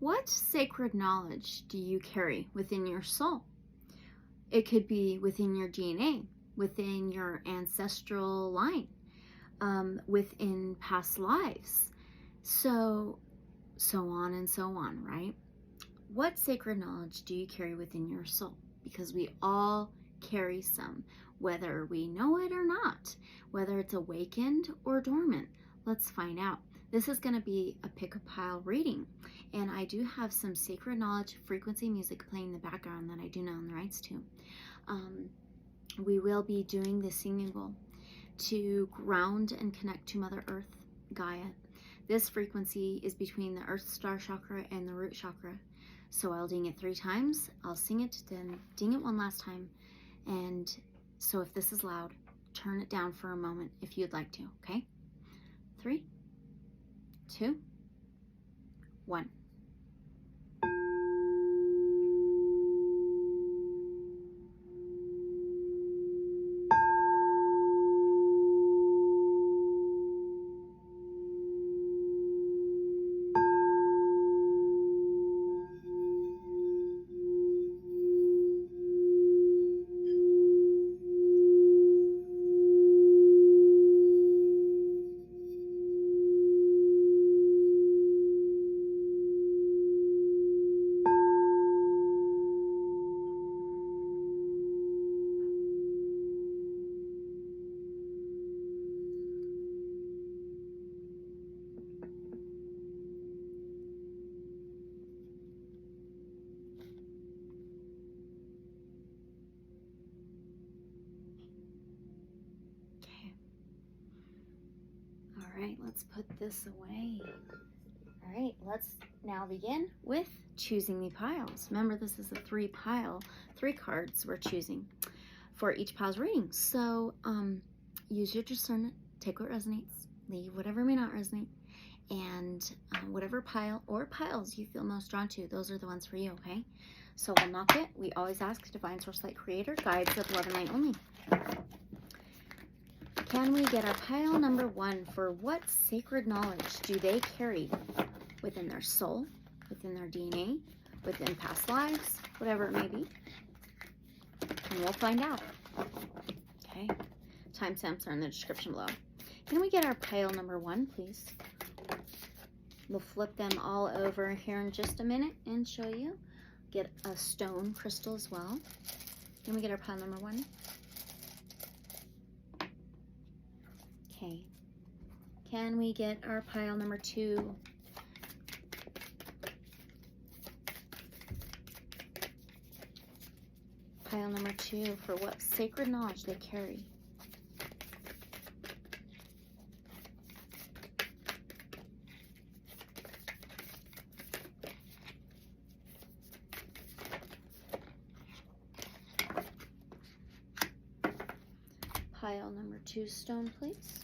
What sacred knowledge do you carry within your soul? It could be within your DNA, within your ancestral line, within past lives, so on and so on, right? What sacred knowledge do you carry within your soul? Because we all carry some, whether we know it or not, whether it's awakened or dormant. Let's find out. This is going to be a pick-a-pile reading, and I do have some sacred knowledge frequency music playing in the background that I do not own the rights to. We will be doing the singing bowl to ground and connect to Mother Earth, Gaia. This frequency is between the Earth Star Chakra and the Root Chakra. So I'll ding it 3 times, I'll sing it, then ding it 1 last time. And so if this is loud, turn it down for a moment if you'd like to, okay? 3, 2, 1. All right, let's put this away. All right, let's now begin with choosing the piles. Remember, this is a 3 pile, 3 cards we're choosing for each pile's reading. So use your discernment, take what resonates, leave whatever may not resonate, and whatever pile or piles you feel most drawn to, those are the ones for you, okay? So we'll knock it. We always ask Divine Source Light Creator, guides of love and light only. Can we get our pile number 1 for what sacred knowledge do they carry within their soul, within their DNA, within past lives, whatever it may be? And we'll find out. Okay. Timestamps are in the description below. Can we get our pile number 1, please? We'll flip them all over here in just a minute and show you. Get a stone crystal as well. Can we get our pile number 1? Okay. Can we get our pile number 2? Pile number 2 for what sacred knowledge they carry. Pile number 2 stone, please.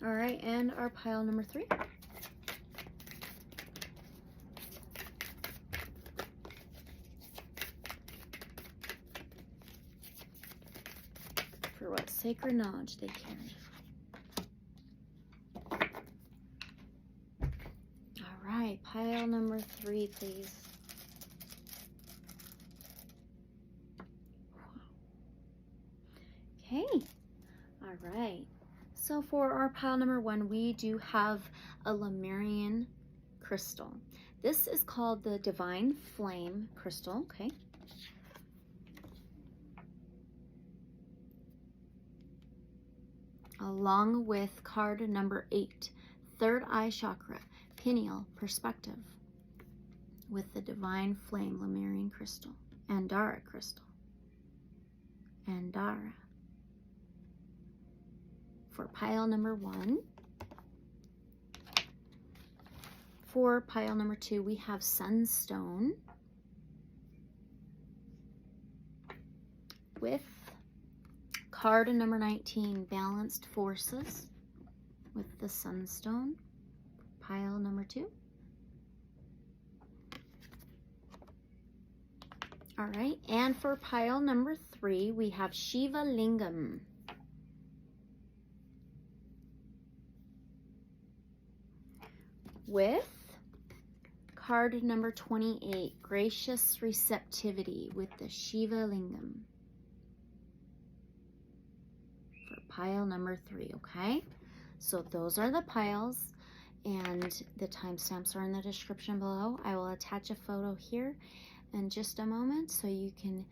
All right, and our pile number 3. For what sacred knowledge they carry. All right, pile number 3, please. Okay, all right. So for our pile number 1, we do have a Lemurian crystal. This is called the Divine Flame crystal, okay? Along with card number 8, Third Eye Chakra, Pineal Perspective, with the Divine Flame Lemurian crystal, Andara crystal, Andara. For pile number 1. For pile number 2, we have Sunstone with card number 19, Balanced Forces, with the Sunstone. Pile number 2. All right, and for pile number 3, we have Shiva Lingam. with card number 28, Gracious Receptivity with the Shiva Lingam for pile number 3, okay? So those are the piles, and the timestamps are in the description below. I will attach a photo here in just a moment so you can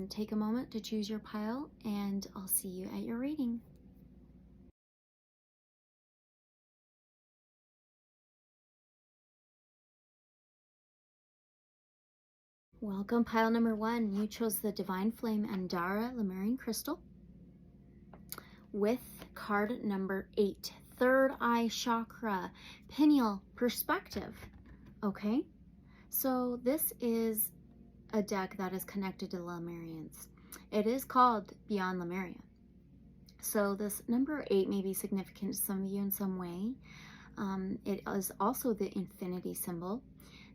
take a moment to choose your pile, and I'll see you at your reading. Welcome, pile number 1. You chose the Divine Flame Andara Lemurian Crystal with card number 8, Third Eye Chakra, Pineal Perspective. Okay, so this is a deck that is connected to the Lemurians. It is called Beyond Lemuria. So this number 8 may be significant to some of you in some way. It is also the infinity symbol.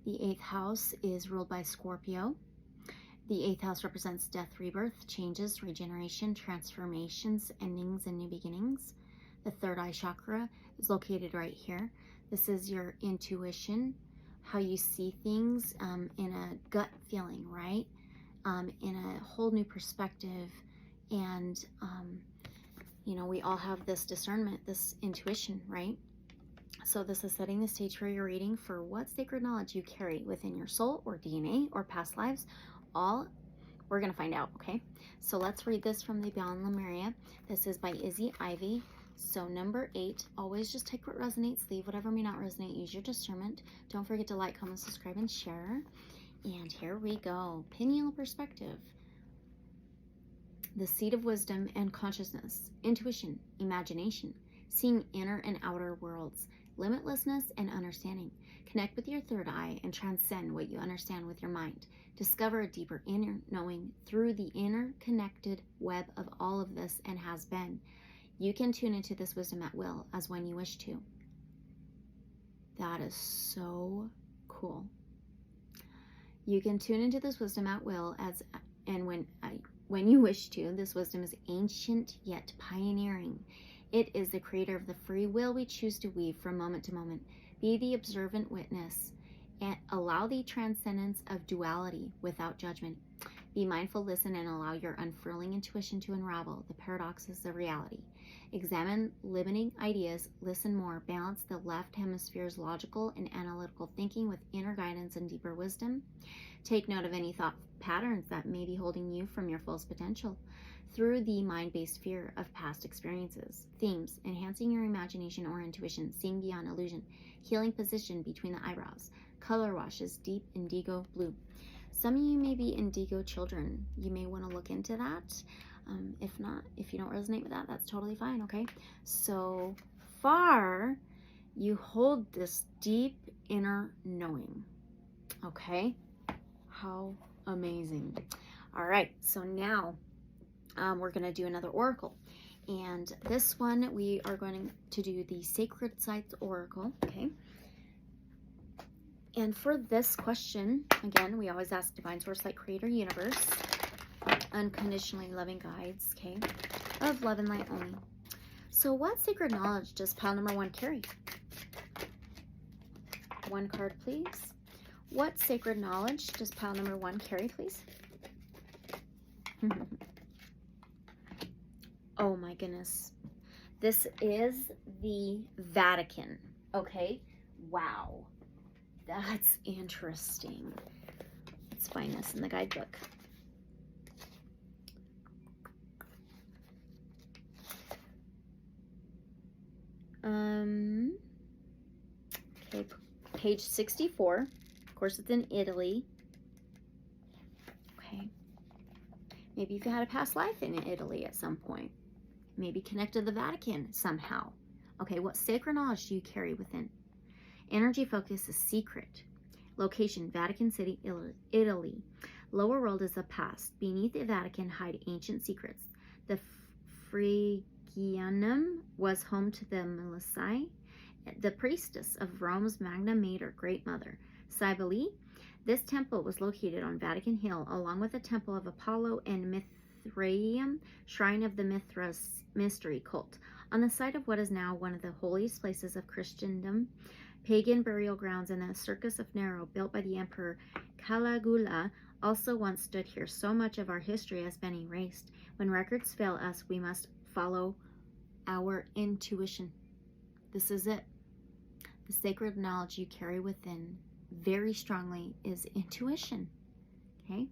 The 8th house is ruled by Scorpio. The 8th house represents death, rebirth, changes, regeneration, transformations, endings, and new beginnings. The third eye chakra is located right here. This is your intuition, how you see things in a gut feeling, right? In a whole new perspective. And, you know, we all have this discernment, this intuition, right? So this is setting the stage for your reading for what sacred knowledge you carry within your soul or DNA or past lives. All we're going to find out, okay? So let's read this from the Beyond Lemuria. This is by Izzy Ivy. So number 8, always just take what resonates, leave whatever may not resonate, use your discernment. Don't forget to like, comment, subscribe, and share. And here we go. Pineal perspective. The seat of wisdom and consciousness, intuition, imagination, seeing inner and outer worlds, limitlessness and understanding. Connect with your third eye and transcend what you understand with your mind. Discover a deeper inner knowing through the interconnected web of all of this and has been. You can tune into this wisdom at will as when you wish to. That is so cool. You can tune into this wisdom at will as and when you wish to. This wisdom is ancient yet pioneering. It is the creator of the free will we choose to weave from moment to moment. Be the observant witness and allow the transcendence of duality without judgment. Be mindful, listen, and allow your unfurling intuition to unravel the paradoxes of reality. Examine limiting ideas, listen more, balance the left hemisphere's logical and analytical thinking with inner guidance and deeper wisdom. Take note of any thought patterns that may be holding you from your fullest potential. Through the mind-based fear of past experiences. Themes: enhancing your imagination or intuition, seeing beyond illusion, healing position between the eyebrows, color washes, deep indigo blue. Some of you may be indigo children. You may want to look into that. If not, if you don't resonate with that, that's totally fine, okay? So far, you hold this deep inner knowing, okay? How amazing. All right, so now we're going to do another oracle, and this one we are going to do the Sacred Sites Oracle, okay? And for this question, again, we always ask Divine Source, Light, Creator, Universe, unconditionally loving guides, okay, of love and light only. So what sacred knowledge does pile number 1 carry? One card, please. What sacred knowledge does pile number 1 carry, please? Oh my goodness. This is the Vatican, okay? Wow. That's interesting. Let's find this in the guidebook. Okay, page 64. Of course, it's in Italy. Okay. Maybe you've had a past life in Italy at some point. Maybe connect to the Vatican somehow. Okay, what sacred knowledge do you carry within? Energy focus is secret. Location, Vatican City, Italy. Lower world is the past. Beneath the Vatican hide ancient secrets. The Phrygianum was home to the Melissae, the priestess of Rome's Magna Mater, Great Mother. Cybele. This temple was located on Vatican Hill, along with the temple of Apollo and Mithraeum, shrine of the Mithras mystery cult. On the site of what is now one of the holiest places of Christendom, Pagan burial grounds and the Circus of Nero, built by the Emperor Caligula, also once stood here. So much of our history has been erased. When records fail us, we must follow our intuition. This is it. The sacred knowledge you carry within very strongly is intuition. Okay?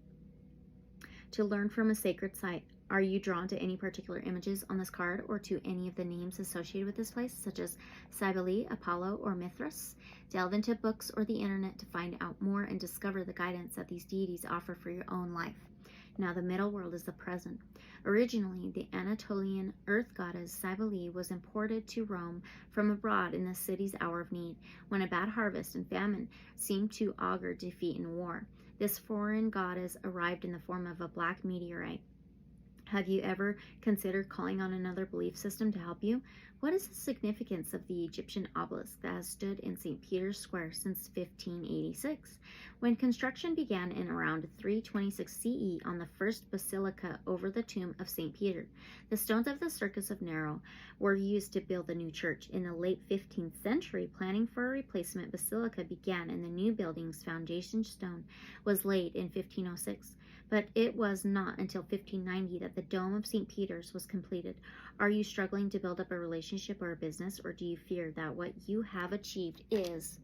To learn from a sacred site. Are you drawn to any particular images on this card or to any of the names associated with this place, such as Cybele, Apollo, or Mithras? Delve into books or the internet to find out more and discover the guidance that these deities offer for your own life. Now, the middle world is the present. Originally, the Anatolian earth goddess Cybele was imported to Rome from abroad in the city's hour of need, when a bad harvest and famine seemed to augur defeat in war. This foreign goddess arrived in the form of a black meteorite. Have you ever considered calling on another belief system to help you? What is the significance of the Egyptian obelisk that has stood in St. Peter's Square since 1586? When construction began in around 326 CE on the first basilica over the tomb of St. Peter, the stones of the Circus of Nero were used to build the new church. In the late 15th century, planning for a replacement basilica began, and the new building's foundation stone was laid in 1506. But it was not until 1590 that the Dome of St. Peter's was completed. Are you struggling to build up a relationship or a business, or do you fear that what you have achieved is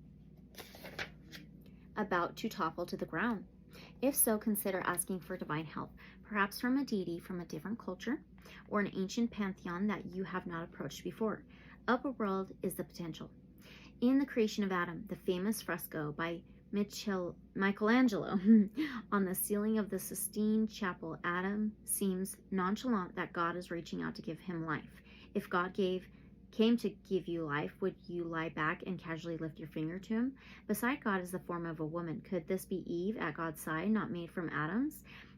about to topple to the ground? If so, consider asking for divine help, perhaps from a deity from a different culture or an ancient pantheon that you have not approached before. Upperworld is the potential. In The Creation of Adam, the famous fresco by Michelangelo on the ceiling of the Sistine Chapel, Adam seems nonchalant that God is reaching out to give him life. If God came to give you life, would you lie back and casually lift your finger to him? Beside God is the form of a woman. Could this be Eve at God's side, not made from atoms?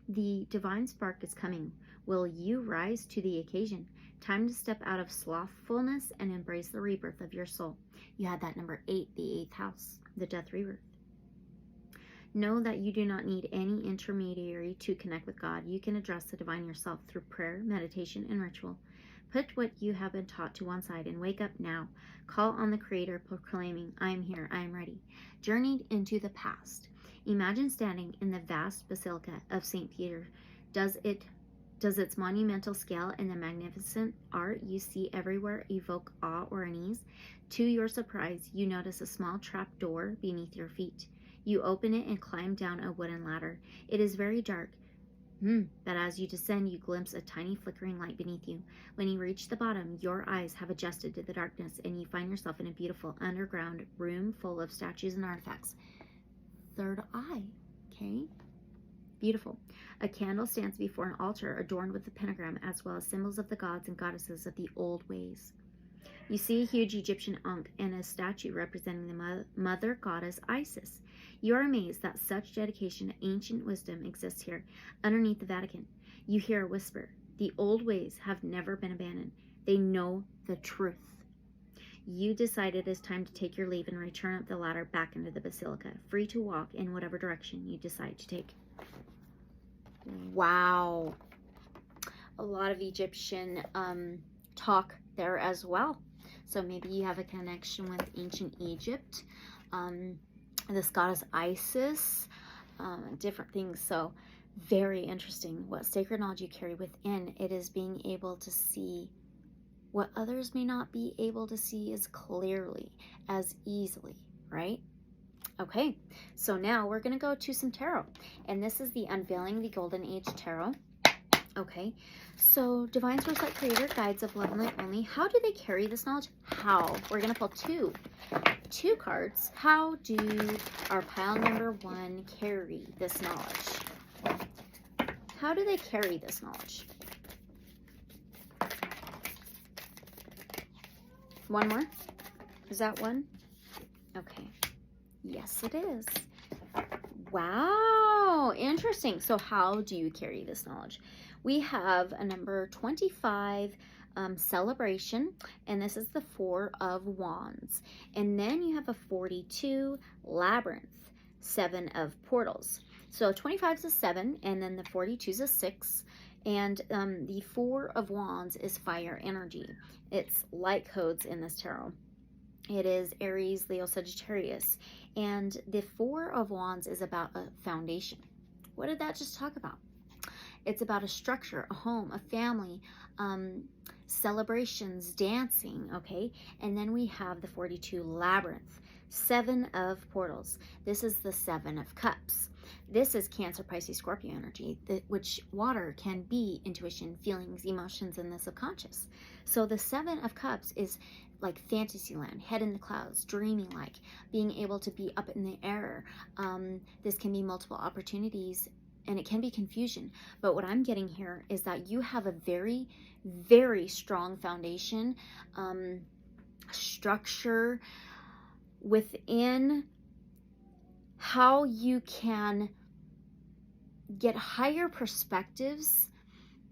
The divine spark is coming. Will you rise to the occasion? Time to step out of slothfulness and embrace the rebirth of your soul. You had that number 8, the 8th house, the death rebirth. Know that you do not need any intermediary to connect with God. You can address the divine yourself through prayer, meditation, and ritual. Put what you have been taught to one side and wake up now. Call on the Creator, proclaiming, I am here, I am ready. Journeyed into the past. Imagine standing in the vast basilica of St. Peter. Does its monumental scale and the magnificent art you see everywhere evoke awe or unease? To your surprise, you notice a small trap door beneath your feet. You open it and climb down a wooden ladder. It is very dark, but as you descend, you glimpse a tiny flickering light beneath you. When you reach the bottom, your eyes have adjusted to the darkness, and you find yourself in a beautiful underground room full of statues and artifacts. Third eye, okay? Beautiful. A candle stands before an altar adorned with the pentagram, as well as symbols of the gods and goddesses of the old ways. You see a huge Egyptian ankh and a statue representing the mother goddess Isis. You are amazed that such dedication to ancient wisdom exists here, underneath the Vatican. You hear a whisper. The old ways have never been abandoned. They know the truth. You decide it is time to take your leave and return up the ladder back into the basilica, free to walk in whatever direction you decide to take. Wow. A lot of Egyptian talk there as well. So maybe you have a connection with ancient Egypt. This goddess Isis, different things. So very interesting. What sacred knowledge you carry within, it is being able to see what others may not be able to see as clearly, as easily, right? Okay, so now we're going to go to some tarot. And this is the Unveiling the Golden Age Tarot. Okay, so Divine Source Light Creator, Guides of Love and Light Only. How do they carry this knowledge? How? We're going to pull two cards. How do our pile number 1 carry this knowledge? How do they carry this knowledge? One more? Is that one? Okay. Yes, it is. Wow, interesting. So how do you carry this knowledge? We have a number 25, Celebration, and this is the 4 of Wands. And then you have a 42, Labyrinth, 7 of Portals. So 25 is a 7, and then the 42 is a 6. And the 4 of Wands is fire energy. It's light codes in this tarot. It is Aries, Leo, Sagittarius. And the Four of Wands is about a foundation. What did that just talk about? It's about a structure, a home, a family, celebrations, dancing, okay? And then we have the 42 Labyrinth, 7 of Portals. This is the 7 of Cups. This is Cancer, Pisces, Scorpio energy, which water can be intuition, feelings, emotions, and the subconscious. So the 7 of Cups is like fantasy land, head in the clouds, dreaming, like being able to be up in the air. This can be multiple opportunities, and it can be confusion. But what I'm getting here is that you have a very, very strong foundation, structure within how you can get higher perspectives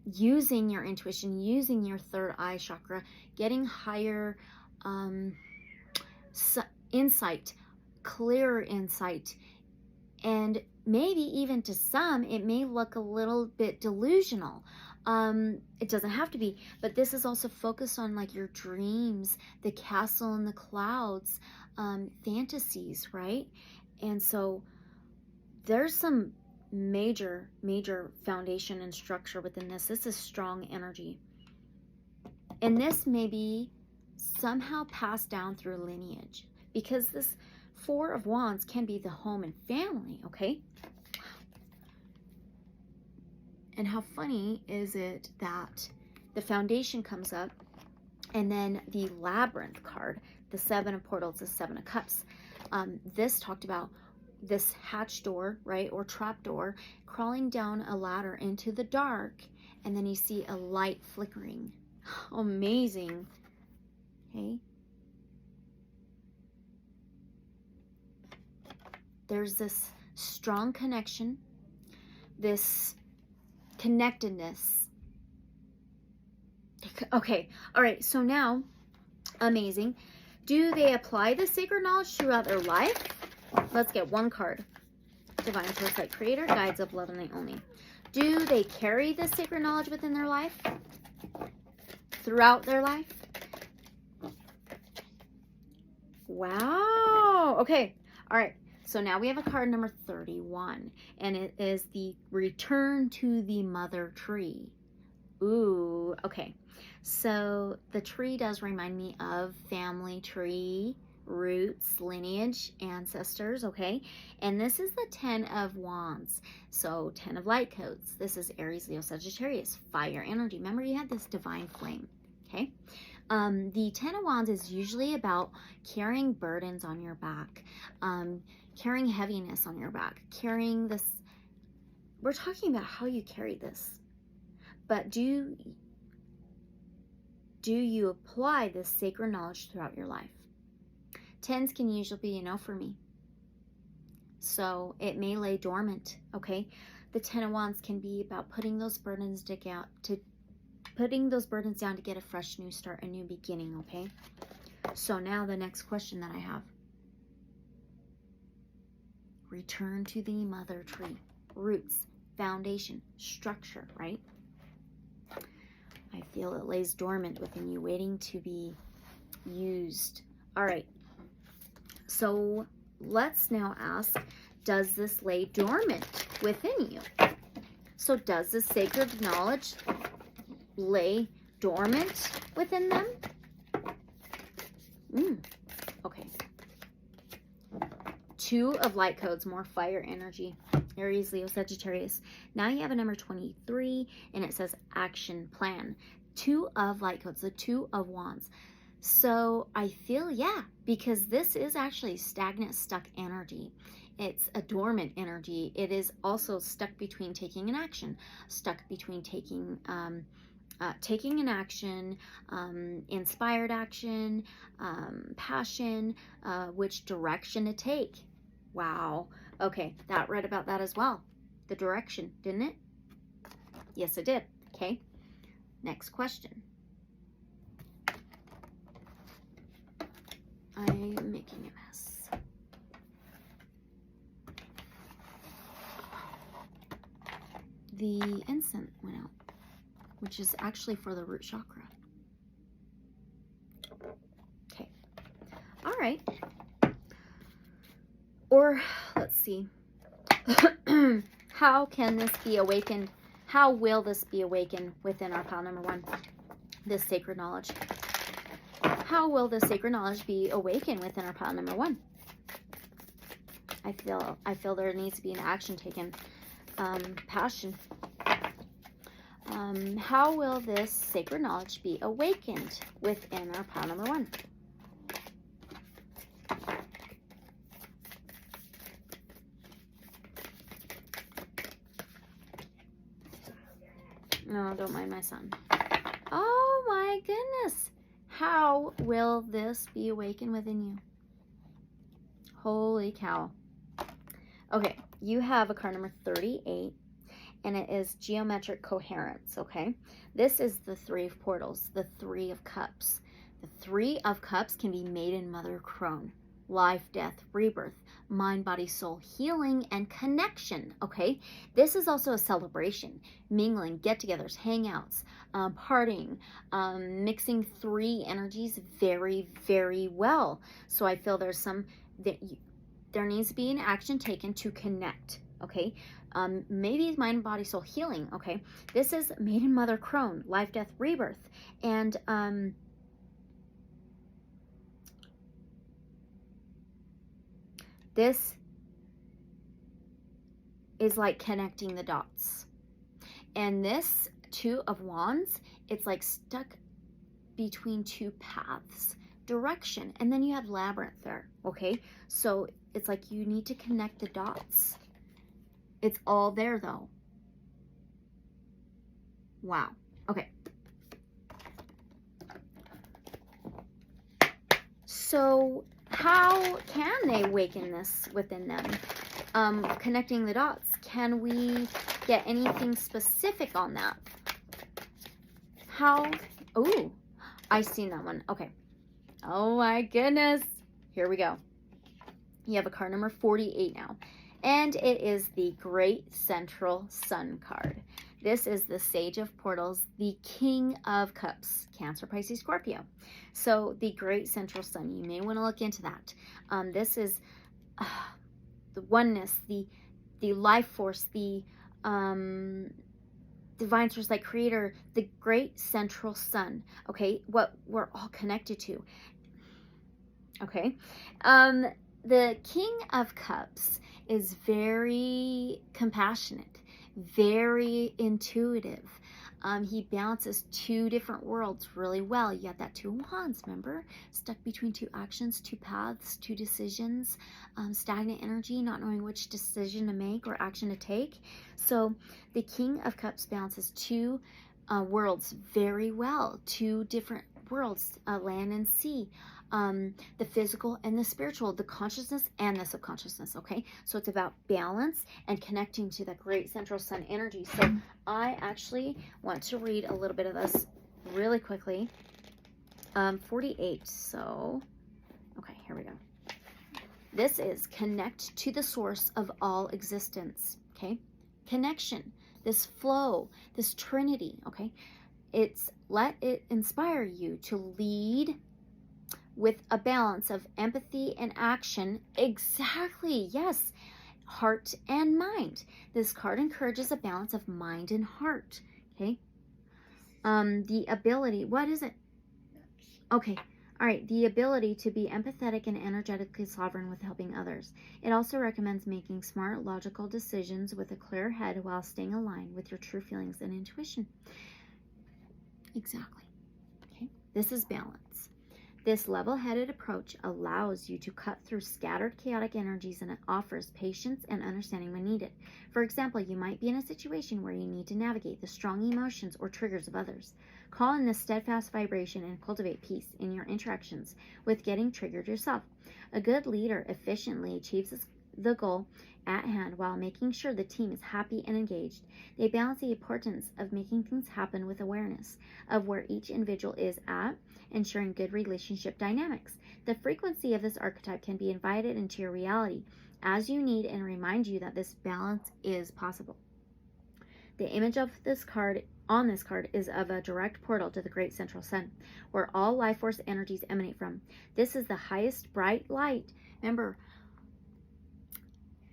using your intuition, using your third eye chakra, getting higher insight, clearer insight. And maybe even to some, it may look a little bit delusional. It doesn't have to be, but this is also focused on like your dreams, the castle in the clouds, fantasies, right? And so there's some major foundation and structure within this. This is strong energy. And this may be somehow passed down through lineage, because this Four of Wands can be the home and family, okay? And how funny is it that the foundation comes up, and then the Labyrinth card, the 7 of Portals, the 7 of Cups. This talked about this hatch door, right, or trap door, crawling down a ladder into the dark, and then you see a light flickering. Amazing. Okay. There's this strong connection, this connectedness. Okay, all right, so now, amazing. Do they apply the sacred knowledge throughout their life? Let's get one card. Divine Foresight, Creator, Guides of Love and Light Only. Do they carry the sacred knowledge within their life? Throughout their life? Wow. Okay, all right. So now we have a card number 31, and it is the Return to the Mother Tree. Ooh, okay. So the tree does remind me of family tree, roots, lineage, ancestors, okay? And this is the 10 of Wands. So 10 of Light Codes. This is Aries, Leo, Sagittarius, fire energy. Remember, you had this divine flame, okay? The 10 of Wands is usually about carrying burdens on your back, carrying heaviness on your back, carrying this. We're talking about how you carry this. But do you apply this sacred knowledge throughout your life? 10s can usually be a no for me. So it may lay dormant, okay? The 10 of Wands can be about putting those burdens down to get a fresh new start, a new beginning, okay? So now the next question that I have. Return to the mother tree. Roots, foundation, structure, right? I feel it lays dormant within you, waiting to be used. All right. So let's now ask, does this lay dormant within you? So does this sacred knowledge lay dormant within them? Okay. 2 of Light Codes, more fire energy. Aries, Leo, Sagittarius. Now you have a number 23, and it says action plan. 2 of Light Codes, the 2 of Wands. So I feel, yeah, because this is actually stagnant, stuck energy. It's a dormant energy. It is also stuck between taking an action, stuck between taking an action, inspired action, passion, which direction to take. Wow. Okay, that read about that as well. The direction, didn't it? Yes, it did. Okay, next question. I'm making a mess. The incense went out, which is actually for the root chakra. Okay. All right. Or, let's see. How can this be awakened? How will this be awakened within our pile number 1? This sacred knowledge. How will this sacred knowledge be awakened within our pile number 1? I feel there needs to be an action taken. Passion. How will this sacred knowledge be awakened within our pile number 1? No, don't mind my son. Oh my goodness. How will this be awakened within you? Holy cow. Okay, you have a card number 38, and it is geometric coherence, okay? This is the 3 of portals, the 3 of cups. The 3 of cups can be maiden, mother, crone, life, death, rebirth, mind, body, soul, healing, and connection, okay? This is also a celebration, mingling, get-togethers, hangouts, partying, mixing 3 energies very, very well. So I feel there's some, there needs to be an action taken to connect, okay? Maybe it's mind, body, soul, healing, okay? This is maiden, mother, crone, life, death, rebirth, and this is like connecting the dots. And this 2 of wands, it's like stuck between 2 paths, direction, and then you have labyrinth there, okay? So it's like you need to connect the dots. It's all there though. Wow. Okay. So how can they awaken this within them? Connecting the dots. Can we get anything specific on that? How? Oh, I've seen that one. Okay. Oh my goodness. Here we go. You have a card number 48 now. And it is the Great Central Sun card. This is the Sage of Portals, the King of Cups, Cancer, Pisces, Scorpio. So the Great Central Sun, you may want to look into that. This is the oneness, the life force, the divine source, like creator, the Great Central Sun. Okay, what we're all connected to. Okay, the King of Cups is very compassionate, very intuitive. He balances 2 different worlds really well. You have that 2 of wands, remember? Stuck between 2 actions, 2 paths, 2 decisions, stagnant energy, not knowing which decision to make or action to take. So the King of Cups balances 2 worlds very well, 2 different worlds, land and sea. The physical and the spiritual, the consciousness and the subconsciousness, okay? So it's about balance and connecting to that Great Central Sun energy. So I actually want to read a little bit of this really quickly. 48, so, okay, here we go. This is connect to the source of all existence, okay? Connection, this flow, this trinity, okay? It's let it inspire you to lead with a balance of empathy and action. Exactly, yes. Heart and mind. This card encourages a balance of mind and heart. Okay. The ability, what is it? Okay. All right. The ability to be empathetic and energetically sovereign with helping others. It also recommends making smart, logical decisions with a clear head while staying aligned with your true feelings and intuition. Exactly. Okay. This is balance. This level-headed approach allows you to cut through scattered, chaotic energies, and it offers patience and understanding when needed. For example, you might be in a situation where you need to navigate the strong emotions or triggers of others. Call in this steadfast vibration and cultivate peace in your interactions with getting triggered yourself. A good leader efficiently achieves the goal at hand while making sure the team is happy and engaged. They balance the importance of making things happen with awareness of where each individual is at, ensuring good relationship dynamics. The frequency of this archetype can be invited into your reality as you need and remind you that this balance is possible. The image of this card on this card is of a direct portal to the great central sun, where all life force energies emanate from. This is the highest bright light. Remember,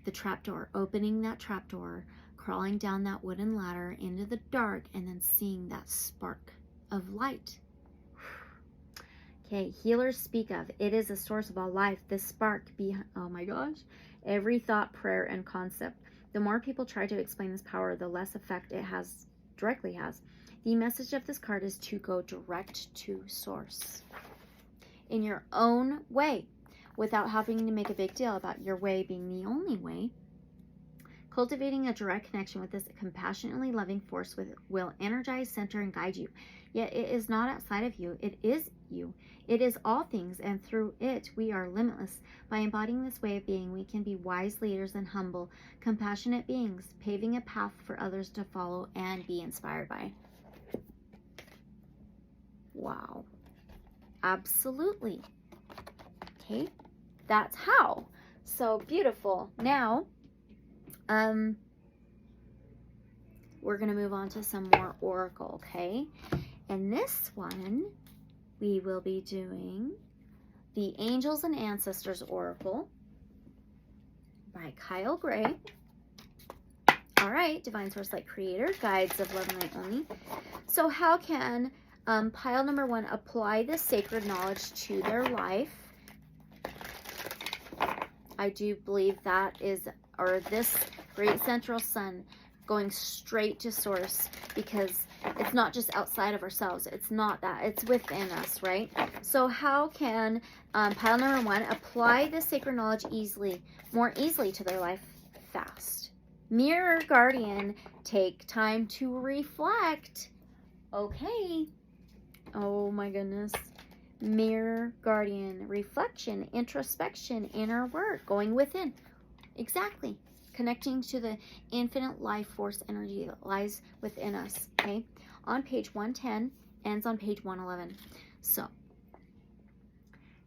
the trapdoor, opening that trapdoor, crawling down that wooden ladder into the dark, and then seeing that spark of light. Okay, healers speak of, it is a source of all life. This spark behind, oh my gosh, every thought, prayer, and concept. The more people try to explain this power, the less effect it directly has. The message of this card is to go direct to source in your own way, without having to make a big deal about your way being the only way. Cultivating a direct connection with this compassionately loving force will energize, center, and guide you. Yet it is not outside of you. It is you. It is all things, and through it we are limitless. By embodying this way of being, we can be wise leaders and humble, compassionate beings, paving a path for others to follow and be inspired by. Wow. Absolutely. Okay, that's how. So beautiful. Now, we're going to move on to some more oracle, okay? And this one, we will be doing the Angels and Ancestors Oracle by Kyle Gray. All right, Divine Source Light Creator, Guides of Love and Light Only. So how can pile number 1 apply this sacred knowledge to their life? I do believe that is, or this great central sun going straight to source, because it's not just outside of ourselves. It's not that. It's within us, right? So how can pile number 1 apply this sacred knowledge more easily to their life fast? Mirror Guardian, take time to reflect. Okay. Oh my goodness. Mirror Guardian, reflection, introspection, inner work, going within. Exactly. Connecting to the infinite life force energy that lies within us. Okay. On page 110, ends on page 111. So,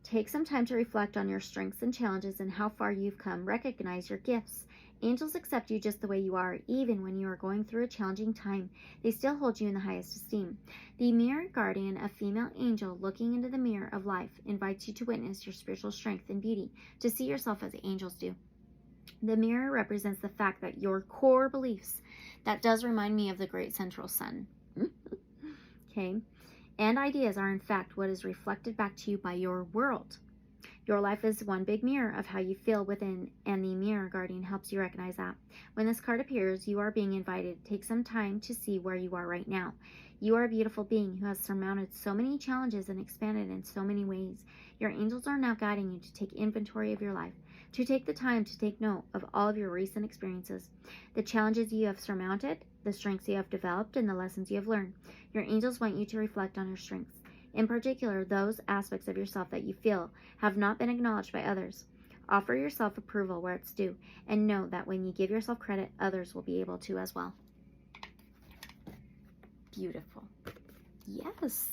take some time to reflect on your strengths and challenges and how far you've come. Recognize your gifts. Angels accept you just the way you are, even when you are going through a challenging time. They still hold you in the highest esteem. The Mirror Guardian, a female angel looking into the mirror of life, invites you to witness your spiritual strength and beauty, to see yourself as angels do. The mirror represents the fact that your core beliefs, that does remind me of the great central sun, okay, and ideas are in fact what is reflected back to you by your world. Your life is one big mirror of how you feel within, and the Mirror Guardian helps you recognize that. When this card appears, you are being invited. Take some time to see where you are right now. You are a beautiful being who has surmounted so many challenges and expanded in so many ways. Your angels are now guiding you to take inventory of your life, to take the time to take note of all of your recent experiences, the challenges you have surmounted, the strengths you have developed, and the lessons you have learned. Your angels want you to reflect on your strengths, in particular those aspects of yourself that you feel have not been acknowledged by others. Offer yourself approval where it's due, and know that when you give yourself credit, others will be able to as well. Beautiful. Yes.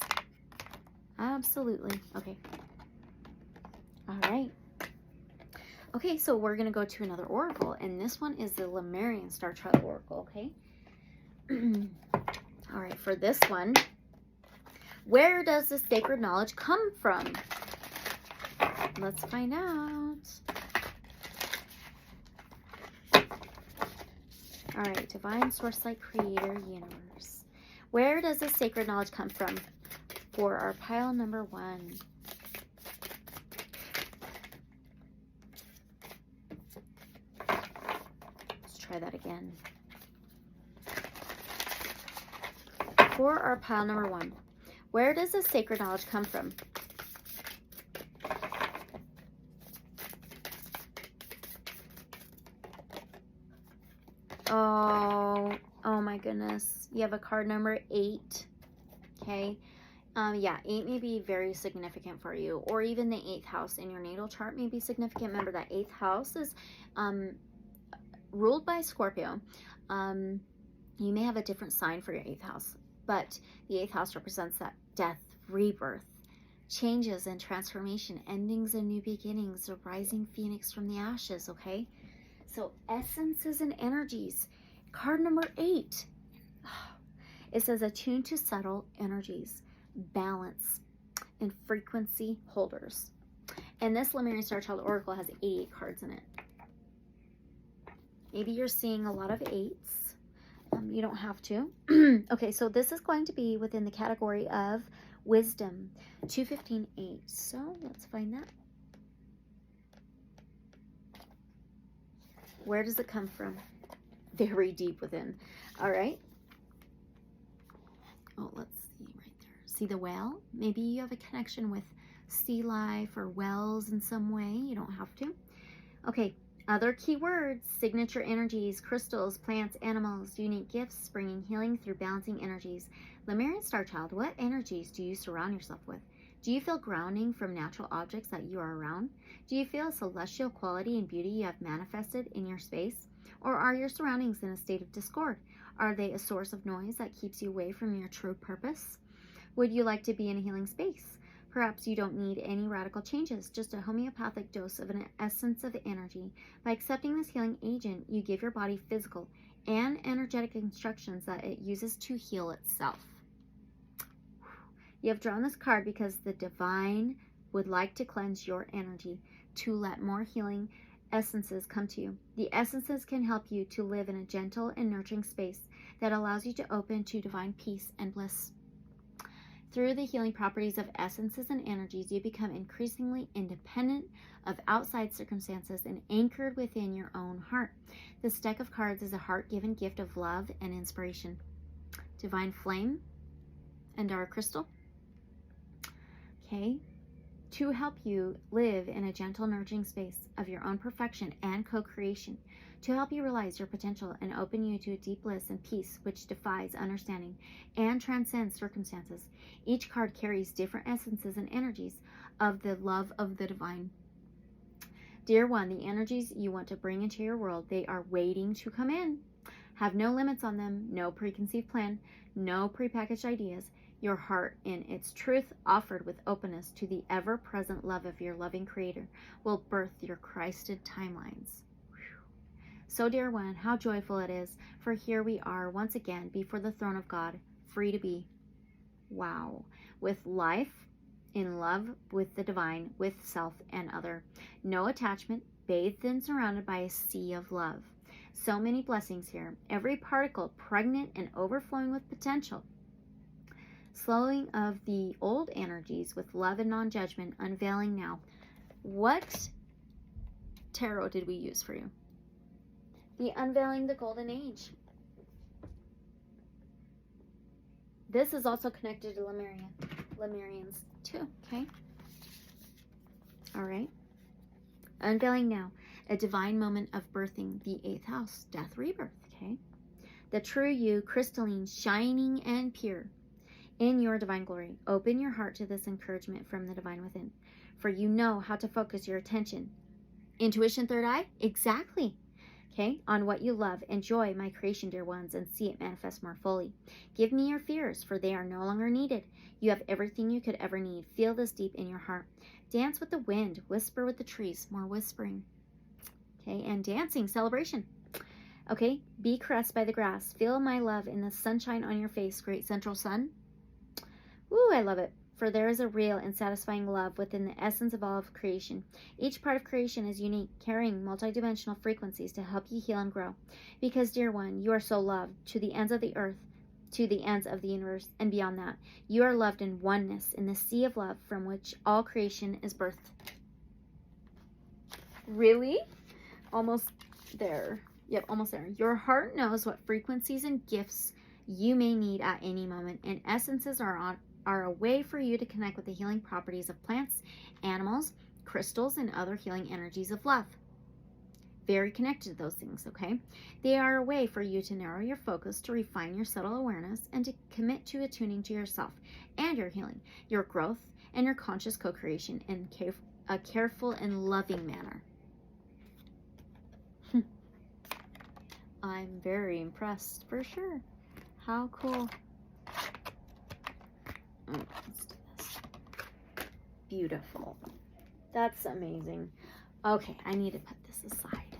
Absolutely. Okay. All right. Okay, so we're going to go to another oracle, and this one is the Lemurian Starchild Oracle, okay? All right, for this one, where does this sacred knowledge come from? Let's find out. All right, Divine Source Light Creator Universe. Where does this sacred knowledge come from for our pile number 1? Let's try that again. For our pile number 1, where does this sacred knowledge come from? Oh my goodness. You have a card number 8. Okay. Yeah, 8 may be very significant for you, or even the 8th house in your natal chart may be significant. Remember that 8th house is ruled by Scorpio. You may have a different sign for your 8th house, but the 8th house represents that death, rebirth, changes and transformation, endings and new beginnings, a rising phoenix from the ashes, okay? So essences and energies. Card number 8. It says attune to subtle energies, balance, and frequency holders. And this Lemurian Starchild Oracle has 88 cards in it. Maybe you're seeing a lot of 8s. You don't have to. Okay, so this is going to be within the category of wisdom, 215-8. So let's find that. Where does it come from? Very deep within. All right. Oh, let's see right there. See the whale? Maybe you have a connection with sea life or wells in some way. You don't have to. Okay. Other keywords: signature energies, crystals, plants, animals, unique gifts, bringing healing through balancing energies. Lemurian Starchild, what energies do you surround yourself with? Do you feel grounding from natural objects that you are around? Do you feel a celestial quality and beauty you have manifested in your space? Or are your surroundings in a state of discord? Are they a source of noise that keeps you away from your true purpose? Would you like to be in a healing space? Perhaps you don't need any radical changes, just a homeopathic dose of an essence of energy. By accepting this healing agent, you give your body physical and energetic instructions that it uses to heal itself. You have drawn this card because the divine would like to cleanse your energy, to let more healing essences come to you. The essences can help you to live in a gentle and nurturing space that allows you to open to divine peace and bliss. Through the healing properties of essences and energies, you become increasingly independent of outside circumstances and anchored within your own heart. This deck of cards is a heart-given gift of love and inspiration. Divine flame and dark crystal. Okay. To help you live in a gentle, nurturing space of your own perfection and co-creation, to help you realize your potential and open you to a deep bliss and peace which defies understanding and transcends circumstances. Each card carries different essences and energies of the love of the divine. Dear one, the energies you want to bring into your world, they are waiting to come in. Have no limits on them, no preconceived plan, no prepackaged ideas. Your heart, in its truth, offered with openness to the ever-present love of your loving Creator, will birth your Christed timelines. So, dear one, how joyful it is, for here we are once again before the throne of God, free to be. Wow. With life, in love with the divine, with self and other. No attachment, bathed and surrounded by a sea of love. So many blessings here, every particle pregnant and overflowing with potential. Slowing of the old energies with love and non-judgment, unveiling now. What tarot did we use for you? The Unveiling the Golden Age. This is also connected to Lemurians too, okay? All right. Unveiling now. A divine moment of birthing, the 8th house, death, rebirth, okay? The true you, crystalline, shining, and pure. In your divine glory, open your heart to this encouragement from the divine within, for you know how to focus your attention. Intuition, third eye? Exactly. Okay, on what you love. Enjoy my creation, dear ones, and see it manifest more fully. Give me your fears, for they are no longer needed. You have everything you could ever need. Feel this deep in your heart. Dance with the wind. Whisper with the trees. More whispering. Okay, and dancing, celebration. Okay, be caressed by the grass. Feel my love in the sunshine on your face, great central sun. Ooh, I love it. For there is a real and satisfying love within the essence of all of creation. Each part of creation is unique, carrying multidimensional frequencies to help you heal and grow. Because, dear one, you are so loved to the ends of the earth, to the ends of the universe, and beyond that. You are loved in oneness, in the sea of love from which all creation is birthed. Really? Almost there. Yep, almost there. Your heart knows what frequencies and gifts you may need at any moment, and essences are a way for you to connect with the healing properties of plants, animals, crystals, and other healing energies of love. Very connected to those things, okay? They are a way for you to narrow your focus, to refine your subtle awareness, and to commit to attuning to yourself and your healing, your growth, and your conscious co-creation in a careful and loving manner. I'm very impressed, for sure. How cool. Let's do this. Beautiful. That's amazing. Okay, I need to put this aside.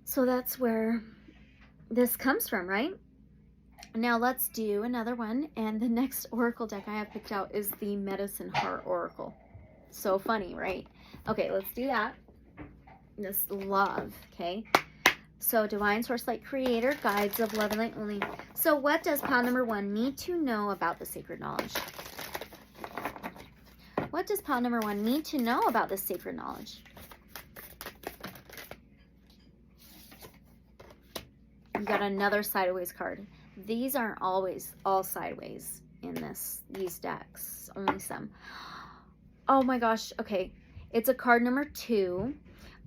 So that's where this comes from, right? Now let's do another one. And the next oracle deck I have picked out is the Medicine Heart Oracle. So funny, right? Okay, let's do that. This love, okay? So Divine Source Light Creator, Guides of Love and Light Only. So what does pile number 1 need to know about the sacred knowledge? What does pile number 1 need to know about this sacred knowledge? You got another sideways card. These aren't always all sideways in these decks. Only some. Oh my gosh. Okay. It's a card number 2.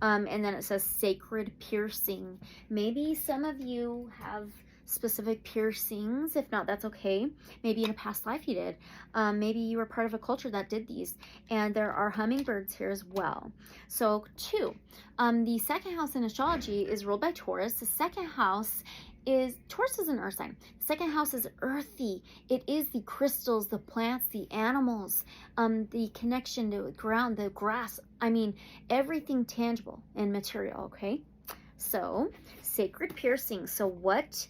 And then it says Sacred Piercing. Maybe some of you have specific piercings. If not, that's okay. Maybe in a past life you did. Maybe you were part of a culture that did these. And there are hummingbirds here as well. So 2. The second house in astrology is ruled by Taurus. The second house is, Taurus is an earth sign. The second house is earthy. It is the crystals, the plants, the animals, the connection to the ground, the grass. I mean, everything tangible and material, okay? So, sacred piercing. So what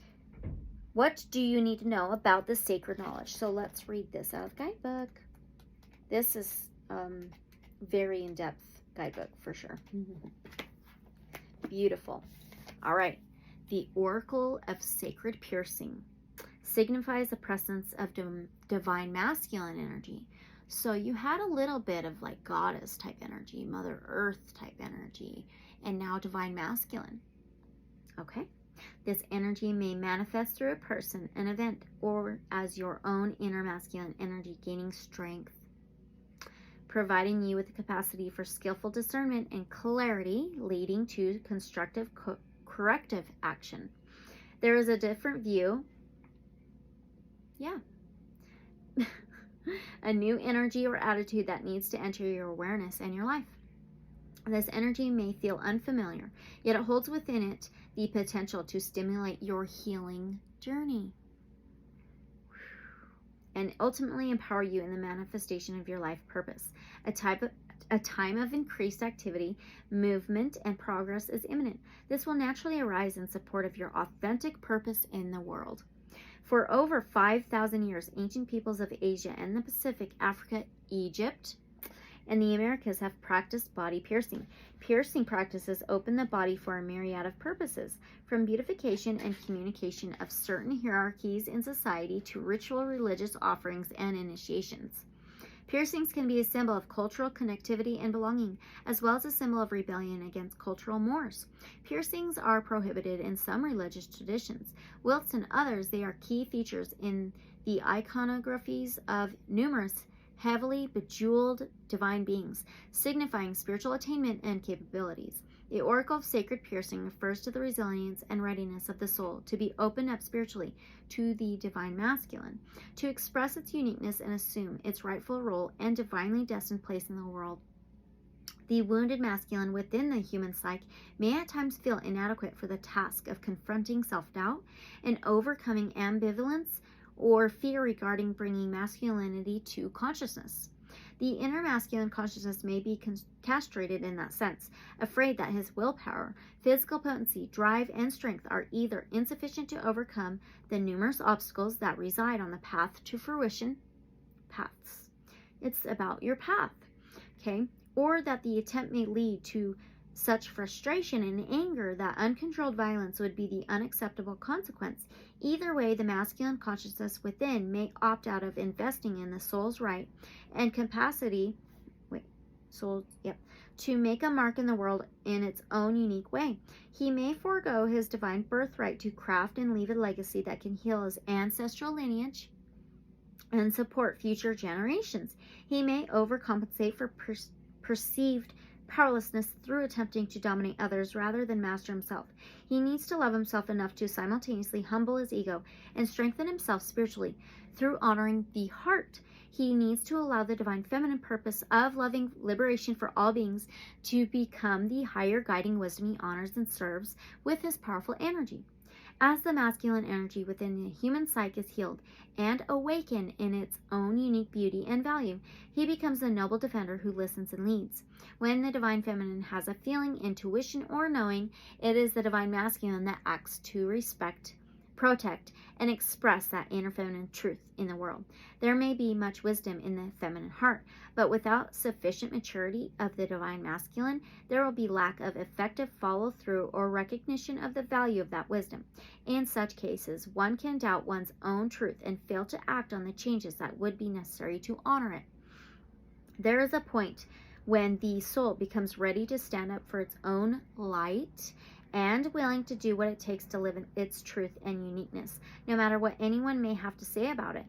do you need to know about the sacred knowledge? So let's read this out of the guidebook. This is very in-depth guidebook for sure. Beautiful. All right. The Oracle of Sacred Piercing signifies the presence of divine masculine energy. So you had a little bit of like goddess type energy, Mother Earth type energy, and now divine masculine. Okay? This energy may manifest through a person, an event, or as your own inner masculine energy gaining strength, providing you with the capacity for skillful discernment and clarity, leading to constructive corrective action. There is a different view. Yeah. A new energy or attitude that needs to enter your awareness and your life. This energy may feel unfamiliar, yet it holds within it the potential to stimulate your healing journey and ultimately empower you in the manifestation of your life purpose. A time of increased activity, movement, and progress is imminent. This will naturally arise in support of your authentic purpose in the world. For over 5,000 years, ancient peoples of Asia and the Pacific, Africa, Egypt, and the Americas have practiced body piercing. Piercing practices open the body for a myriad of purposes, from beautification and communication of certain hierarchies in society to ritual religious offerings and initiations. Piercings can be a symbol of cultural connectivity and belonging, as well as a symbol of rebellion against cultural mores. Piercings are prohibited in some religious traditions, whilst in others they are key features in the iconographies of numerous heavily bejeweled divine beings, signifying spiritual attainment and capabilities. The Oracle of Sacred Piercing refers to the resilience and readiness of the soul to be opened up spiritually to the divine masculine, to express its uniqueness and assume its rightful role and divinely destined place in the world. The wounded masculine within the human psyche may at times feel inadequate for the task of confronting self-doubt and overcoming ambivalence or fear regarding bringing masculinity to consciousness. The inner masculine consciousness may be castrated in that sense, afraid that his willpower, physical potency, drive, and strength are either insufficient to overcome the numerous obstacles that reside on the path to fruition. Paths. It's about your path, okay? Or that the attempt may lead to such frustration and anger that uncontrolled violence would be the unacceptable consequence. Either way, the masculine consciousness within may opt out of investing in the soul's right and capacity, to make a mark in the world in its own unique way. He may forego his divine birthright to craft and leave a legacy that can heal his ancestral lineage and support future generations. He may overcompensate for perceived powerlessness through attempting to dominate others rather than master himself. He needs to love himself enough to simultaneously humble his ego and strengthen himself spiritually through honoring the heart. He needs to allow the divine feminine purpose of loving liberation for all beings to become the higher guiding wisdom he honors and serves with his powerful energy. As the masculine energy within the human psyche is healed and awakened in its own unique beauty and value, he becomes a noble defender who listens and leads. When the divine feminine has a feeling, intuition, or knowing, it is the divine masculine that acts to respect protect, and express that inner feminine truth in the world. There may be much wisdom in the feminine heart, but without sufficient maturity of the divine masculine, there will be lack of effective follow-through or recognition of the value of that wisdom. In such cases, one can doubt one's own truth and fail to act on the changes that would be necessary to honor it. There is a point when the soul becomes ready to stand up for its own light and willing to do what it takes to live in its truth and uniqueness, no matter what anyone may have to say about it.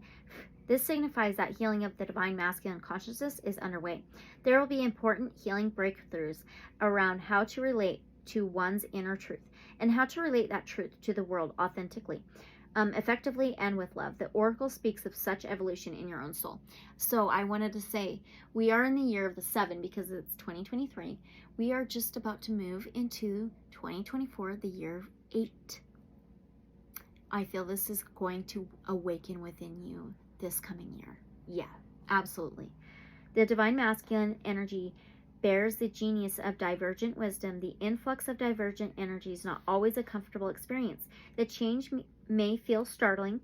This signifies that healing of the divine masculine consciousness is underway. There will be important healing breakthroughs around how to relate to one's inner truth and how to relate that truth to the world authentically, effectively, and with love. The Oracle speaks of such evolution in your own soul. So I wanted to say, we are in the year of the 7 because it's 2023. We are just about to move into 2024, the year of 8. I feel this is going to awaken within you this coming year. Yeah, absolutely. The divine masculine energy bears the genius of divergent wisdom. The influx of divergent energy is not always a comfortable experience. The change may feel startling,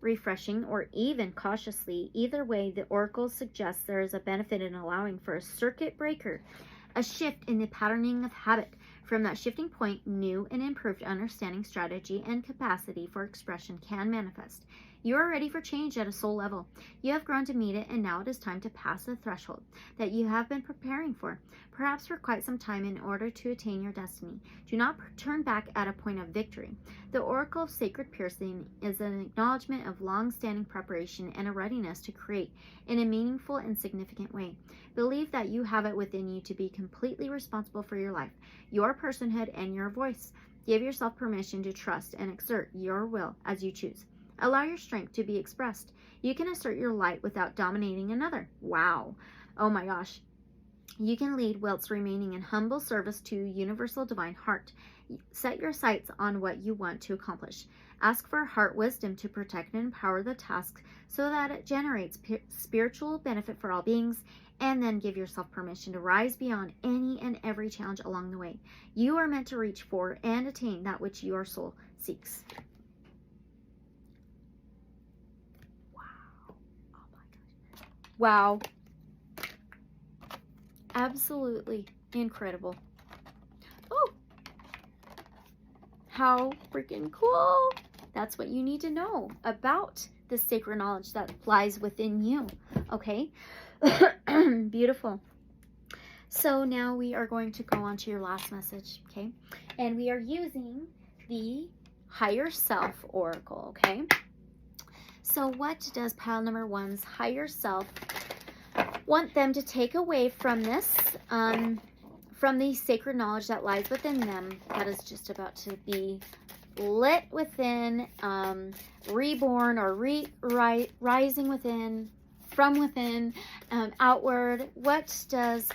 refreshing, or even cautiously. Either way, the Oracle suggests there is a benefit in allowing for a circuit breaker, a shift in the patterning of habit. From that shifting point, new and improved understanding, strategy, and capacity for expression can manifest. You are ready for change at a soul level. You have grown to meet it, and now it is time to pass the threshold that you have been preparing for, perhaps for quite some time, in order to attain your destiny. Do not turn back at a point of victory. The Oracle of Sacred Piercing is an acknowledgement of long-standing preparation and a readiness to create in a meaningful and significant way. Believe that you have it within you to be completely responsible for your life, your personhood, and your voice. Give yourself permission to trust and exert your will as you choose. Allow your strength to be expressed. You can assert your light without dominating another. Wow. Oh my gosh. You can lead whilst remaining in humble service to universal divine heart. Set your sights on what you want to accomplish. Ask for heart wisdom to protect and empower the task so that it generates spiritual benefit for all beings, and then give yourself permission to rise beyond any and every challenge along the way. You are meant to reach for and attain that which your soul seeks. Wow. Absolutely incredible. Oh, how freaking cool. That's what you need to know about the sacred knowledge that lies within you. Okay. Beautiful. So now we are going to go on to your last message. Okay. And we are using the Higher Self Oracle. Okay. So what does pile number 1's higher self want them to take away from this, from the sacred knowledge that lies within them, that is just about to be lit within, reborn, or rising within, from within, outward? What does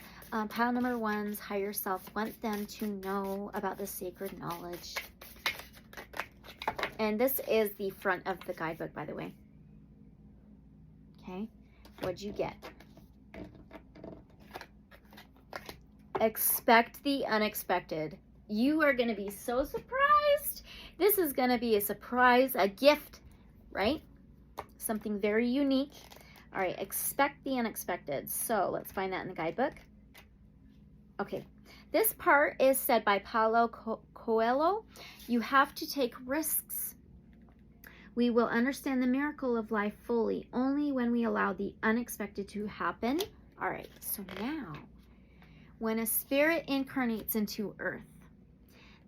pile number 1's higher self want them to know about the sacred knowledge? And this is the front of the guidebook, by the way. Okay, what'd you get? Expect the unexpected. You are going to be so surprised. This is going to be a surprise, a gift, right? Something very unique. All right, expect the unexpected. So let's find that in the guidebook. Okay, this part is said by Paulo Coelho. You have to take risks. We will understand the miracle of life fully only when we allow the unexpected to happen. All right, so now, when a spirit incarnates into earth,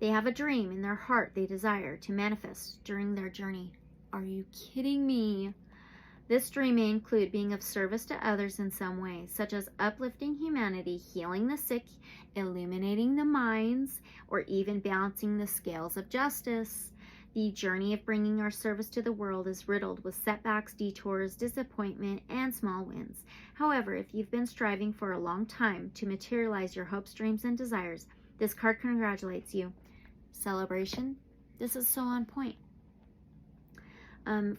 they have a dream in their heart they desire to manifest during their journey. Are you kidding me? This dream may include being of service to others in some way, such as uplifting humanity, healing the sick, illuminating the minds, or even balancing the scales of justice. The journey of bringing our service to the world is riddled with setbacks, detours, disappointment, and small wins. However, if you've been striving for a long time to materialize your hopes, dreams, and desires, this card congratulates you. Celebration. This is so on point.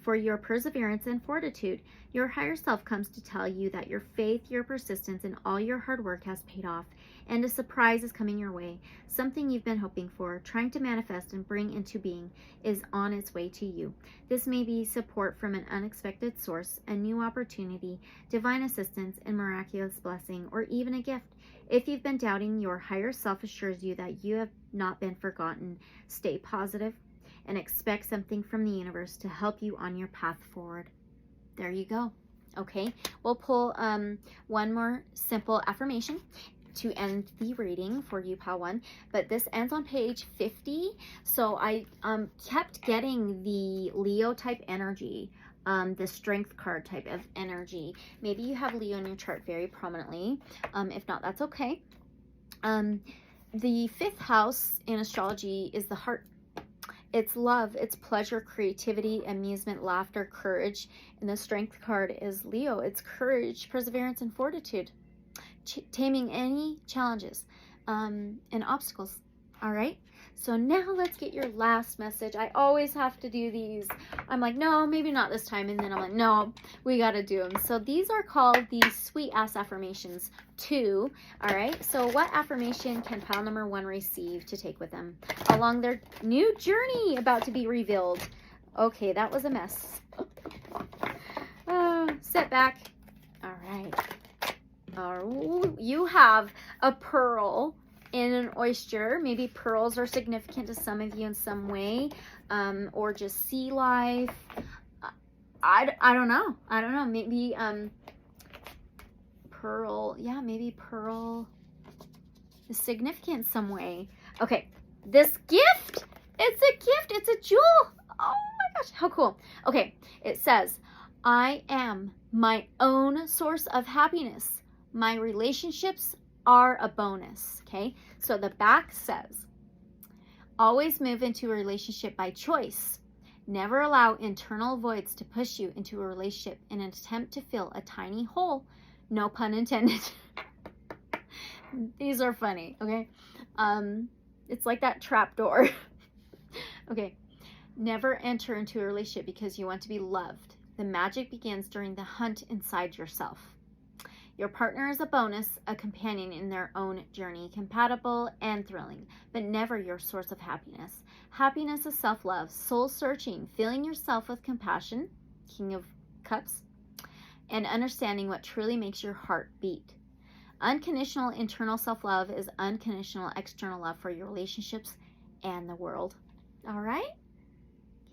for your perseverance and fortitude. Your higher self comes to tell you that your faith, your persistence, and all your hard work has paid off, and a surprise is coming your way. Something you've been hoping for, trying to manifest and bring into being, is on its way to you. This may be support from an unexpected source, a new opportunity, divine assistance, and miraculous blessing, or even a gift. If you've been doubting, your higher self assures you that you have not been forgotten. Stay positive and expect something from the universe to help you on your path forward. There you go. Okay, we'll pull one more simple affirmation to end the reading for you, Pile 1. But this ends on page 50. So I kept getting the Leo type energy, the strength card type of energy. Maybe you have Leo in your chart very prominently. If not, that's okay. The 5th house in astrology is the heart. It's love, it's pleasure, creativity, amusement, laughter, courage. And the strength card is Leo. It's courage, perseverance, and fortitude. Taming any challenges and obstacles. All right. So now let's get your last message. I always have to do these. I'm like, no, maybe not this time. And then I'm like, no, we got to do them. So these are called the Sweet Ass Affirmations 2. All right. So what affirmation can pile number 1 receive to take with them along their new journey about to be revealed? Okay, that was a mess. Set back. All right. You have a pearl in an oyster. Maybe pearls are significant to some of you in some way, or just sea life. I don't know. I don't know. Maybe pearl. Yeah, maybe pearl is significant in some way. Okay, this gift. It's a gift. It's a jewel. Oh my gosh, how cool. Okay, it says, I am my own source of happiness. My relationships are a bonus. Okay, so the back says, always move into a relationship by choice. Never allow internal voids to push you into a relationship in an attempt to fill a tiny hole. No pun intended. These are funny. Okay, it's like that trap door. Okay, never enter into a relationship because you want to be loved. The magic begins during the hunt inside yourself. Your partner is a bonus, a companion in their own journey, compatible and thrilling, but never your source of happiness. Happiness is self-love, soul-searching, filling yourself with compassion, King of Cups, and understanding what truly makes your heart beat. Unconditional internal self-love is unconditional external love for your relationships and the world. All right?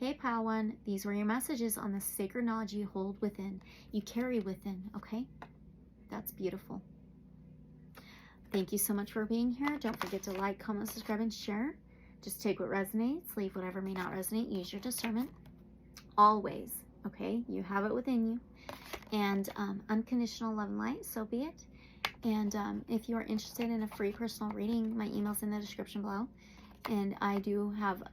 Okay, Pile 1, these were your messages on the sacred knowledge you hold within, you carry within, okay? That's beautiful. Thank you so much for being here. Don't forget to like, comment, subscribe, and share. Just take what resonates, leave whatever may not resonate. Use your discernment. Always, okay? You have it within you. And unconditional love and light, so be it. And if you are interested in a free personal reading, my email's in the description below. And I do have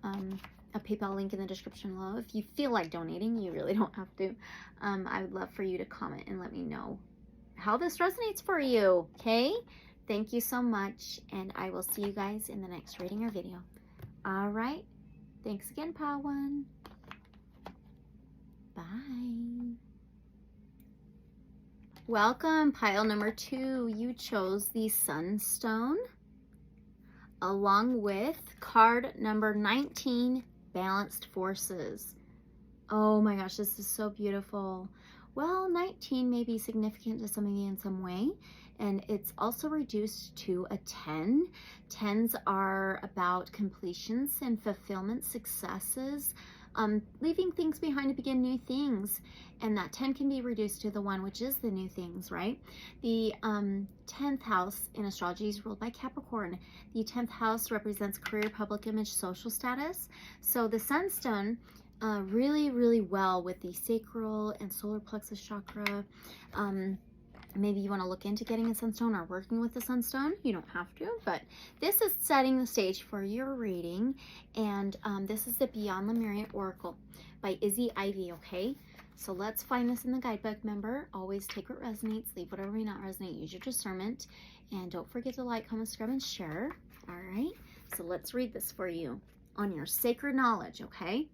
a PayPal link in the description below. If you feel like donating, you really don't have to. I would love for you to comment and let me know how this resonates for you, okay? Thank you so much, and I will see you guys in the next reading or video. All right. Thanks again, Pile 1. Bye. Welcome, pile number 2. You chose the Sunstone, along with card number 19, Balanced Forces. Oh my gosh, this is so beautiful. Well, 19 may be significant to some of you in some way, and it's also reduced to a 10. 10s are about completions and fulfillment, successes, leaving things behind to begin new things. And that 10 can be reduced to the 1, which is the new things, right? The 10th house in astrology is ruled by Capricorn. The 10th house represents career, public image, social status. So the Sunstone really well with the sacral and solar plexus chakra. Maybe you want to look into getting a sunstone or working with a sunstone. You don't have to, but this is setting the stage for your reading. And this is the Beyond Lemurian Oracle by Izzy Ivy, okay? So let's find this in the guidebook. Remember, always take what resonates, leave whatever may not resonate, use your discernment. And don't forget to like, comment, subscribe, and share. All right, so let's read this for you on your sacred knowledge, okay?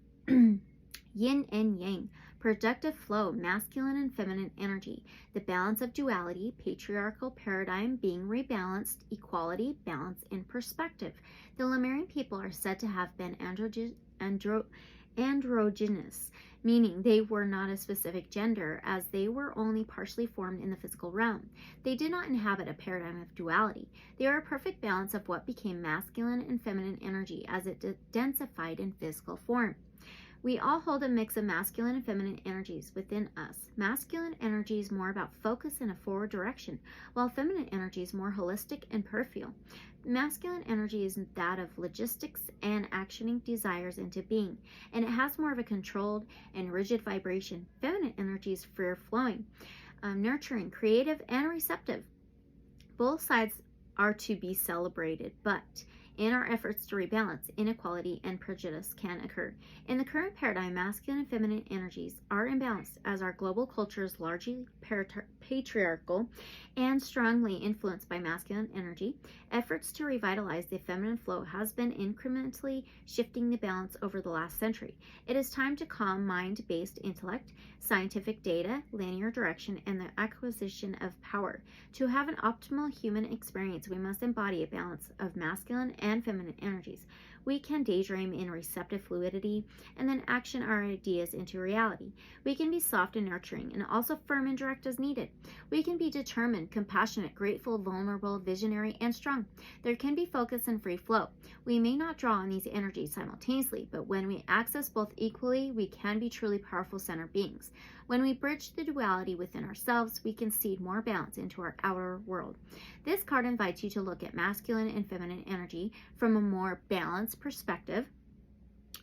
yin and yang, productive flow, masculine and feminine energy, the balance of duality, patriarchal paradigm being rebalanced, equality, balance, and perspective. The Lemurian people are said to have been androgynous, meaning they were not a specific gender, as they were only partially formed in the physical realm. They did not inhabit a paradigm of duality. They are a perfect balance of what became masculine and feminine energy as it densified in physical form. We all hold a mix of masculine and feminine energies within us. Masculine energy is more about focus and a forward direction, while feminine energy is more holistic and peripheral. Masculine energy is that of logistics and actioning desires into being, and it has more of a controlled and rigid vibration. Feminine energy is free-flowing, nurturing, creative, and receptive. Both sides are to be celebrated, but in our efforts to rebalance, inequality and prejudice can occur. In the current paradigm, masculine and feminine energies are imbalanced as our global culture is largely patriarchal and strongly influenced by masculine energy. Efforts to revitalize the feminine flow has been incrementally shifting the balance over the last century. It is time to calm mind-based intellect, scientific data, linear direction, and the acquisition of power. To have an optimal human experience, we must embody a balance of masculine and feminine energies. We can daydream in receptive fluidity and then action our ideas into reality. We can be soft and nurturing and also firm and direct as needed. We can be determined, compassionate, grateful, vulnerable, visionary, and strong. There can be focus and free flow. We may not draw on these energies simultaneously, but when we access both equally, we can be truly powerful center beings. When we bridge the duality within ourselves, we can seed more balance into our outer world. This card invites you to look at masculine and feminine energy from a more balanced perspective.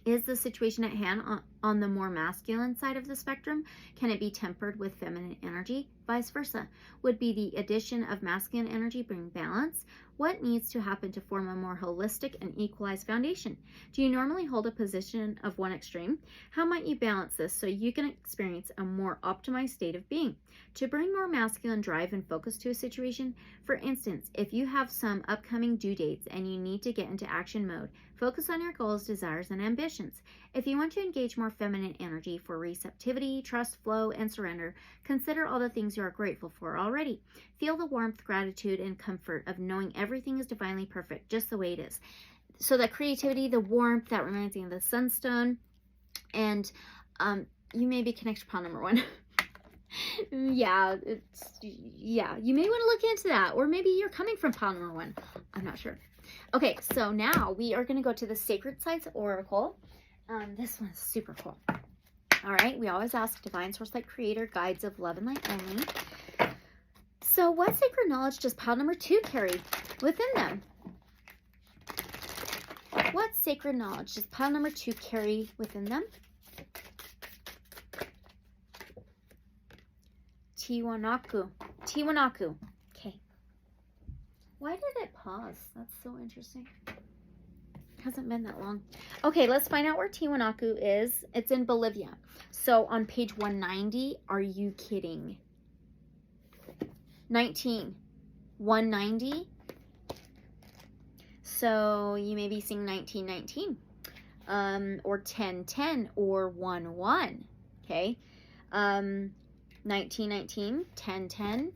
Is the situation at hand on the more masculine side of the spectrum? Can it be tempered with feminine energy? Vice versa. Would be the addition of masculine energy bring balance? What needs to happen to form a more holistic and equalized foundation? Do you normally hold a position of one extreme? How might you balance this so you can experience a more optimized state of being? To bring more masculine drive and focus to a situation, for instance, if you have some upcoming due dates and you need to get into action mode, focus on your goals, desires, and ambitions. If you want to engage more feminine energy for receptivity, trust, flow, and surrender, consider all the things you are grateful for already. Feel the warmth, gratitude, and comfort of knowing everything is divinely perfect, just the way it is. So that creativity, the warmth, that reminds me of the sunstone. And you may be connected to pile number one. You may want to look into that. Or maybe you're coming from pile number one. I'm not sure. Okay, so now we are going to go to the Sacred Sites Oracle. This one's super cool. All right, we always ask Divine Source Light Creator, guides of love and light only. So what sacred knowledge does pile number 2 carry within them? What sacred knowledge does pile number 2 carry within them? Tiwanaku. Okay. Why did it pause? That's so interesting. Hasn't been that long. Okay, let's find out where Tiwanaku is. It's in Bolivia. So on page 190, are you kidding? 190. So you may be seeing 1919, or 1010, or 11. Okay, 1919, 1010.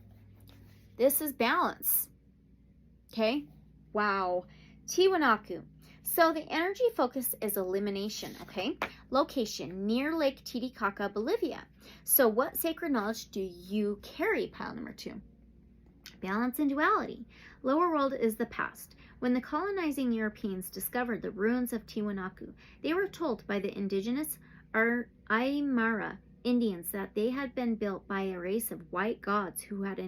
This is balance. Okay, wow. Tiwanaku. So the energy focus is elimination, okay? Location, near Lake Titicaca, Bolivia. So what sacred knowledge do you carry, pile number 2? Balance and duality. Lower world is the past. When the colonizing Europeans discovered the ruins of Tiwanaku, they were told by the indigenous Aymara Indians that they had been built by a race of white gods who had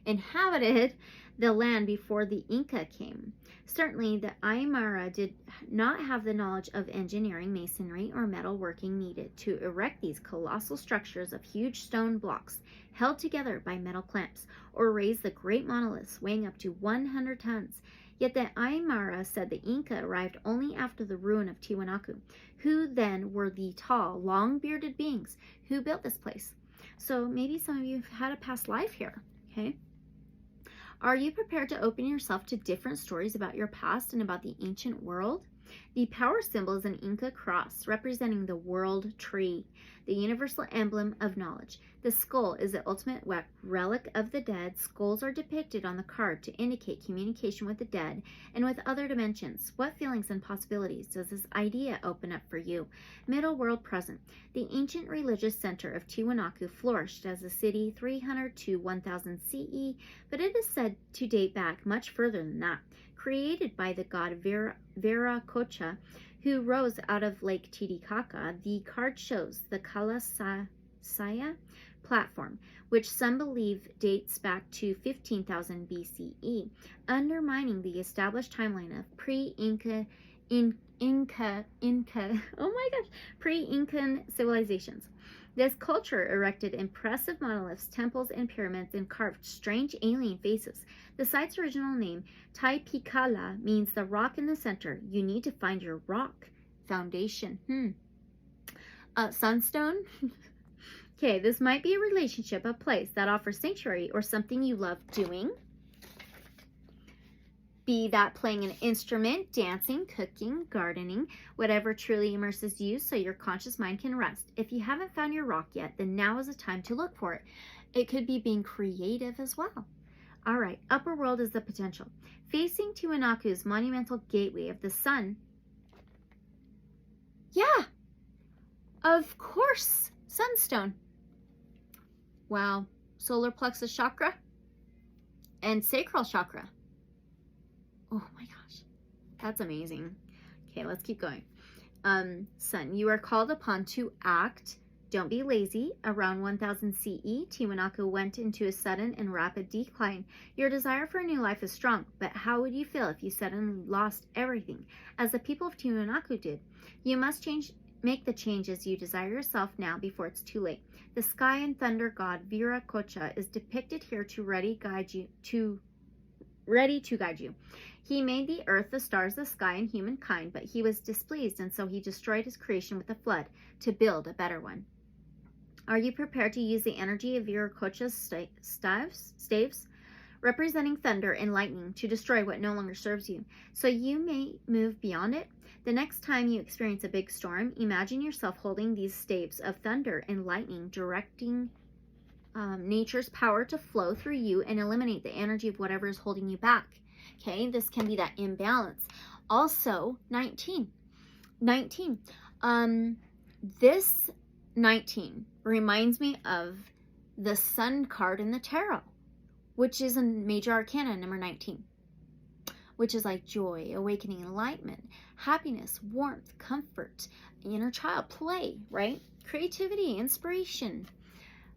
inhabited the land before the Inca came. Certainly, the Aymara did not have the knowledge of engineering, masonry, or metalworking needed to erect these colossal structures of huge stone blocks held together by metal clamps, or raise the great monoliths weighing up to 100 tons. Yet the Aymara said the Inca arrived only after the ruin of Tiwanaku, who then were the tall, long-bearded beings who built this place. So maybe some of you have had a past life here, okay? Are you prepared to open yourself to different stories about your past and about the ancient world? The power symbol is an Inca cross representing the world tree, the universal emblem of knowledge. The skull is the ultimate relic of the dead. Skulls are depicted on the card to indicate communication with the dead and with other dimensions. What feelings and possibilities does this idea open up for you? Middle world present. The ancient religious center of Tiwanaku flourished as a city 300 to 1000 CE, but it is said to date back much further than that. Created by the god Viracocha, who rose out of Lake Titicaca, the card shows the Kalasaya platform, which some believe dates back to 15,000 BCE, undermining the established timeline of pre-Incan civilizations. This culture erected impressive monoliths, temples, and pyramids, and carved strange alien faces. The site's original name, Taipikala, means the rock in the center. You need to find your rock foundation. Sunstone? Okay, this might be a relationship, a place that offers sanctuary, or something you love doing. Be that playing an instrument, dancing, cooking, gardening, whatever truly immerses you so your conscious mind can rest. If you haven't found your rock yet, then now is the time to look for it. It could be being creative as well. All right, upper world is the potential. Facing Tiwanaku's monumental gateway of the sun. Yeah, of course, sunstone. Wow, solar plexus chakra and sacral chakra. Oh my gosh, that's amazing. Okay, let's keep going. Sun, you are called upon to act. Don't be lazy. Around 1000 CE, Tiwanaku went into a sudden and rapid decline. Your desire for a new life is strong, but how would you feel if you suddenly lost everything, as the people of Tiwanaku did? You must make the changes you desire yourself now before it's too late. The sky and thunder god Viracocha is depicted here ready to guide you. He made the earth, the stars, the sky, and humankind, but he was displeased, and so he destroyed his creation with a flood to build a better one. Are you prepared to use the energy of Viracocha's staves, representing thunder and lightning, to destroy what no longer serves you, so you may move beyond it? The next time you experience a big storm, imagine yourself holding these staves of thunder and lightning, directing nature's power to flow through you and eliminate the energy of whatever is holding you back. Okay, this can be that imbalance. Also, 19. This 19 reminds me of the Sun card in the tarot, which is a major arcana, number 19, which is like joy, awakening, enlightenment, happiness, warmth, comfort, inner child, play, right? Creativity, inspiration.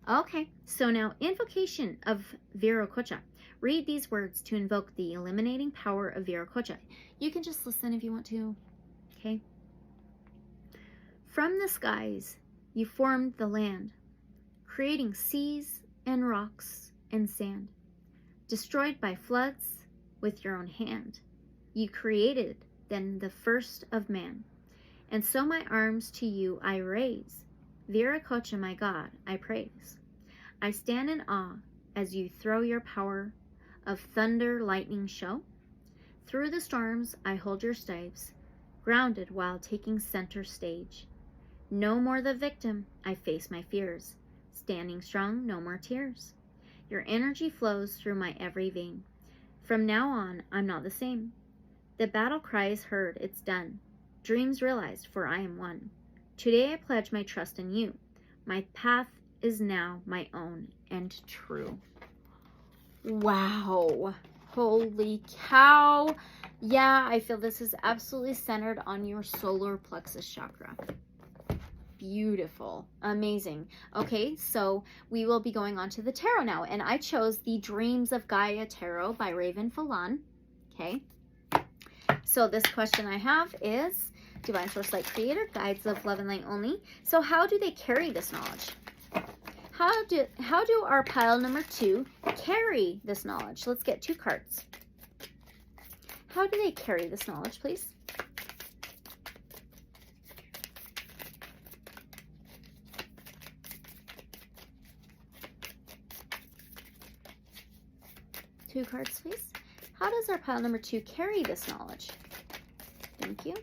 Okay, so now invocation of Viracocha. Read these words to invoke the eliminating power of Viracocha. You can just listen if you want to, okay? From the skies, you formed the land, creating seas and rocks and sand. Destroyed by floods with your own hand, you created then the first of man. And so my arms to you I raise. Viracocha, my God, I praise. I stand in awe as you throw your power of thunder, lightning show. Through the storms I hold your staves, grounded while taking center stage. No more the victim, I face my fears. Standing strong, no more tears. Your energy flows through my every vein. From now on, I'm not the same. The battle cry is heard, it's done. Dreams realized, for I am one. Today I pledge my trust in you. My path is now my own and true. Wow. Holy cow. Yeah, I feel this is absolutely centered on your solar plexus chakra. Beautiful. Amazing. Okay, so we will be going on to the tarot now. And I chose the Dreams of Gaia Tarot by Raven Falan. Okay. So this question I have is, Divine Source Light Creator, Guides of Love and Light Only. So how do they carry this knowledge? How do our pile number 2 carry this knowledge? Let's get 2 cards. How do they carry this knowledge, please? Two cards, please. How does our pile number 2 carry this knowledge? Thank you.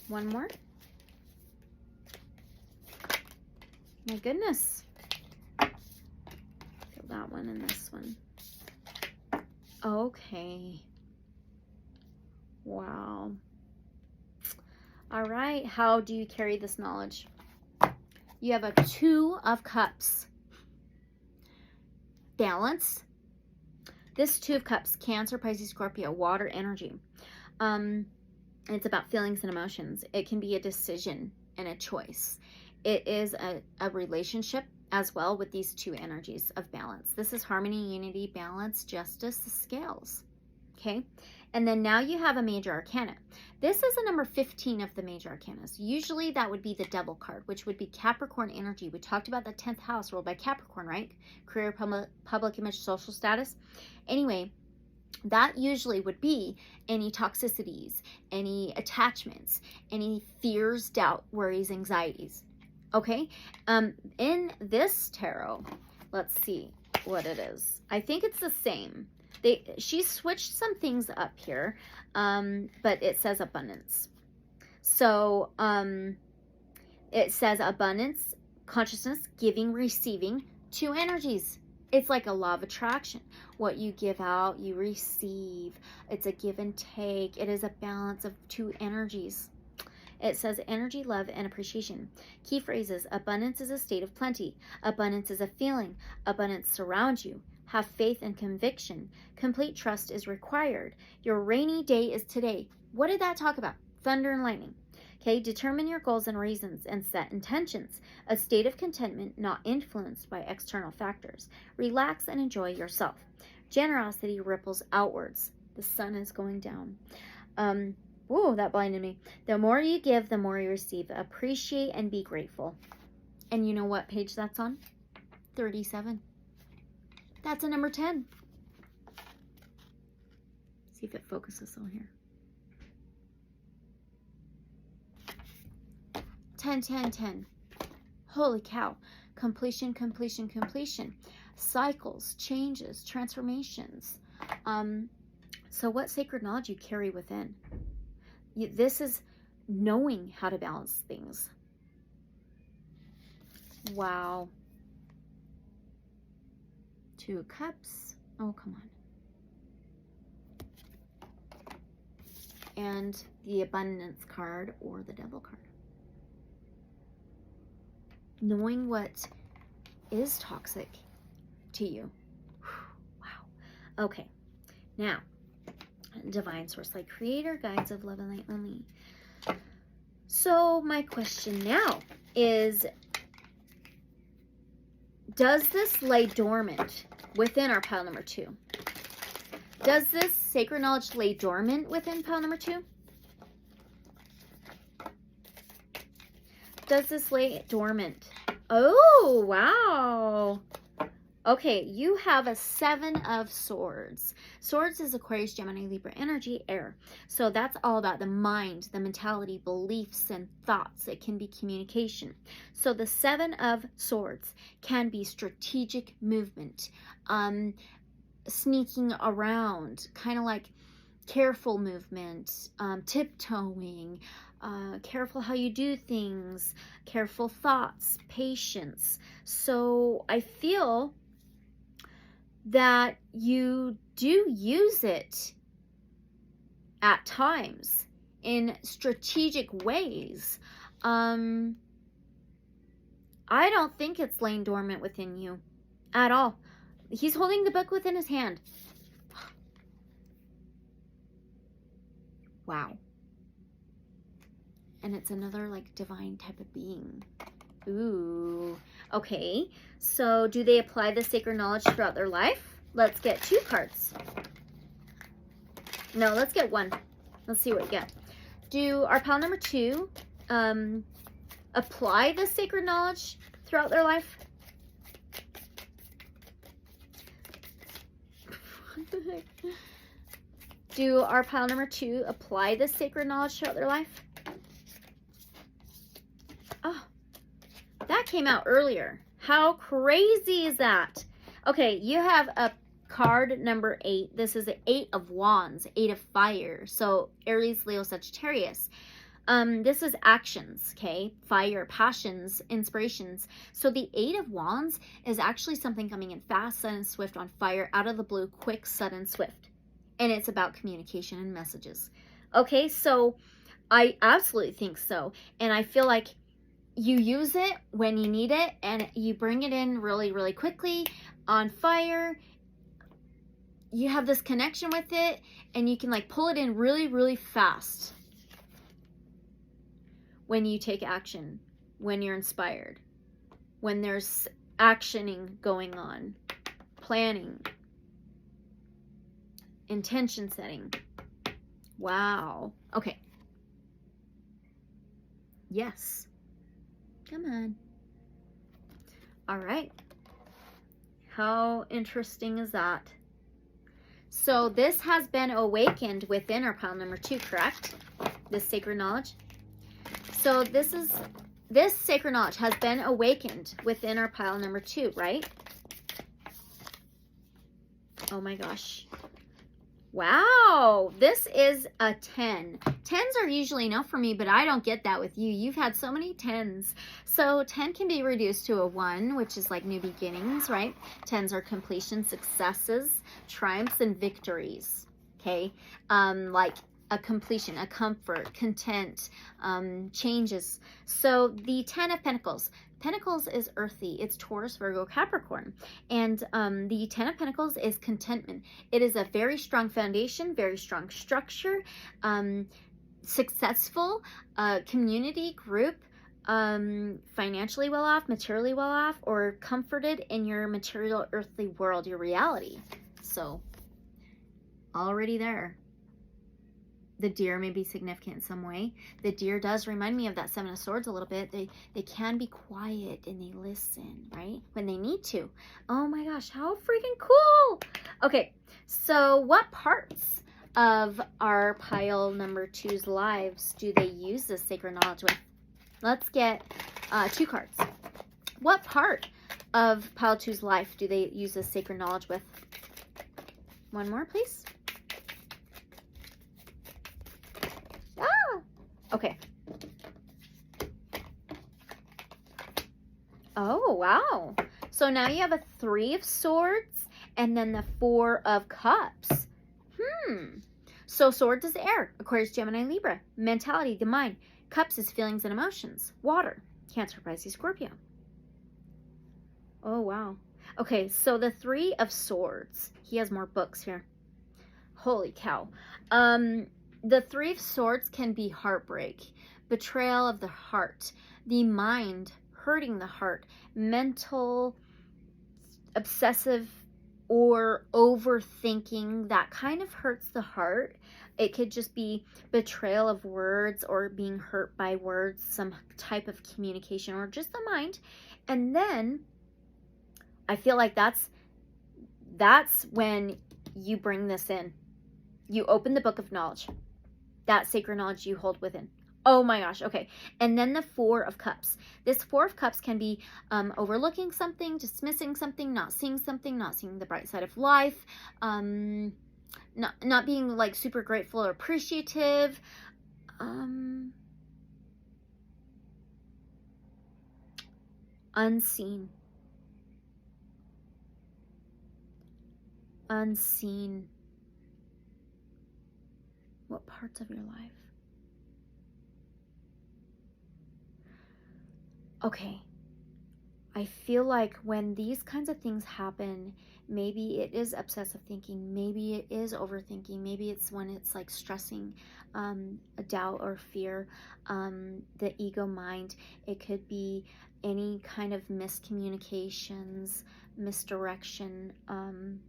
One more. My goodness. Feel that one and this one. Okay. Wow. All right. How do you carry this knowledge? You have a 2 of Cups. Balance. This 2 of Cups, Cancer, Pisces, Scorpio, water energy. It's about feelings and emotions. It can be a decision and a choice. It is a relationship as well with these 2 energies of balance. This is harmony, unity, balance, justice, the scales. Okay. And then now you have a major arcana. This is a number 15 of the major arcanas. Usually that would be the devil card, which would be Capricorn energy. We talked about the 10th house ruled by Capricorn, right? Career, public image, social status. Anyway, that usually would be any toxicities, any attachments, any fears, doubt, worries, anxieties. Okay. In this tarot, let's see what it is. I think it's the same. She switched some things up here, but it says abundance. So it says abundance, consciousness, giving, receiving, 2 energies. It's like a law of attraction. What you give out, you receive. It's a give and take. It is a balance of 2 energies. It says energy, love, and appreciation. Key phrases: abundance is a state of plenty. Abundance is a feeling. Abundance surrounds you. Have faith and conviction. Complete trust is required. Your rainy day is today. What did that talk about? Thunder and lightning. Okay, determine your goals and reasons and set intentions. A state of contentment not influenced by external factors. Relax and enjoy yourself. Generosity ripples outwards. The sun is going down. Whoa, that blinded me. The more you give, the more you receive. Appreciate and be grateful. And you know what page that's on? 37. That's a number 10. See if it focuses on here. 10, 10, 10. Holy cow. Completion, completion, completion. Cycles, changes, transformations. So what sacred knowledge you carry within? This is knowing how to balance things. Wow. 2 cups. Oh, come on. And the abundance card or the devil card. Knowing what is toxic to you. Wow. Okay. Now, divine source, like creator, guides of love and light only. So my question now is, does this lay dormant within our pile number 2? Does this sacred knowledge lay dormant within pile number 2? Does this lay dormant? Oh, wow. Okay, you have a 7 of Swords. Swords is Aquarius, Gemini, Libra energy, air. So that's all about the mind, the mentality, beliefs, and thoughts. It can be communication. So the 7 of Swords can be strategic movement, sneaking around, kind of like careful movement, tiptoeing, careful how you do things, careful thoughts, patience. So I feel that you do use it at times in strategic ways. I don't think it's laying dormant within you at all. He's holding the book within his hand. Wow. And it's another like divine type of being. Ooh. Okay. So do they apply the sacred knowledge throughout their life? Let's get 2 cards. No, let's get 1. Let's see what we get. Do our pile number 2 apply the sacred knowledge throughout their life? What the heck? Do our pile number 2 apply the sacred knowledge throughout their life? Oh, that came out earlier. How crazy is that? Okay, you have a card number 8. This is an 8 of Wands, 8 of Fire. So Aries, Leo, Sagittarius. This is actions, okay? Fire, passions, inspirations. So the Eight of Wands is actually something coming in fast, sudden, swift, on fire, out of the blue, quick, sudden, swift. And it's about communication and messages. Okay, so I absolutely think so. And I feel like you use it when you need it, and you bring it in really, really quickly, on fire. You have this connection with it, and you can like pull it in really, really fast when you take action, when you're inspired, when there's actioning going on, planning, intention setting. Wow. Okay. Yes. Come on. All right. How interesting is that? So this has been awakened within our pile number 2, correct? This sacred knowledge. So this sacred knowledge has been awakened within our pile number 2, right? Oh my gosh. Wow, this is a 10. 10s are usually enough for me, but I don't get that with you. You've had so many 10s. So 10 can be reduced to a 1, which is like new beginnings, right? 10s are completion, successes, triumphs, and victories, okay? Like a completion, a comfort, content, changes. So the 10 of Pentacles. Pentacles is earthy. It's Taurus, Virgo, Capricorn. And the 10 of Pentacles is contentment. It is a very strong foundation, very strong structure, successful community, group, financially well off, materially well off, or comforted in your material earthly world, your reality. So already there. The deer may be significant in some way. The deer does remind me of that Seven of Swords a little bit. They can be quiet and they listen, right? When they need to. Oh my gosh, how freaking cool. Okay, so what parts of our pile number 2's lives do they use this sacred knowledge with? Let's get 2 cards. What part of pile 2's life do they use this sacred knowledge with? One more, please. Okay. Oh, wow. So now you have a 3 of Swords and then the 4 of Cups. So Swords is air. Aquarius, Gemini, Libra. Mentality, the mind. Cups is feelings and emotions. Water. Cancer, Pisces, Scorpio. Oh, wow. Okay, so the 3 of Swords. He has more books here. Holy cow. The 3 of Swords can be heartbreak, betrayal of the heart, the mind hurting the heart, mental, obsessive, or overthinking that kind of hurts the heart. It could just be betrayal of words or being hurt by words, some type of communication, or just the mind. And then I feel like that's when you bring this in. You open the book of knowledge. That sacred knowledge you hold within. Oh my gosh, okay. And then the 4 of Cups. This 4 of Cups can be overlooking something, dismissing something, not seeing the bright side of life, not being like super grateful or appreciative. Unseen. What parts of your life? Okay. I feel like when these kinds of things happen, maybe it is obsessive thinking, maybe it is overthinking, maybe it's when it's like stressing, a doubt or fear, the ego mind. It could be any kind of miscommunications, misdirection, and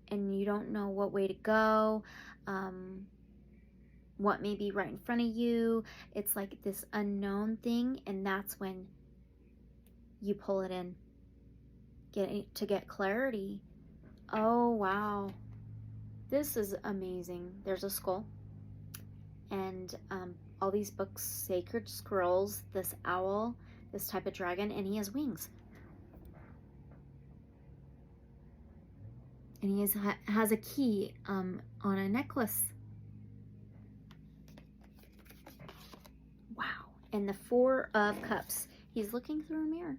you don't know what way to go, what may be right in front of you. It's like this unknown thing, and that's when you pull it in to get clarity. Oh wow, this is amazing. There's a skull and all these books, sacred scrolls, this owl, this type of dragon, and he has wings. And he has a key on a necklace. and the Four of Cups. He's looking through a mirror.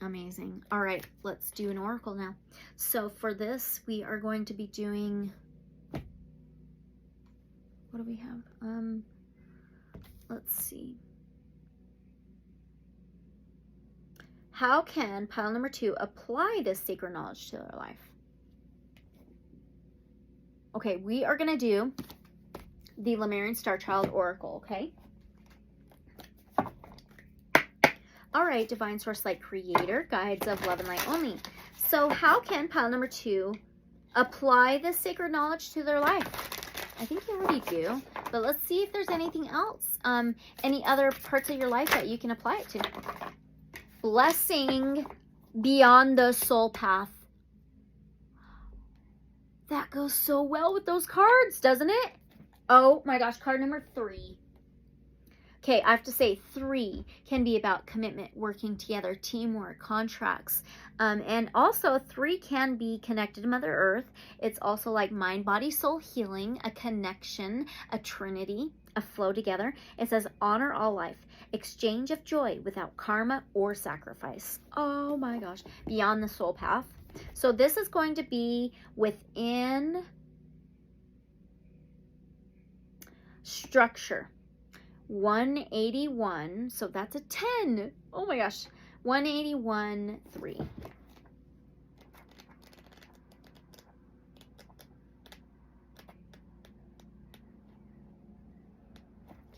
Amazing. All right, let's do an oracle now. So for this, we are going to be doing, what do we have? Let's see. How can pile number 2 apply this sacred knowledge to their life? Okay, we are going to do the Lemurian Starchild Oracle, okay? All right, Divine Source Light Creator, guides of love and light only. So how can pile number 2 apply this sacred knowledge to their life? I think you already do, but let's see if there's anything else, any other parts of your life that you can apply it to. Blessing beyond the soul path. That goes so well with those cards, doesn't it? Oh my gosh, card number 3. Okay, I have to say 3 can be about commitment, working together, teamwork, contracts. And also 3 can be connected to Mother Earth. It's also like mind, body, soul healing, a connection, a trinity, a flow together. It says honor all life, exchange of joy without karma or sacrifice. Oh my gosh, beyond the soul path. So this is going to be within structure. 181, so that's a 10. Oh my gosh. 181, 3.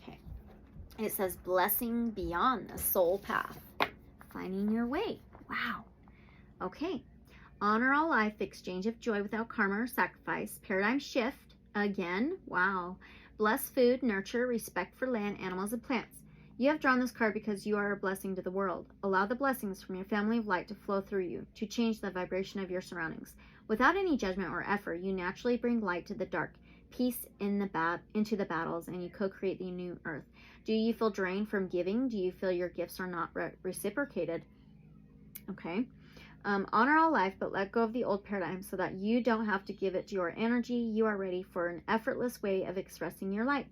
Okay. It says blessing beyond the soul path. Finding your way. Wow. Okay. Honor all life, exchange of joy without karma or sacrifice. Paradigm shift. Again. Wow. Bless food, nurture, respect for land, animals, and plants. You have drawn this card because you are a blessing to the world. Allow the blessings from your family of light to flow through you, to change the vibration of your surroundings. Without any judgment or effort, you naturally bring light to the dark, peace into the battles, and you co-create the new earth. Do you feel drained from giving? Do you feel your gifts are not reciprocated? Okay. Honor all life, but let go of the old paradigm so that you don't have to give it your energy. You are ready for an effortless way of expressing your light.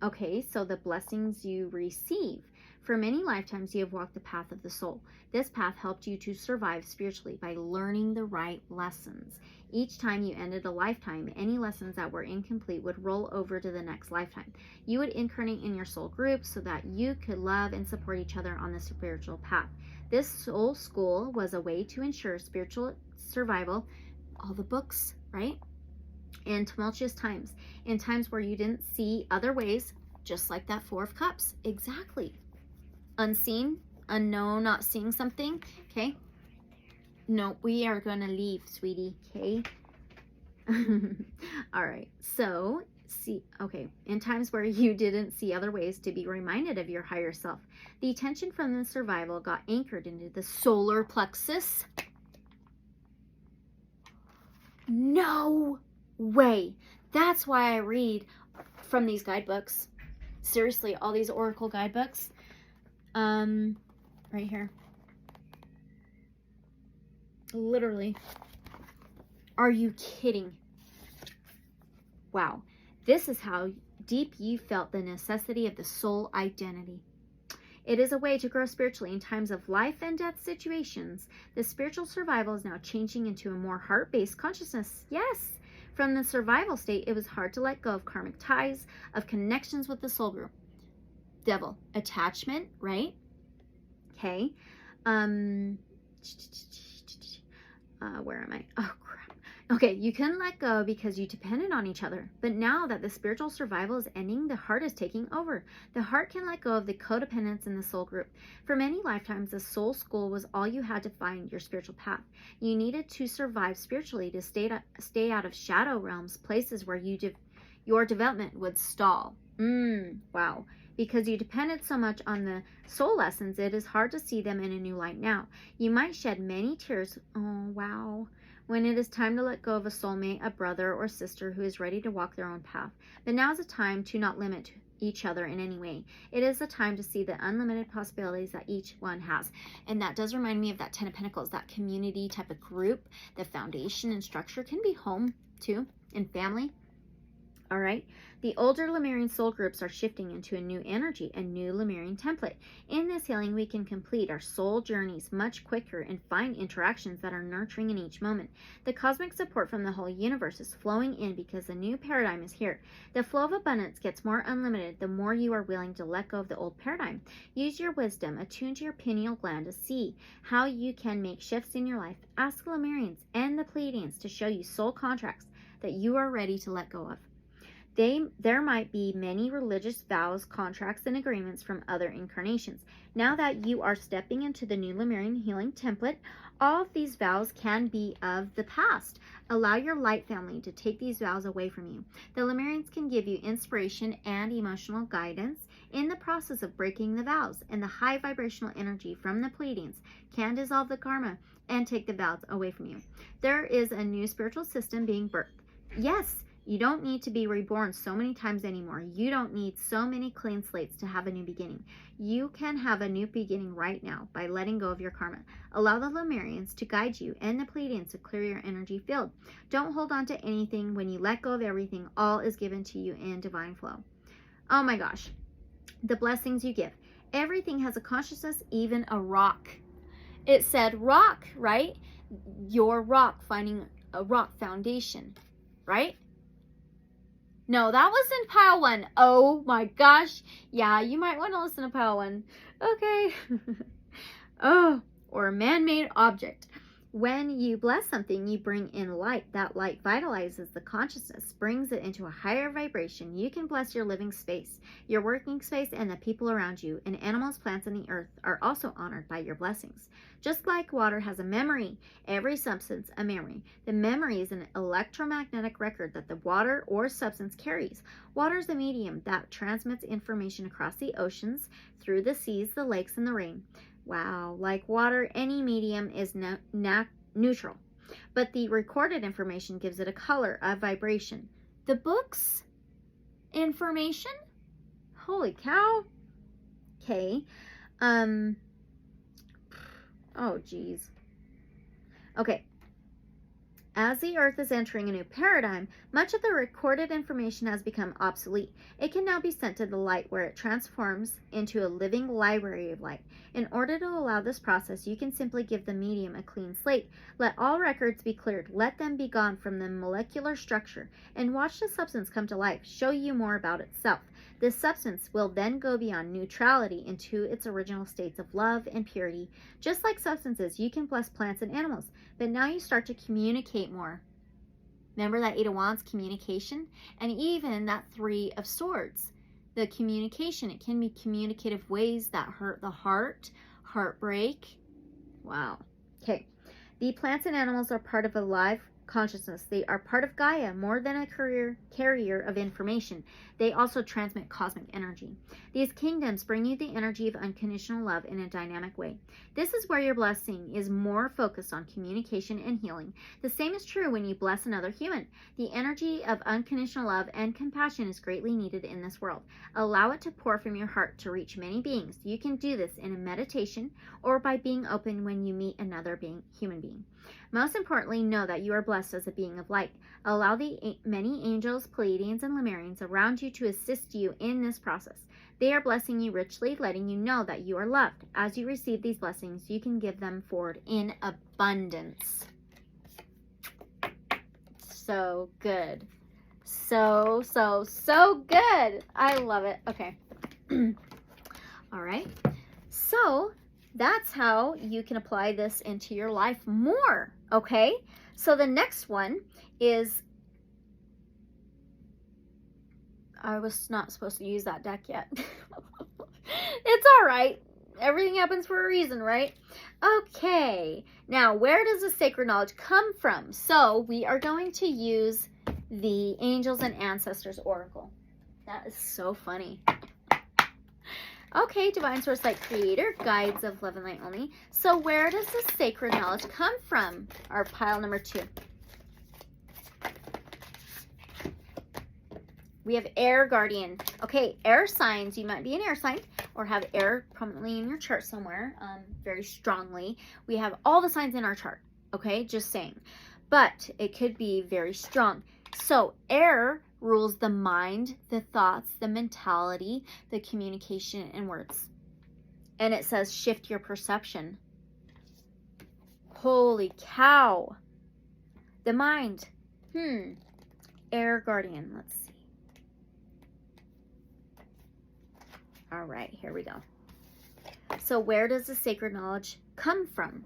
Okay, so the blessings you receive. For many lifetimes, you have walked the path of the soul. This path helped you to survive spiritually by learning the right lessons. Each time you ended a lifetime, any lessons that were incomplete would roll over to the next lifetime. You would incarnate in your soul group so that you could love and support each other on the spiritual path. This soul school was a way to ensure spiritual survival, all the books, right? In tumultuous times, in times where you didn't see other ways, just like that 4 of Cups. Exactly. Unseen, unknown, not seeing something, okay? No, we are going to leave, sweetie, okay? All right, so okay, in times where you didn't see other ways to be reminded of your higher self, the attention from the survival got anchored into the solar plexus. No way. That's why I read from these guidebooks. Seriously, all these oracle guidebooks. Right here. Literally. Are you kidding? Wow. This is how deep you felt the necessity of the soul identity. It is a way to grow spiritually in times of life and death situations. The spiritual survival is now changing into a more heart-based consciousness. Yes. From the survival state, it was hard to let go of karmic ties, of connections with the soul group. Devil. Attachment, right? Okay. Where am I? Oh, crap. Okay, you couldn't let go because you depended on each other. But now that the spiritual survival is ending, the heart is taking over. The heart can let go of the codependence in the soul group. For many lifetimes, the soul school was all you had to find your spiritual path. You needed to survive spiritually to stay out of shadow realms, places where your development would stall. Wow. Because you depended so much on the soul lessons, it is hard to see them in a new light now. You might shed many tears. Oh, wow. When it is time to let go of a soulmate, a brother or sister who is ready to walk their own path. But now is a time to not limit each other in any way. It is a time to see the unlimited possibilities that each one has. And that does remind me of that 10 of Pentacles, that community type of group. The foundation and structure can be home too. in family. All right. The older Lemurian soul groups are shifting into a new energy, a new Lemurian template. In this healing, we can complete our soul journeys much quicker and find interactions that are nurturing in each moment. The cosmic support from the whole universe is flowing in because a new paradigm is here. The flow of abundance gets more unlimited the more you are willing to let go of the old paradigm. Use your wisdom, attune to your pineal gland to see how you can make shifts in your life. Ask the Lemurians and the Pleiadians to show you soul contracts that you are ready to let go of. There might be many religious vows, contracts, and agreements from other incarnations. Now that you are stepping into the new Lemurian healing template, all of these vows can be of the past. Allow your light family to take these vows away from you. The Lemurians can give you inspiration and emotional guidance in the process of breaking the vows, and the high vibrational energy from the Pleiadians can dissolve the karma and take the vows away from you. There is a new spiritual system being birthed. Yes, you don't need to be reborn so many times anymore. You don't need so many clean slates to have a new beginning. You can have a new beginning right now by letting go of your karma. Allow the Lemurians to guide you and the Pleiadians to clear your energy field. Don't hold on to anything. When you let go of everything, all is given to you in divine flow. Oh my gosh. The blessings you give. Everything has a consciousness, even a rock. It said rock, right? Your rock, finding a rock foundation, right? No, that was in pile 1. Oh my gosh. Yeah, you might want to listen to pile 1. Okay. Oh, or a man-made object. When you bless something, you bring in light. That light vitalizes the consciousness, brings it into a higher vibration. You can bless your living space, your working space, and the people around you. And animals, plants, and the earth are also honored by your blessings. Just like water has a memory, every substance a memory. The memory is an electromagnetic record that the water or substance carries. Water is the medium that transmits information across the oceans, through the seas, the lakes, and the rain. Wow, like water, any medium is neutral, but the recorded information gives it a color, a vibration. The book's information? Holy cow. Okay. Oh, geez. Okay. As the earth is entering a new paradigm, much of the recorded information has become obsolete. It can now be sent to the light, where it transforms into a living library of light. In order to allow this process, you can simply give the medium a clean slate. Let all records be cleared. Let them be gone from the molecular structure, and watch the substance come to life, show you more about itself. This substance will then go beyond neutrality into its original states of love and purity. Just like substances, you can bless plants and animals, but now you start to communicate more. Remember that 8 of Wands, communication? And even that 3 of Swords, the communication. It can be communicative ways that hurt the heart, heartbreak. Wow. Okay. The plants and animals are part of a live consciousness. They are part of Gaia, more than a carrier of information. They also transmit cosmic energy. These kingdoms bring you the energy of unconditional love in a dynamic way. This is where your blessing is more focused on communication and healing. The same is true when you bless another human. The energy of unconditional love and compassion is greatly needed in this world. Allow it to pour from your heart to reach many beings. You can do this in a meditation or by being open when you meet another human being. Most importantly, know that you are blessed as a being of light. Allow the many angels, Pleiadians, and Lemurians around you to assist you in this process. They are blessing you richly, letting you know that you are loved. As you receive these blessings, you can give them forward in abundance. So good. So good. I love it. Okay. All right. So that's how you can apply this into your life more. Okay. So the next one is, I was not supposed to use that deck yet. It's all right. Everything happens for a reason, right? Okay. Now, where does the sacred knowledge come from? So we are going to use the Angels and Ancestors Oracle. That is so funny. Okay, Divine Source Light Creator, Guides of Love and Light Only. So where does the sacred knowledge come from? Our pile number 2. We have Air Guardian. Okay, air signs. You might be an air sign or have air prominently in your chart somewhere, very strongly. We have all the signs in our chart, okay? Just saying. But it could be very strong. So air rules the mind, the thoughts, the mentality, the communication, and words. And it says shift your perception. Holy cow. The mind. Air guardian. Let's see. All right, here we go. So where does the sacred knowledge come from?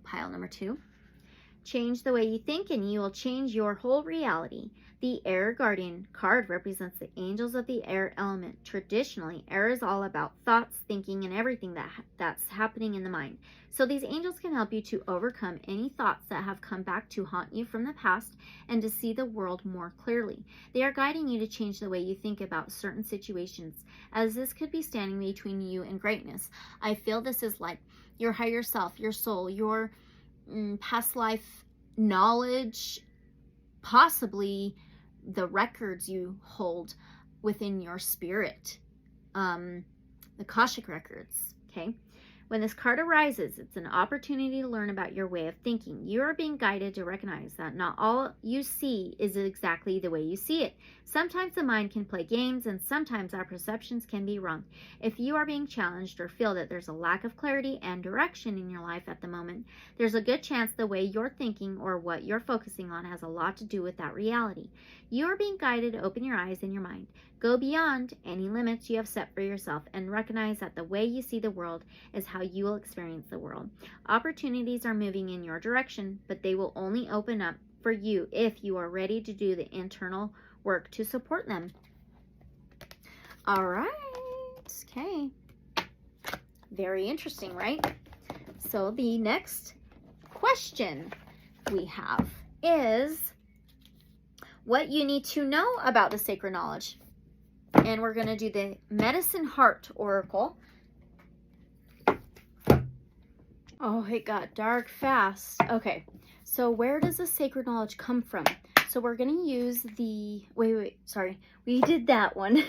Pile number 2. Change the way you think and you will change your whole reality. The Air Guardian card represents the angels of the air element. Traditionally, air is all about thoughts, thinking, and everything that's happening in the mind. So these angels can help you to overcome any thoughts that have come back to haunt you from the past and to see the world more clearly. They are guiding you to change the way you think about certain situations, as this could be standing between you and greatness. I feel this is like your higher self, your soul, your past life knowledge, possibly the records you hold within your spirit, the Akashic records. Okay, when this card arises, it's an opportunity to learn about your way of thinking. You are being guided to recognize that not all you see is exactly the way you see it. Sometimes the mind can play games, and sometimes our perceptions can be wrong. If you are being challenged or feel that there's a lack of clarity and direction in your life at the moment, there's a good chance the way you're thinking or what you're focusing on has a lot to do with that reality. You are being guided to open your eyes and your mind. Go beyond any limits you have set for yourself and recognize that the way you see the world is how you will experience the world. Opportunities are moving in your direction, but they will only open up for you if you are ready to do the internal work to support them. All right. Okay. Very interesting, right? So the next question we have is what you need to know about the sacred knowledge. And we're going to do the Medicine Heart Oracle. Oh, it got dark fast. Okay, so where does the sacred knowledge come from? So we're going to use the... Wait, sorry. We did that one.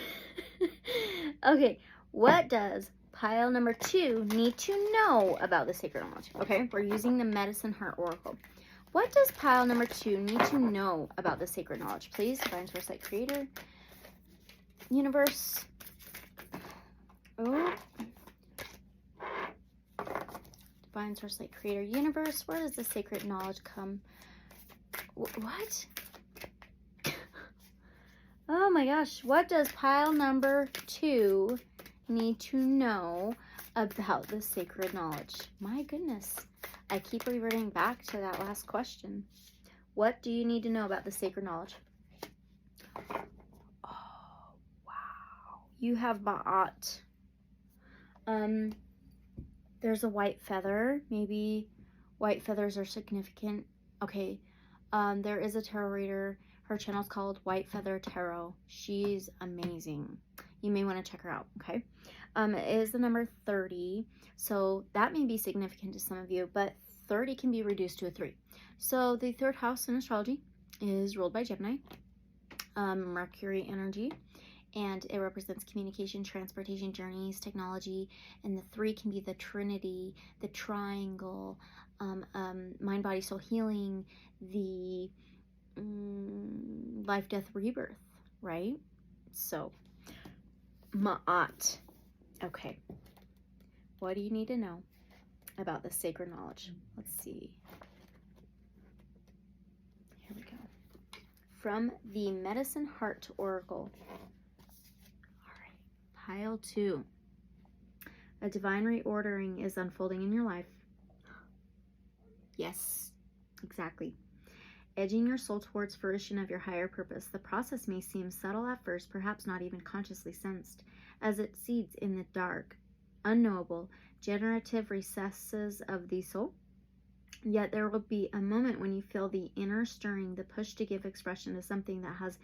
Okay, what does pile number 2 need to know about the sacred knowledge? Okay, we're using the Medicine Heart Oracle. What does pile number 2 need to know about the sacred knowledge? Please, Divine Source Light Creator, Universe. Oh. Divine Source Light Creator, Universe. Where does the sacred knowledge come? What? Oh my gosh. What does pile number 2 need to know about the sacred knowledge? My goodness. I keep reverting back to that last question. What do you need to know about the sacred knowledge? Oh, wow. You have Ma'at. There's a white feather. Maybe white feathers are significant. Okay. There is a tarot reader. Her channel's called White Feather Tarot. She's amazing. You may want to check her out, okay? It is the number 30, so that may be significant to some of you, but 30 can be reduced to a 3. So the 3rd house in astrology is ruled by Gemini, Mercury energy, and it represents communication, transportation, journeys, technology, and the 3 can be the Trinity, the triangle, mind, body, soul healing, the life, death, rebirth, right? So, Ma'at. Okay. What do you need to know about the sacred knowledge? Let's see. Here we go. From the Medicine Heart Oracle. All right. Pile 2. A divine reordering is unfolding in your life. Yes, exactly. Edging your soul towards fruition of your higher purpose. The process may seem subtle at first, perhaps not even consciously sensed, as it seeds in the dark, unknowable, generative recesses of the soul. Yet there will be a moment when you feel the inner stirring, the push to give expression to something that has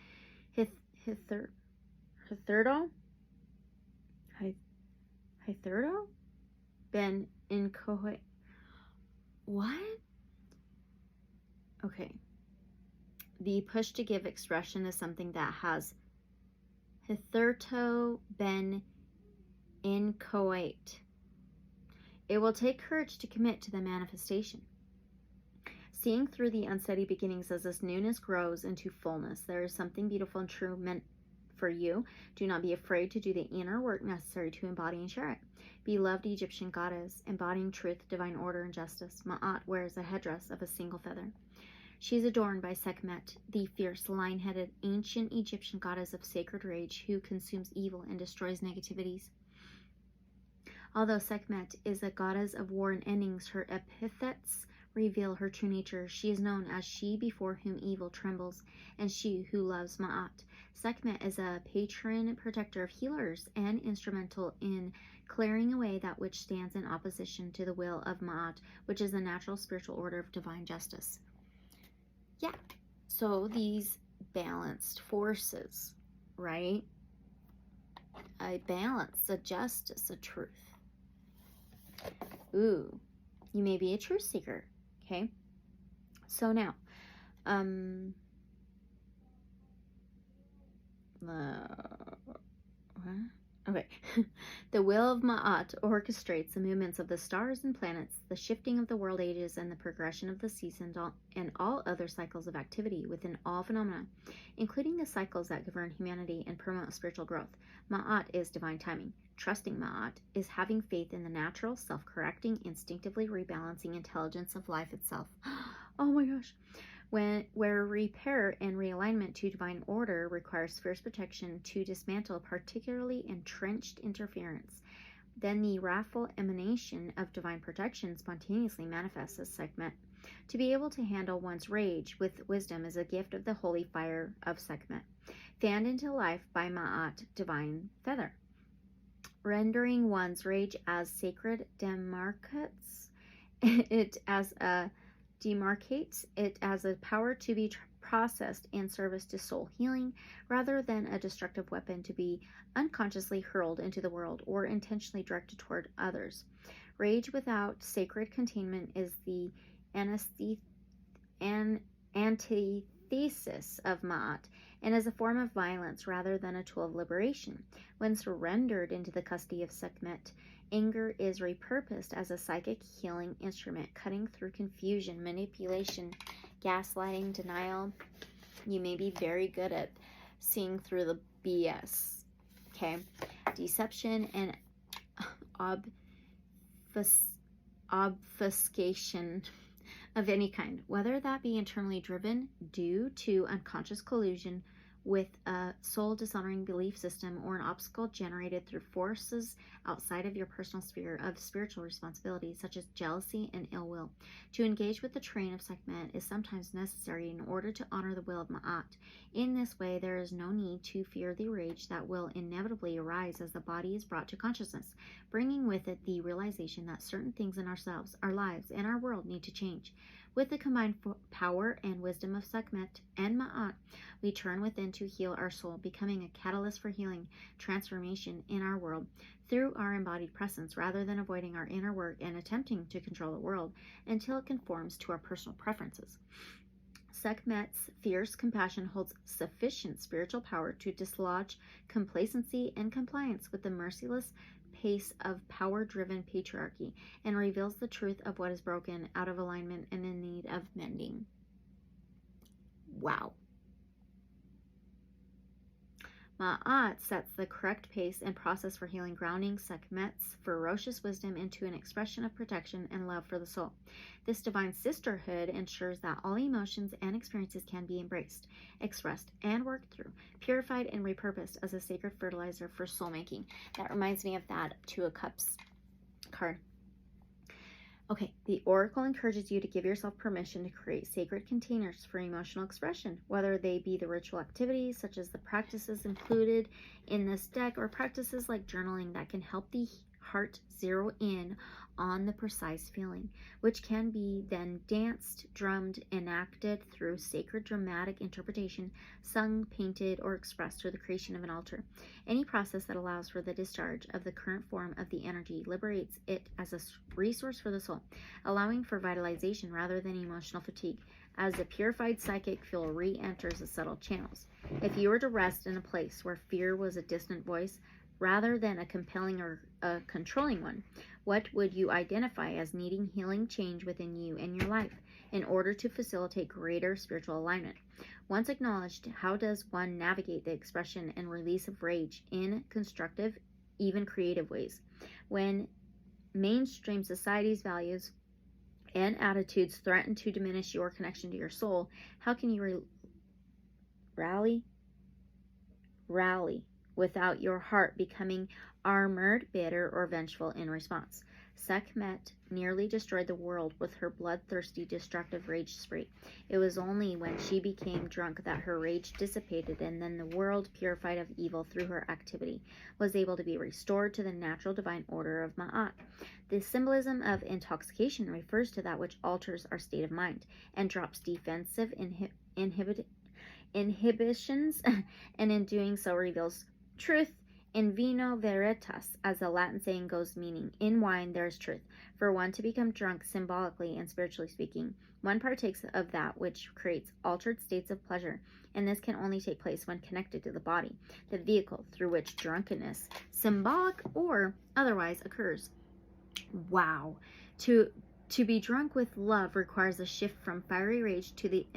hitherto been inchoate. What? Okay. The push to give expression is something that has hitherto been inchoate. It will take courage to commit to the manifestation. Seeing through the unsteady beginnings as this newness grows into fullness, there is something beautiful and true meant for you. Do not be afraid to do the inner work necessary to embody and share it. Beloved Egyptian goddess, embodying truth, divine order, and justice, Ma'at wears a headdress of a single feather. She is adorned by Sekhmet, the fierce, lion-headed, ancient Egyptian goddess of sacred rage who consumes evil and destroys negativities. Although Sekhmet is a goddess of war and endings, her epithets reveal her true nature. She is known as she before whom evil trembles, and she who loves Ma'at. Sekhmet is a patron protector of healers and instrumental in clearing away that which stands in opposition to the will of Ma'at, which is the natural spiritual order of divine justice. Yeah, so these balanced forces, right? A balance, a justice, a truth. Ooh, you may be a truth seeker, okay? So now, okay. The will of Ma'at orchestrates the movements of the stars and planets, the shifting of the world ages, and the progression of the seasons, and all other cycles of activity within all phenomena, including the cycles that govern humanity and promote spiritual growth. Ma'at is divine timing. Trusting Ma'at is having faith in the natural, self-correcting, instinctively rebalancing intelligence of life itself. Oh my gosh. Where repair and realignment to divine order requires fierce protection to dismantle particularly entrenched interference, then the wrathful emanation of divine protection spontaneously manifests as Sekhmet. To be able to handle one's rage with wisdom is a gift of the holy fire of Sekhmet, fanned into life by Ma'at divine feather. Rendering one's rage as sacred demarcates it as a power to be processed in service to soul healing, rather than a destructive weapon to be unconsciously hurled into the world or intentionally directed toward others. Rage without sacred containment is the antithesis of Ma'at, and is a form of violence rather than a tool of liberation. When surrendered into the custody of Sekhmet, anger is repurposed as a psychic healing instrument, cutting through confusion, manipulation, gaslighting, denial. You may be very good at seeing through the BS, okay? Deception and obfuscation of any kind, whether that be internally driven due to unconscious collusion with a soul dishonoring belief system, or an obstacle generated through forces outside of your personal sphere of spiritual responsibility, such as jealousy and ill will. To engage with the train of Sekhmet is sometimes necessary in order to honor the will of Ma'at. In this way, there is no need to fear the rage that will inevitably arise as the body is brought to consciousness, bringing with it the realization that certain things in ourselves, our lives, and our world need to change. With the combined power and wisdom of Sekhmet and Ma'at, we turn within to heal our soul, becoming a catalyst for healing, transformation in our world through our embodied presence, rather than avoiding our inner work and attempting to control the world until it conforms to our personal preferences. Sekhmet's fierce compassion holds sufficient spiritual power to dislodge complacency and compliance with the merciless pace of power-driven patriarchy, and reveals the truth of what is broken, out of alignment, and in need of mending. Wow. Ma'at sets the correct pace and process for healing, grounding Sekhmet's ferocious wisdom into an expression of protection and love for the soul. This divine sisterhood ensures that all emotions and experiences can be embraced, expressed, and worked through, purified and repurposed as a sacred fertilizer for soul making. That reminds me of that Two of Cups card. Okay, the Oracle encourages you to give yourself permission to create sacred containers for emotional expression, whether they be the ritual activities such as the practices included in this deck, or practices like journaling that can help the heart zero in on the precise feeling, which can be then danced, drummed, enacted through sacred dramatic interpretation, sung, painted, or expressed through the creation of an altar. Any process that allows for the discharge of the current form of the energy liberates it as a resource for the soul, allowing for vitalization rather than emotional fatigue, as the purified psychic fuel re-enters the subtle channels. If you were to rest in a place where fear was a distant voice, rather than a compelling or a controlling one, What would you identify as needing healing change within you and your life in order to facilitate greater spiritual alignment? Once acknowledged, how does one navigate the expression and release of rage in constructive, even creative ways? When mainstream society's values and attitudes threaten to diminish your connection to your soul, how can you rally without your heart becoming armored, bitter, or vengeful in response? Sekhmet nearly destroyed the world with her bloodthirsty, destructive rage spree. It was only when she became drunk that her rage dissipated, and then the world, purified of evil through her activity, was able to be restored to the natural divine order of Ma'at. The symbolism of intoxication refers to that which alters our state of mind and drops defensive inhibitions, and in doing so reveals truth. In vino veritas, as the Latin saying goes, meaning in wine there is truth. For one to become drunk, symbolically and spiritually speaking, one partakes of that which creates altered states of pleasure, and this can only take place when connected to the body, the vehicle through which drunkenness, symbolic or otherwise, occurs. Wow. To be drunk with love requires a shift from fiery rage to the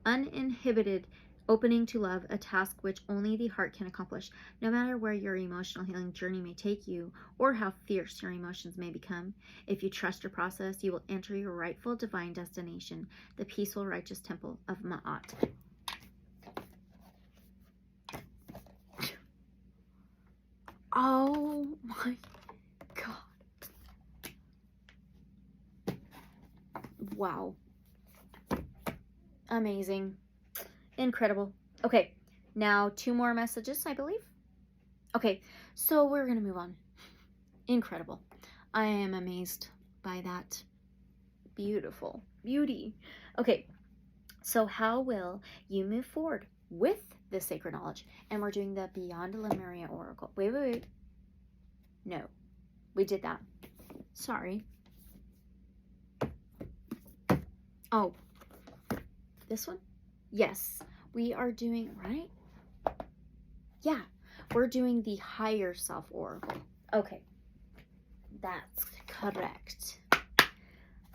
uninhibited opening to love, a task which only the heart can accomplish. No matter where your emotional healing journey may take you, or how fierce your emotions may become, if you trust your process, you will enter your rightful divine destination, the peaceful, righteous temple of Ma'at. Oh my God. Wow. Amazing. Incredible. Okay, now 2 more messages, I believe. Okay, so we're going to move on. Incredible. I am amazed by that beautiful beauty. Okay, so how will you move forward with this sacred knowledge? And we're doing the Beyond Lemuria Oracle. Wait. No, we did that. Sorry. Oh, this one? Yes, we are doing, right? Yeah, we're doing the Higherself Oracle. Okay, that's correct.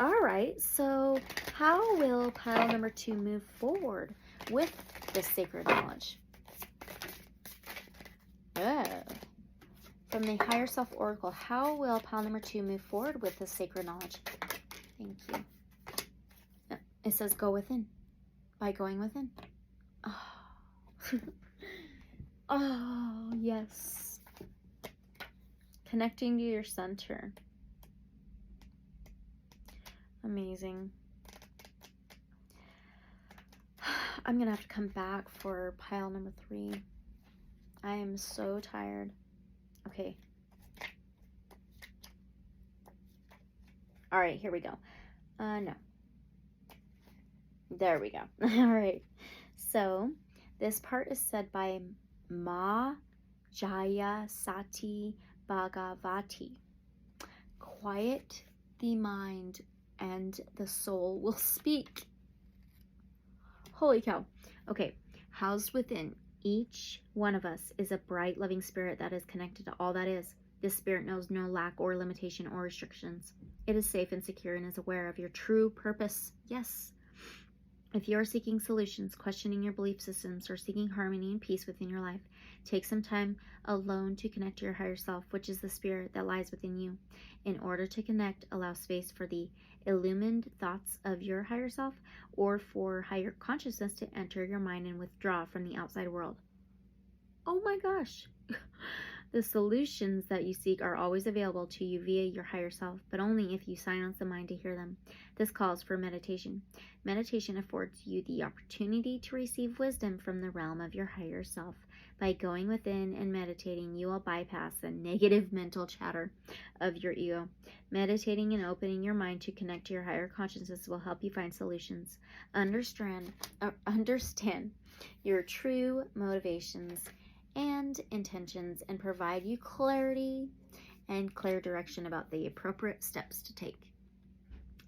All right, so how will pile number 2 move forward with this sacred knowledge? From the Higherself Oracle, how will pile number 2 move forward with this sacred knowledge? Thank you. It says go within. By going within. Oh. Oh, yes. Connecting to your center. Amazing. I'm going to have to come back for pile number 3. I am so tired. Okay. All right, here we go. No. There we go. All right. So this part is said by Ma Jaya Sati Bhagavati. Quiet the mind and the soul will speak. Holy cow. Okay. Housed within each one of us is a bright, loving spirit that is connected to all that is. This spirit knows no lack or limitation or restrictions. It is safe and secure and is aware of your true purpose. Yes. If you are seeking solutions, questioning your belief systems, or seeking harmony and peace within your life, take some time alone to connect to your higher self, which is the spirit that lies within you. In order to connect, allow space for the illumined thoughts of your higher self or for higher consciousness to enter your mind and withdraw from the outside world. Oh my gosh! The solutions that you seek are always available to you via your higher self, but only if you silence the mind to hear them. This calls for meditation. Meditation affords you the opportunity to receive wisdom from the realm of your higher self. By going within and meditating, you will bypass the negative mental chatter of your ego. Meditating and opening your mind to connect to your higher consciousness will help you find solutions. Understand your true motivations and intentions and provide you clarity and clear direction about the appropriate steps to take.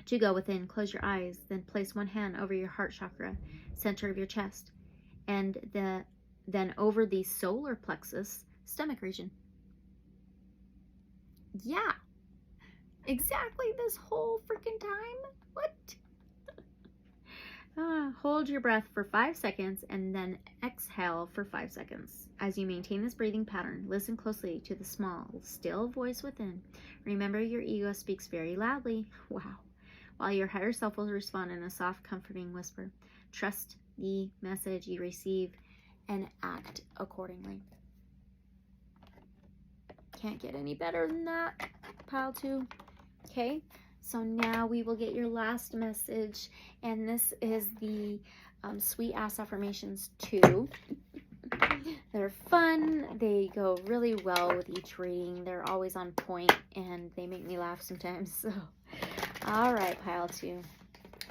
To go within, close your eyes, then place one hand over your heart chakra, center of your chest, and then over the solar plexus, stomach region. Yeah. exactly this whole freaking time? What? Hold your breath for 5 seconds and then exhale for 5 seconds. As you maintain this breathing pattern, listen closely to the small, still voice within. Remember, your ego speaks very loudly. Wow. While your higher self will respond in a soft, comforting whisper. Trust the message you receive and act accordingly. Can't get any better than that, pile 2. Okay, so now we will get your last message, and this is the Sweet Ass Affirmations 2. They're fun. They go really well with each reading. They're always on point, and they make me laugh sometimes. So, all right, pile 2.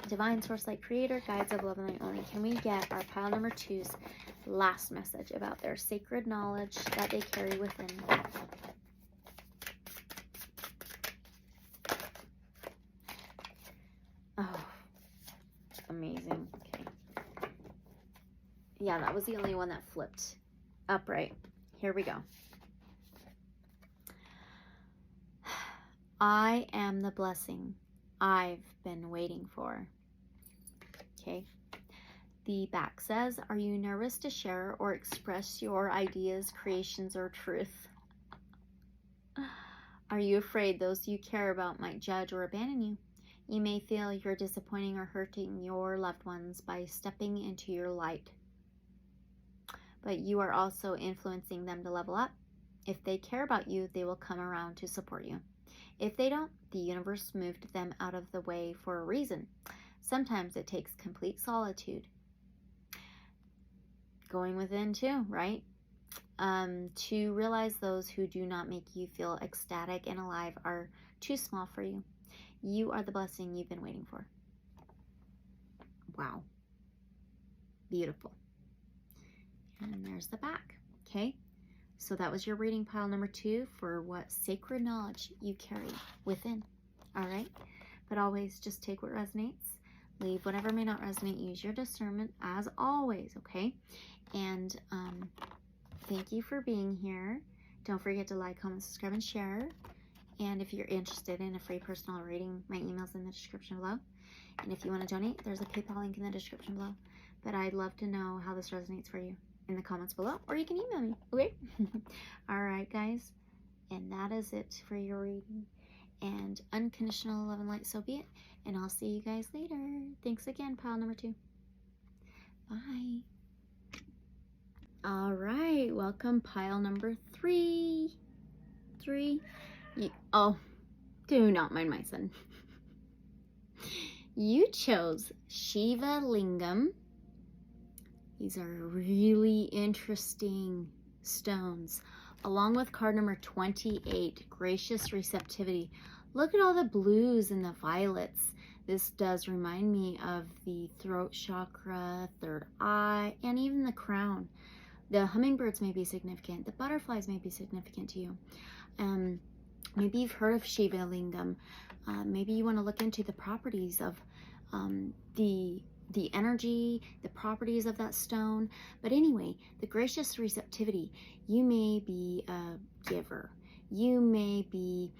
Divine Source Light Creator, Guides of Love and Light Only. Can we get our pile number 2's last message about their sacred knowledge that they carry within? Oh, amazing. Okay. Yeah, that was the only one that flipped upright. Here we go. I am the blessing I've been waiting for. Okay. The back says, are you nervous to share or express your ideas, creations, or truth? Are you afraid those you care about might judge or abandon you? You may feel you're disappointing or hurting your loved ones by stepping into your light. But you are also influencing them to level up. If they care about you, they will come around to support you. If they don't, the universe moved them out of the way for a reason. Sometimes it takes complete solitude. Going within too, right? To realize those who do not make you feel ecstatic and alive are too small for you. You are the blessing you've been waiting for. Wow. Beautiful. And there's the back. Okay. So that was your reading, pile number 2, for what sacred knowledge you carry within. All right. But always just take what resonates. Leave whatever may not resonate. Use your discernment as always. Okay. And thank you for being here. Don't forget to like, comment, subscribe, and share. And if you're interested in a free personal reading, my email's in the description below. And if you want to donate, there's a PayPal link in the description below. But I'd love to know how this resonates for you in the comments below, or you can email me, okay? All right, guys. And that is it for your reading. And unconditional love and light, so be it. And I'll see you guys later. Thanks again, pile number 2. Bye. All right, welcome, pile number 3. Oh, do not mind my son. You chose Shiva Lingam. These are really interesting stones. Along with card number 28, Gracious Receptivity. Look at all the blues and the violets. This does remind me of the throat chakra, third eye, and even the crown. The hummingbirds may be significant. The butterflies may be significant to you. Maybe you've heard of Shiva Lingam. Maybe you want to look into the properties of the energy, the properties of that stone. But anyway, the gracious receptivity, you may be a giver. You may be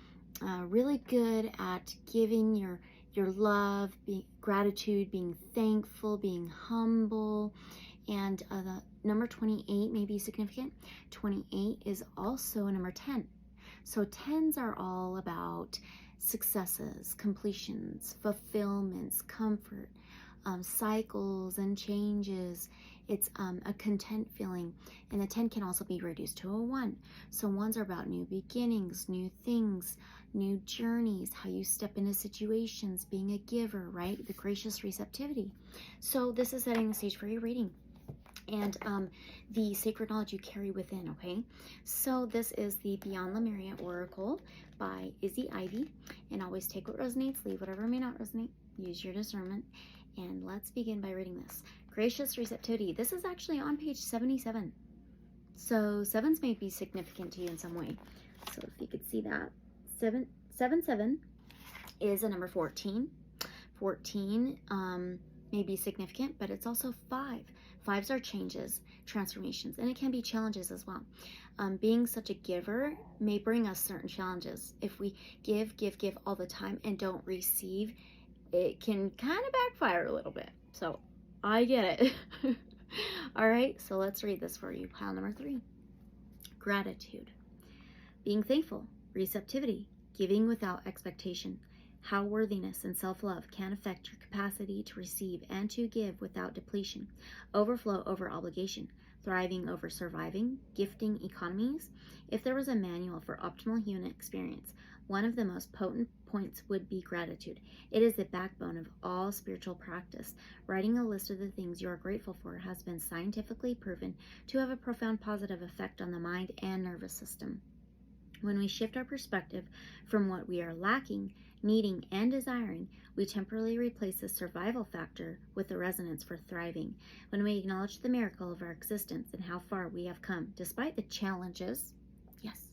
really good at giving your love, gratitude, being thankful, being humble. And the number 28 may be significant. 28 is also a number 10. So 10s are all about successes, completions, fulfillments, comfort, cycles and changes. It's a content feeling. And the 10 can also be reduced to a 1. So 1s are about new beginnings, new things, new journeys, how you step into situations, being a giver, right? The gracious receptivity. So this is setting the stage for your reading. And the sacred knowledge you carry within, okay? So this is the Beyond Lemuria Oracle by Izzy Ivy. And always take what resonates, leave whatever may not resonate. Use your discernment. And let's begin by reading this. Gracious Receptivity. This is actually on page 77. So 7s may be significant to you in some way. So if you could see that. 7 is a number 14. 14 may be significant, but it's also 5. 5s are changes, transformations, and it can be challenges as well. Being such a giver may bring us certain challenges. If we give all the time and don't receive, it can kind of backfire a little bit. So I get it. All right, so let's read this for you. Pile number 3. Gratitude. Being thankful, receptivity, giving without expectation. How worthiness and self-love can affect your capacity to receive and to give without depletion. Overflow over obligation. Thriving over surviving. Gifting economies. If there was a manual for optimal human experience, one of the most potent points would be gratitude. It is the backbone of all spiritual practice. Writing a list of the things you are grateful for has been scientifically proven to have a profound positive effect on the mind and nervous system. When we shift our perspective from what we are lacking, needing, and desiring, we temporarily replace the survival factor with the resonance for thriving. When we acknowledge the miracle of our existence and how far we have come, despite the challenges, yes,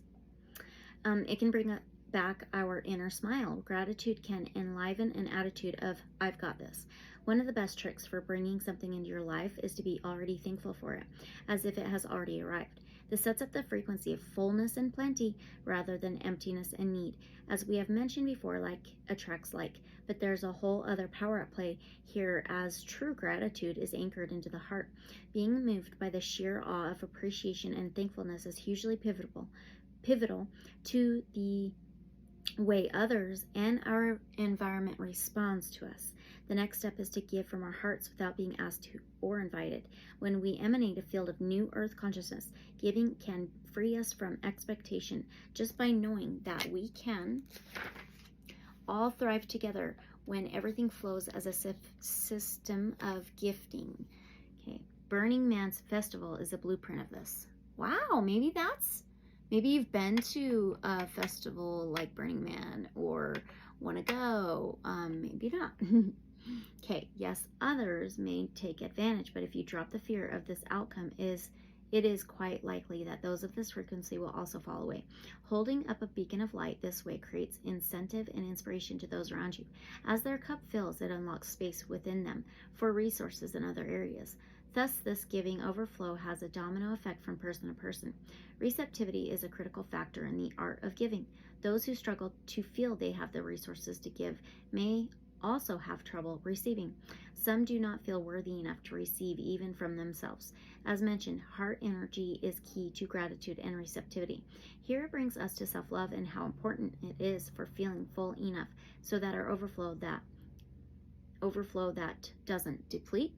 it can bring back our inner smile. Gratitude can enliven an attitude of, I've got this. One of the best tricks for bringing something into your life is to be already thankful for it, as if it has already arrived. This sets up the frequency of fullness and plenty rather than emptiness and need. As we have mentioned before, like attracts like, but there's a whole other power at play here, as true gratitude is anchored into the heart. Being moved by the sheer awe of appreciation and thankfulness is hugely pivotal to the way others and our environment responds to us. The next step is to give from our hearts without being asked to or invited. When we emanate a field of new earth consciousness, giving can free us from expectation just by knowing that we can all thrive together when everything flows as a system of gifting. Okay, Burning Man's festival is a blueprint of this. Wow, maybe you've been to a festival like Burning Man or want to go. Maybe not. Okay, yes, others may take advantage, but if you drop the fear of this outcome, it is quite likely that those of this frequency will also fall away. Holding up a beacon of light this way creates incentive and inspiration to those around you. As their cup fills, it unlocks space within them for resources in other areas. Thus, this giving overflow has a domino effect from person to person. Receptivity is a critical factor in the art of giving. Those who struggle to feel they have the resources to give may also have trouble receiving. Some do not feel worthy enough to receive even from themselves. As mentioned, heart energy is key to gratitude and receptivity. Here it brings us to self-love and how important it is for feeling full enough so that our overflow that doesn't deplete.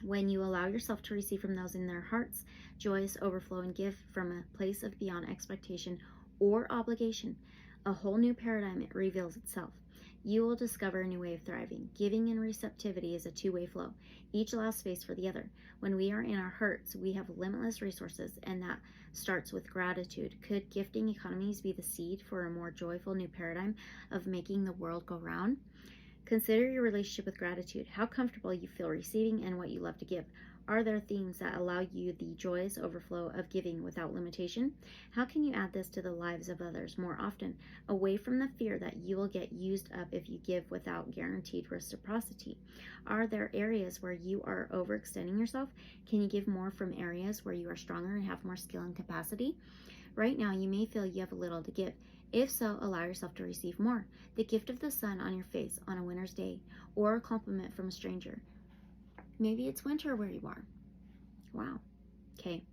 When you allow yourself to receive from those in their hearts, joyous overflow and give from a place of beyond expectation or obligation, a whole new paradigm reveals itself. You will discover a new way of thriving. Giving and receptivity is a two-way flow. Each allows space for the other. When we are in our hearts, we have limitless resources, and that starts with gratitude. Could gifting economies be the seed for a more joyful new paradigm of making the world go round? Consider your relationship with gratitude, how comfortable you feel receiving and what you love to give. Are there themes that allow you the joyous overflow of giving without limitation? How can you add this to the lives of others more often, away from the fear that you will get used up if you give without guaranteed reciprocity? Are there areas where you are overextending yourself? Can you give more from areas where you are stronger and have more skill and capacity? Right now, you may feel you have a little to give. If so, allow yourself to receive more. The gift of the sun on your face on a winter's day, or a compliment from a stranger. Maybe it's winter where you are. Wow. Okay.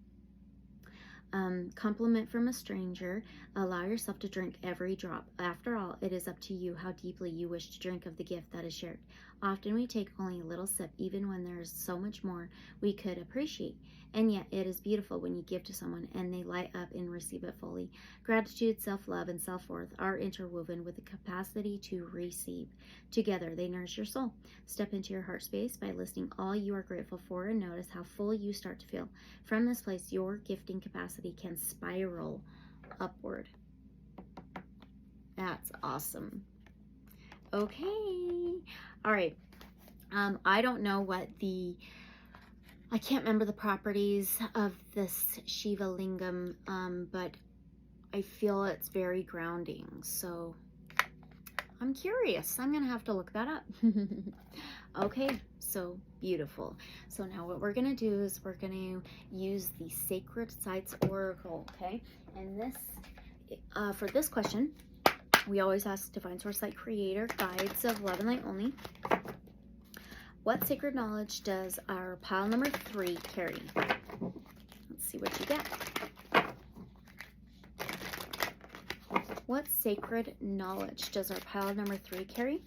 Compliment from a stranger. Allow yourself to drink every drop. After all, it is up to you how deeply you wish to drink of the gift that is shared. Often we take only a little sip, even when there is so much more we could appreciate. And yet it is beautiful when you give to someone and they light up and receive it fully. Gratitude, self-love, and self-worth are interwoven with the capacity to receive. Together, they nourish your soul. Step into your heart space by listing all you are grateful for and notice how full you start to feel. From this place, your gifting capacity can spiral upward. That's awesome. Okay. All right. I don't know what I can't remember the properties of this Shiva Lingam, but I feel it's very grounding. So I'm curious. I'm going to have to look that up. Okay, so beautiful. So now what we're going to do is we're going to use the Sacred Sites Oracle, okay? And this, for this question, we always ask Divine Source Light Creator, guides of love and light only. What sacred knowledge does our pile number 3 carry? Let's see what you get. What sacred knowledge does our pile number 3 carry?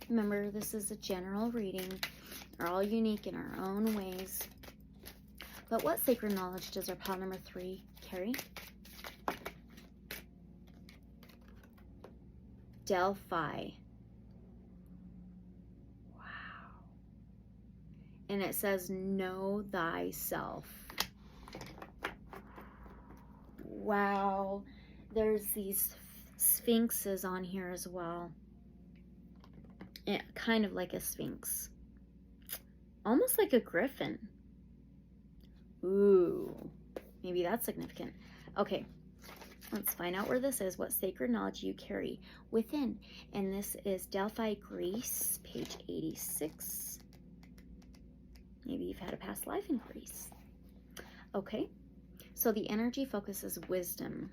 Remember, this is a general reading. We're all unique in our own ways. But what sacred knowledge does our pile number 3 carry? Delphi. Wow. And it says, know thyself. Wow. There's these sphinxes on here as well. Kind of like a sphinx. Almost like a griffin. Ooh. Maybe that's significant. Okay. Let's find out where this is, what sacred knowledge you carry within. And this is Delphi, Greece, page 86. Maybe you've had a past life in Greece. Okay, so the energy focus is wisdom.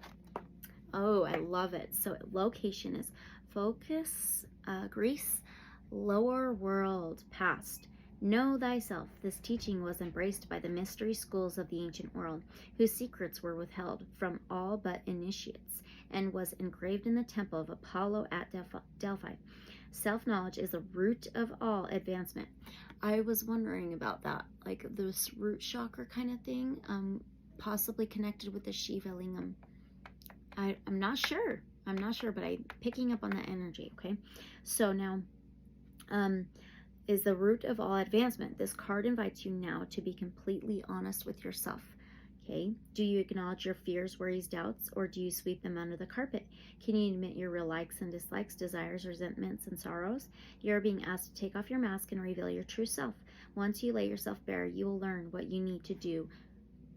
Oh, I love it. So location is focus, Greece, lower world, past. Know thyself. This teaching was embraced by the mystery schools of the ancient world, whose secrets were withheld from all but initiates, and was engraved in the temple of Apollo at Delphi. Self-knowledge is the root of all advancement. I was wondering about that, like this root chakra kind of thing, possibly connected with the Shiva lingam. I'm not sure. I'm not sure, but I'm picking up on that energy, okay? So now, is the root of all advancement. This card invites you now to be completely honest with yourself. Okay, do you acknowledge your fears, worries, doubts, or do you sweep them under the carpet? Can you admit your real likes and dislikes, desires, resentments, and sorrows? You're being asked to take off your mask and reveal your true self. Once you lay yourself bare, you will learn what you need to do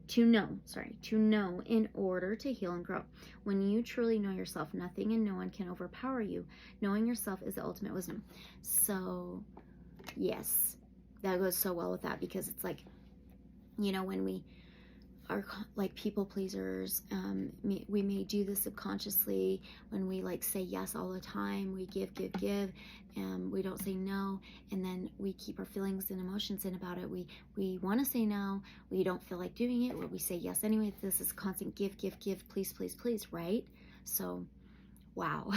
to know in order to heal and grow. When you truly know yourself, nothing and no one can overpower you. Knowing yourself is the ultimate wisdom. So yes, that goes so well with that, because it's like, you know, when we are like people pleasers, we may do this subconsciously when we like say yes all the time. We give, and we don't say no, and then we keep our feelings and emotions in about it. We want to say no, we don't feel like doing it, but we say yes anyway. This is constant give, please, right? So, wow.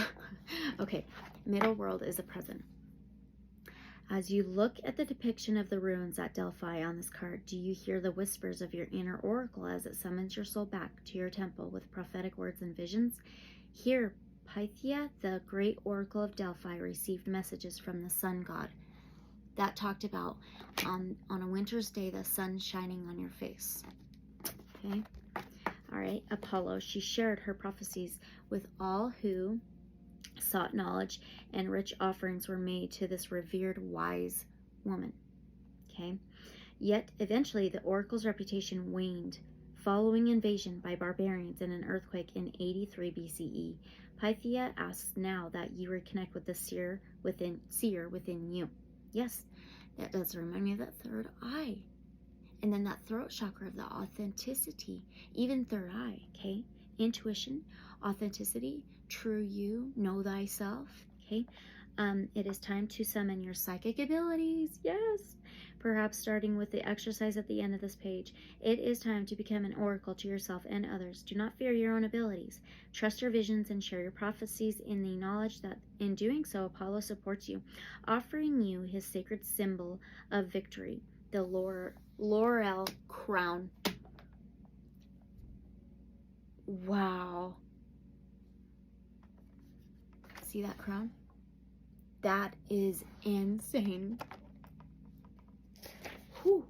Okay, middle world is a present. As you look at the depiction of the ruins at Delphi on this card, do you hear the whispers of your inner oracle as it summons your soul back to your temple with prophetic words and visions? Here, Pythia, the great oracle of Delphi, received messages from the sun god. That talked about on a winter's day, the sun shining on your face. Okay? All right, Apollo, she shared her prophecies with all who sought knowledge, and rich offerings were made to this revered wise woman. Okay, yet eventually the oracle's reputation waned following invasion by barbarians and an earthquake in 83 BCE. Pythia asks now that you reconnect with the seer within you. Yes, that does remind me of that third eye, and then that throat chakra of the authenticity, even third eye. Okay, intuition, authenticity, true you, know thyself. Okay, it is time to summon your psychic abilities. Yes, perhaps starting with the exercise at the end of this page. It is time to become an oracle to yourself and others. Do not fear your own abilities. Trust your visions and share your prophecies in the knowledge that in doing so, Apollo supports you, offering you his sacred symbol of victory, the laurel crown. Wow. See that crown? That is insane. Whew.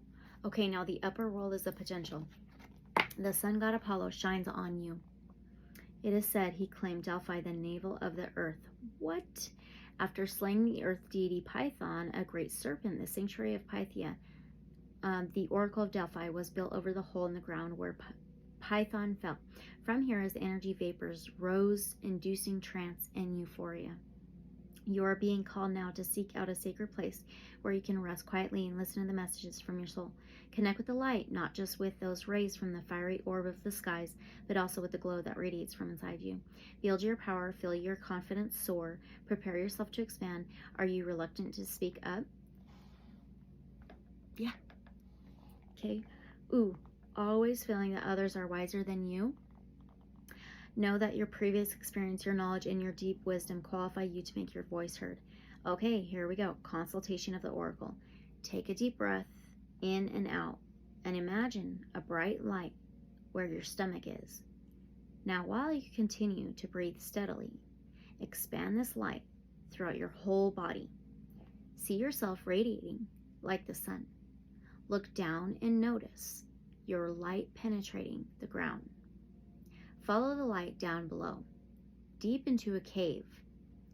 Okay, now the upper world is the potential. The sun god Apollo shines on you. It is said he claimed Delphi, the navel of the earth. What? After slaying the earth deity Python, a great serpent, the sanctuary of Pythia, the oracle of Delphi was built over the hole in the ground where python fell. From here, as the energy vapors rose, inducing trance and euphoria. You are being called now to seek out a sacred place where you can rest quietly and listen to the messages from your soul. Connect with the light, not just with those rays from the fiery orb of the skies, but also with the glow that radiates from inside you. Wield your power, feel your confidence soar, prepare yourself to expand. Are you reluctant to speak up? Yeah. Okay. Ooh, always feeling that others are wiser than you. Know that your previous experience, your knowledge, and your deep wisdom qualify you to make your voice heard. Okay, here we go. Consultation of the Oracle. Take a deep breath in and out, and imagine a bright light where your stomach is. Now, while you continue to breathe steadily, expand this light throughout your whole body. See yourself radiating like the sun. Look down and notice your light penetrating the ground. Follow the light down below, deep into a cave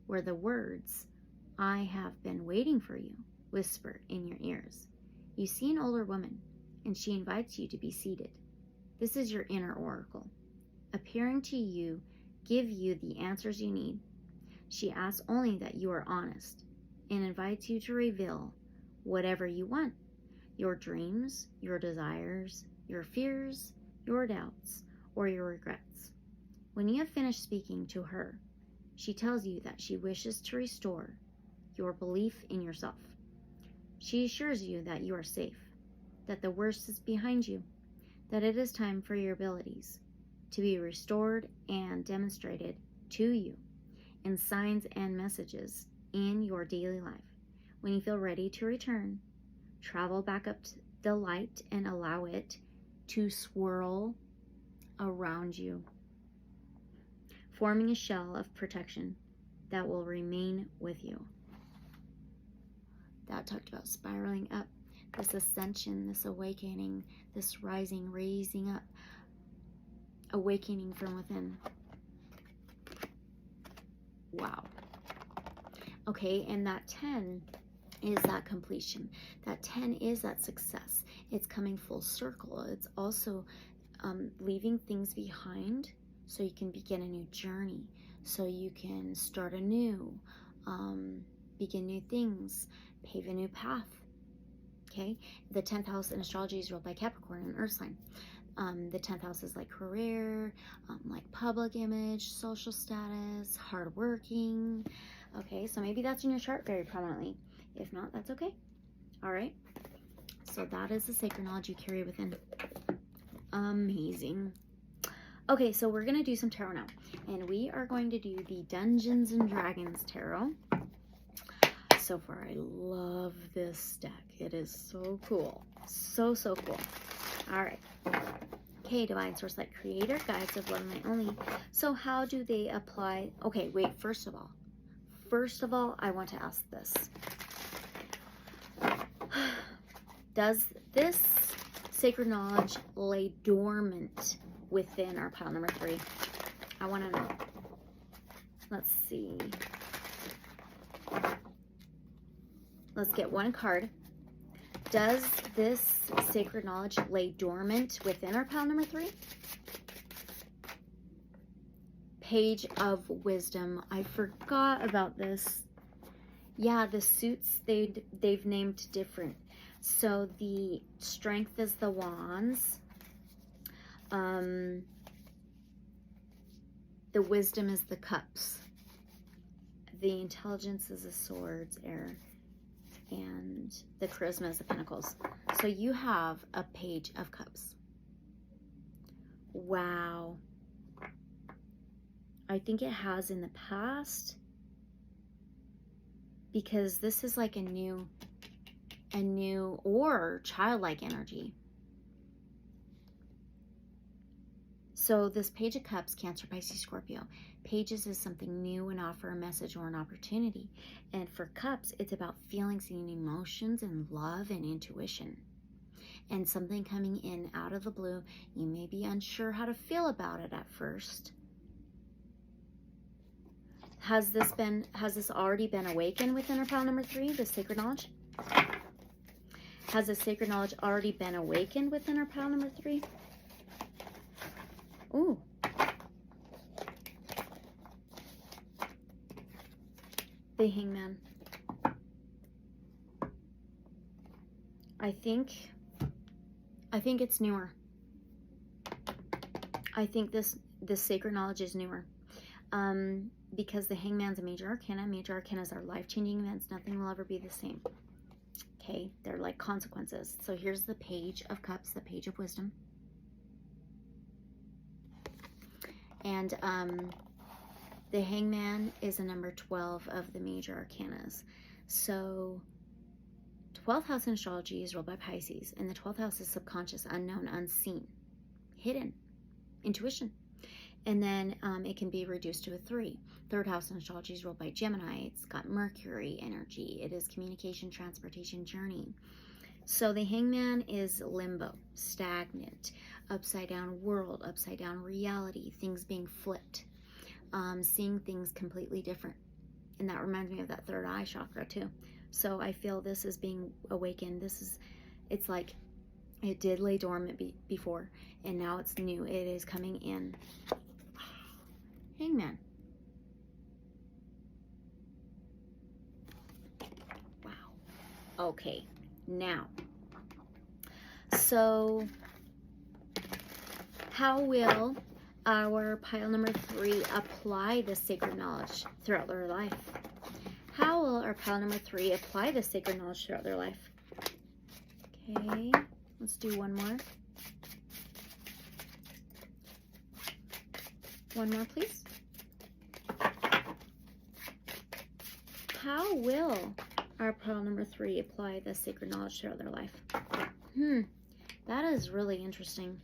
where the words, "I have been waiting for you," whisper in your ears. You see an older woman, and she invites you to be seated. This is your inner oracle, appearing to you, give you the answers you need. She asks only that you are honest and invites you to reveal whatever you want, your dreams, your desires, your fears, your doubts, or your regrets. When you have finished speaking to her, she tells you that she wishes to restore your belief in yourself. She assures you that you are safe, that the worst is behind you, that it is time for your abilities to be restored and demonstrated to you in signs and messages in your daily life. When you feel ready to return, travel back up to the light and allow it to swirl around you, forming a shell of protection that will remain with you. That talked about spiraling up, this ascension, this awakening, this rising, raising up, awakening from within. Wow. Okay, and that 10 is that completion. That 10 is that success. It's coming full circle. It's also leaving things behind so you can begin a new journey, so you can start anew, begin new things, pave a new path. Okay, the 10th house in astrology is ruled by Capricorn, an earth sign. The 10th house is like career, like public image, social status, hardworking. Okay, so maybe that's in your chart very prominently. If not, that's okay. All right, so that is the sacred knowledge you carry within. Amazing. Okay, so we're going to do some tarot now, and we are going to do the Dungeons and Dragons tarot. So far, I love this deck. It is so cool. So cool. All right. Okay, Divine Source Light, Creator, Guides of Love and Light Only. So how do they apply? Okay, wait, first of all, I want to ask this. Does this sacred knowledge lay dormant within our pile number 3? I want to know. Let's see. Let's get one card. Does this sacred knowledge lay dormant within our pile number 3? Page of Wisdom. I forgot about this. Yeah, the suits, they've named different. So the Strength is the Wands. The Wisdom is the Cups. The Intelligence is the Swords, Air. And the Charisma is the Pentacles. So you have a Page of Cups. Wow. I think it has in the past, because this is like a new or childlike energy. So this Page of Cups, Cancer, Pisces, Scorpio. Pages is something new and offer a message or an opportunity. And for Cups, it's about feelings and emotions and love and intuition. And something coming in out of the blue. You may be unsure how to feel about it at first. Has this already been awakened within our pile number 3, the sacred knowledge? Has the sacred knowledge already been awakened within our pile number 3? Ooh. The Hangman. I think it's newer. I think this sacred knowledge is newer. Because the Hangman's a major arcana. Major arcanas are life-changing events. Nothing will ever be the same. Okay, they're like consequences. So here's the Page of Cups, the Page of Wisdom. And the Hangman is a number 12 of the major arcanas. So 12th house in astrology is ruled by Pisces, and the 12th house is subconscious, unknown, unseen, hidden, intuition. And then it can be reduced to a 3. 3rd house in astrology is ruled by Gemini. It's got Mercury energy. It is communication, transportation, journey. So the Hangman is limbo, stagnant, upside down world, upside down reality, things being flipped, seeing things completely different. And that reminds me of that third eye chakra too. So I feel this is being awakened. It's like it did lay dormant before, and now it's new. It is coming in. Hangman. Wow. Okay, now, so how will our pile number 3 apply the sacred knowledge throughout their life? How will our pile number 3 apply the sacred knowledge throughout their life? Okay, let's do one more. One more, please. How will our pile number 3 apply the sacred knowledge throughout their life? That is really interesting.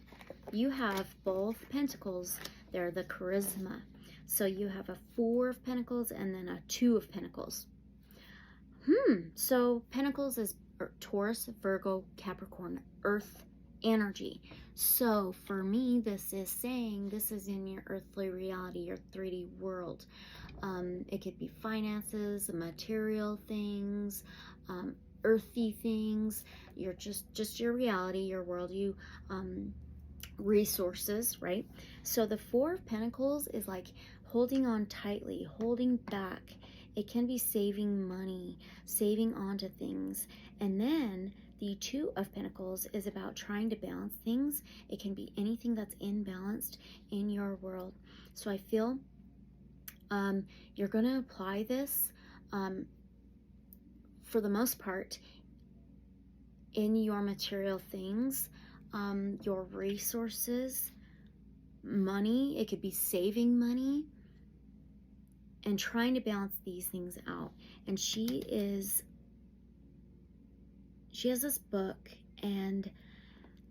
You have both pentacles. They're the charisma. So you have a 4 of pentacles and then a 2 of pentacles. So pentacles is Taurus, Virgo, Capricorn, earth energy. So for me, this is saying this is in your earthly reality, your 3D world. It could be finances, material things, earthy things, your just your reality, your world, you resources, right? So the 4 of Pentacles is like holding on tightly, holding back. It can be saving money, saving onto things. And then the 2 of Pentacles is about trying to balance things. It can be anything that's imbalanced in your world. So I feel you're going to apply this for the most part in your material things, your resources, money. It could be saving money and trying to balance these things out. And she has this book, and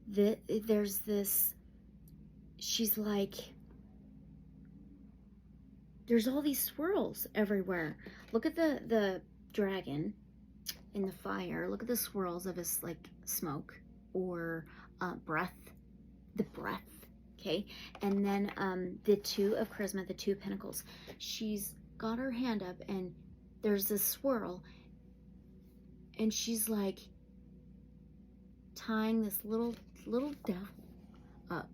there's this, she's like, there's all these swirls everywhere. Look at the dragon in the fire. Look at the swirls of his like smoke or breath, the breath. Okay, and then the 2 of charisma, the 2 of pentacles. She's got her hand up, and there's this swirl, and she's like tying this little devil up,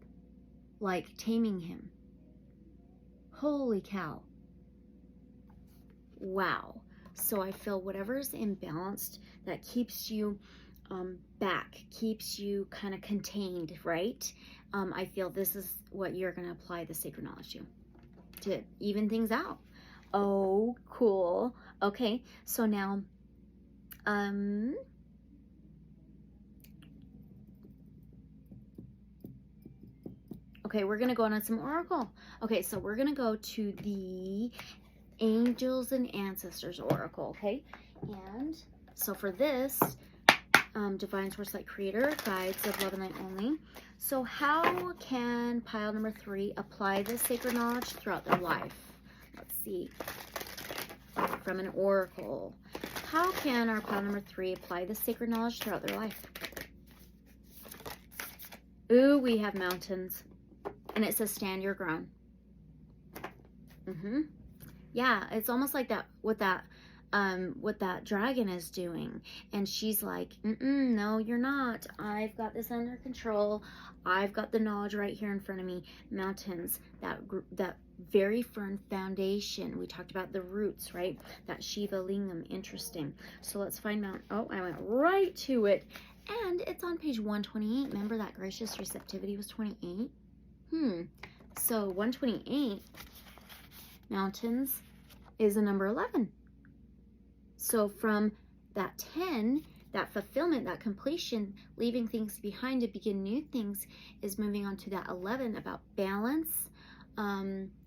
like taming him. Holy cow! Wow. So I feel whatever's imbalanced that keeps you back, keeps you kind of contained, right? I feel this is what you're going to apply the sacred knowledge to even things out. Oh, cool. Okay, so now, okay, we're going to go on some oracle. Okay, so we're going to go to the Angels and Ancestors Oracle, okay? And so for this, Divine Source Light Creator, Guides of Love and Light Only. So how can pile number 3 apply this sacred knowledge throughout their life? Let's see. From an oracle. How can our pile number 3 apply this sacred knowledge throughout their life? Ooh, we have mountains. And it says stand your ground. Yeah, it's almost like that with that what that dragon is doing. And she's like, no, you're not. I've got this under control. I've got the knowledge right here in front of me. Mountains, that very firm foundation. We talked about the roots, right? That Shiva Lingam. Interesting. So let's find Mount. Oh, I went right to it. And it's on page 128. Remember that gracious receptivity was 28? So 128, mountains, is a number 11. So from that 10, that fulfillment, that completion, leaving things behind to begin new things, is moving on to that 11 about balance,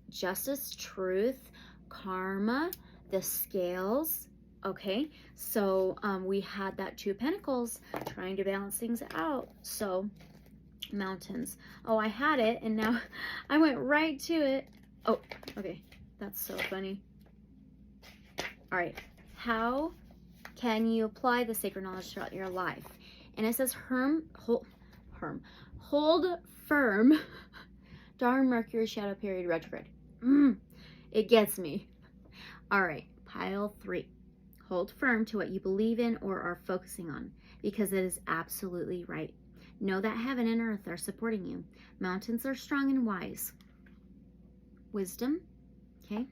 justice, truth, karma, the scales. Okay, so we had that 2 of Pentacles trying to balance things out. So mountains. Oh, I had it and now I went right to it. Oh, okay, that's so funny. All right, how can you apply the sacred knowledge throughout your life? And it says hold firm. Darn Mercury shadow period retrograde. It gets me. All right, pile 3. Hold firm to what you believe in or are focusing on, because it is absolutely right. Know that heaven and earth are supporting you. Mountains are strong and wise. Wisdom, okay?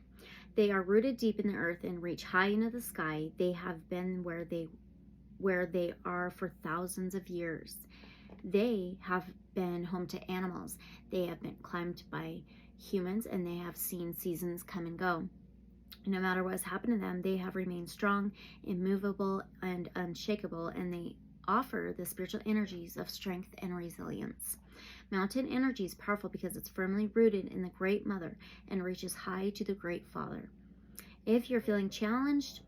They are rooted deep in the earth and reach high into the sky. They have been where they are for thousands of years. They have been home to animals. They have been climbed by humans, and they have seen seasons come and go. No matter what has happened to them, they have remained strong, immovable, and unshakable, and they offer the spiritual energies of strength and resilience. Mountain energy is powerful because it's firmly rooted in the Great Mother and reaches high to the Great Father. If you're feeling challenged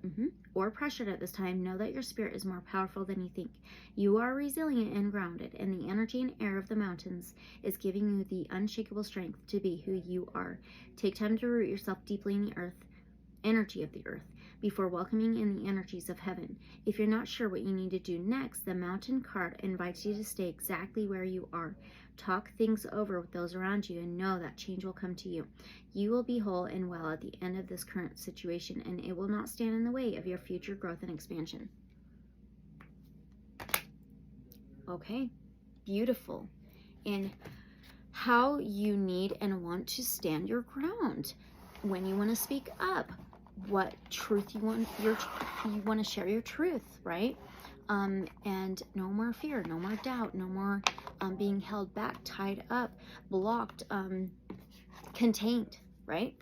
or pressured at this time, know that your spirit is more powerful than you think. You are resilient and grounded, and the energy and air of the mountains is giving you the unshakable strength to be who you are. Take time to root yourself deeply in the energy of the earth before welcoming in the energies of heaven. If you're not sure what you need to do next, the mountain card invites you to stay exactly where you are. Talk things over with those around you and know that change will come to you. You will be whole and well at the end of this current situation, and it will not stand in the way of your future growth and expansion. Okay, beautiful. And how you need and want to stand your ground when you want to speak up, what truth you want to share your truth, right? And no more fear, no more doubt, no more being held back, tied up, blocked, contained, right?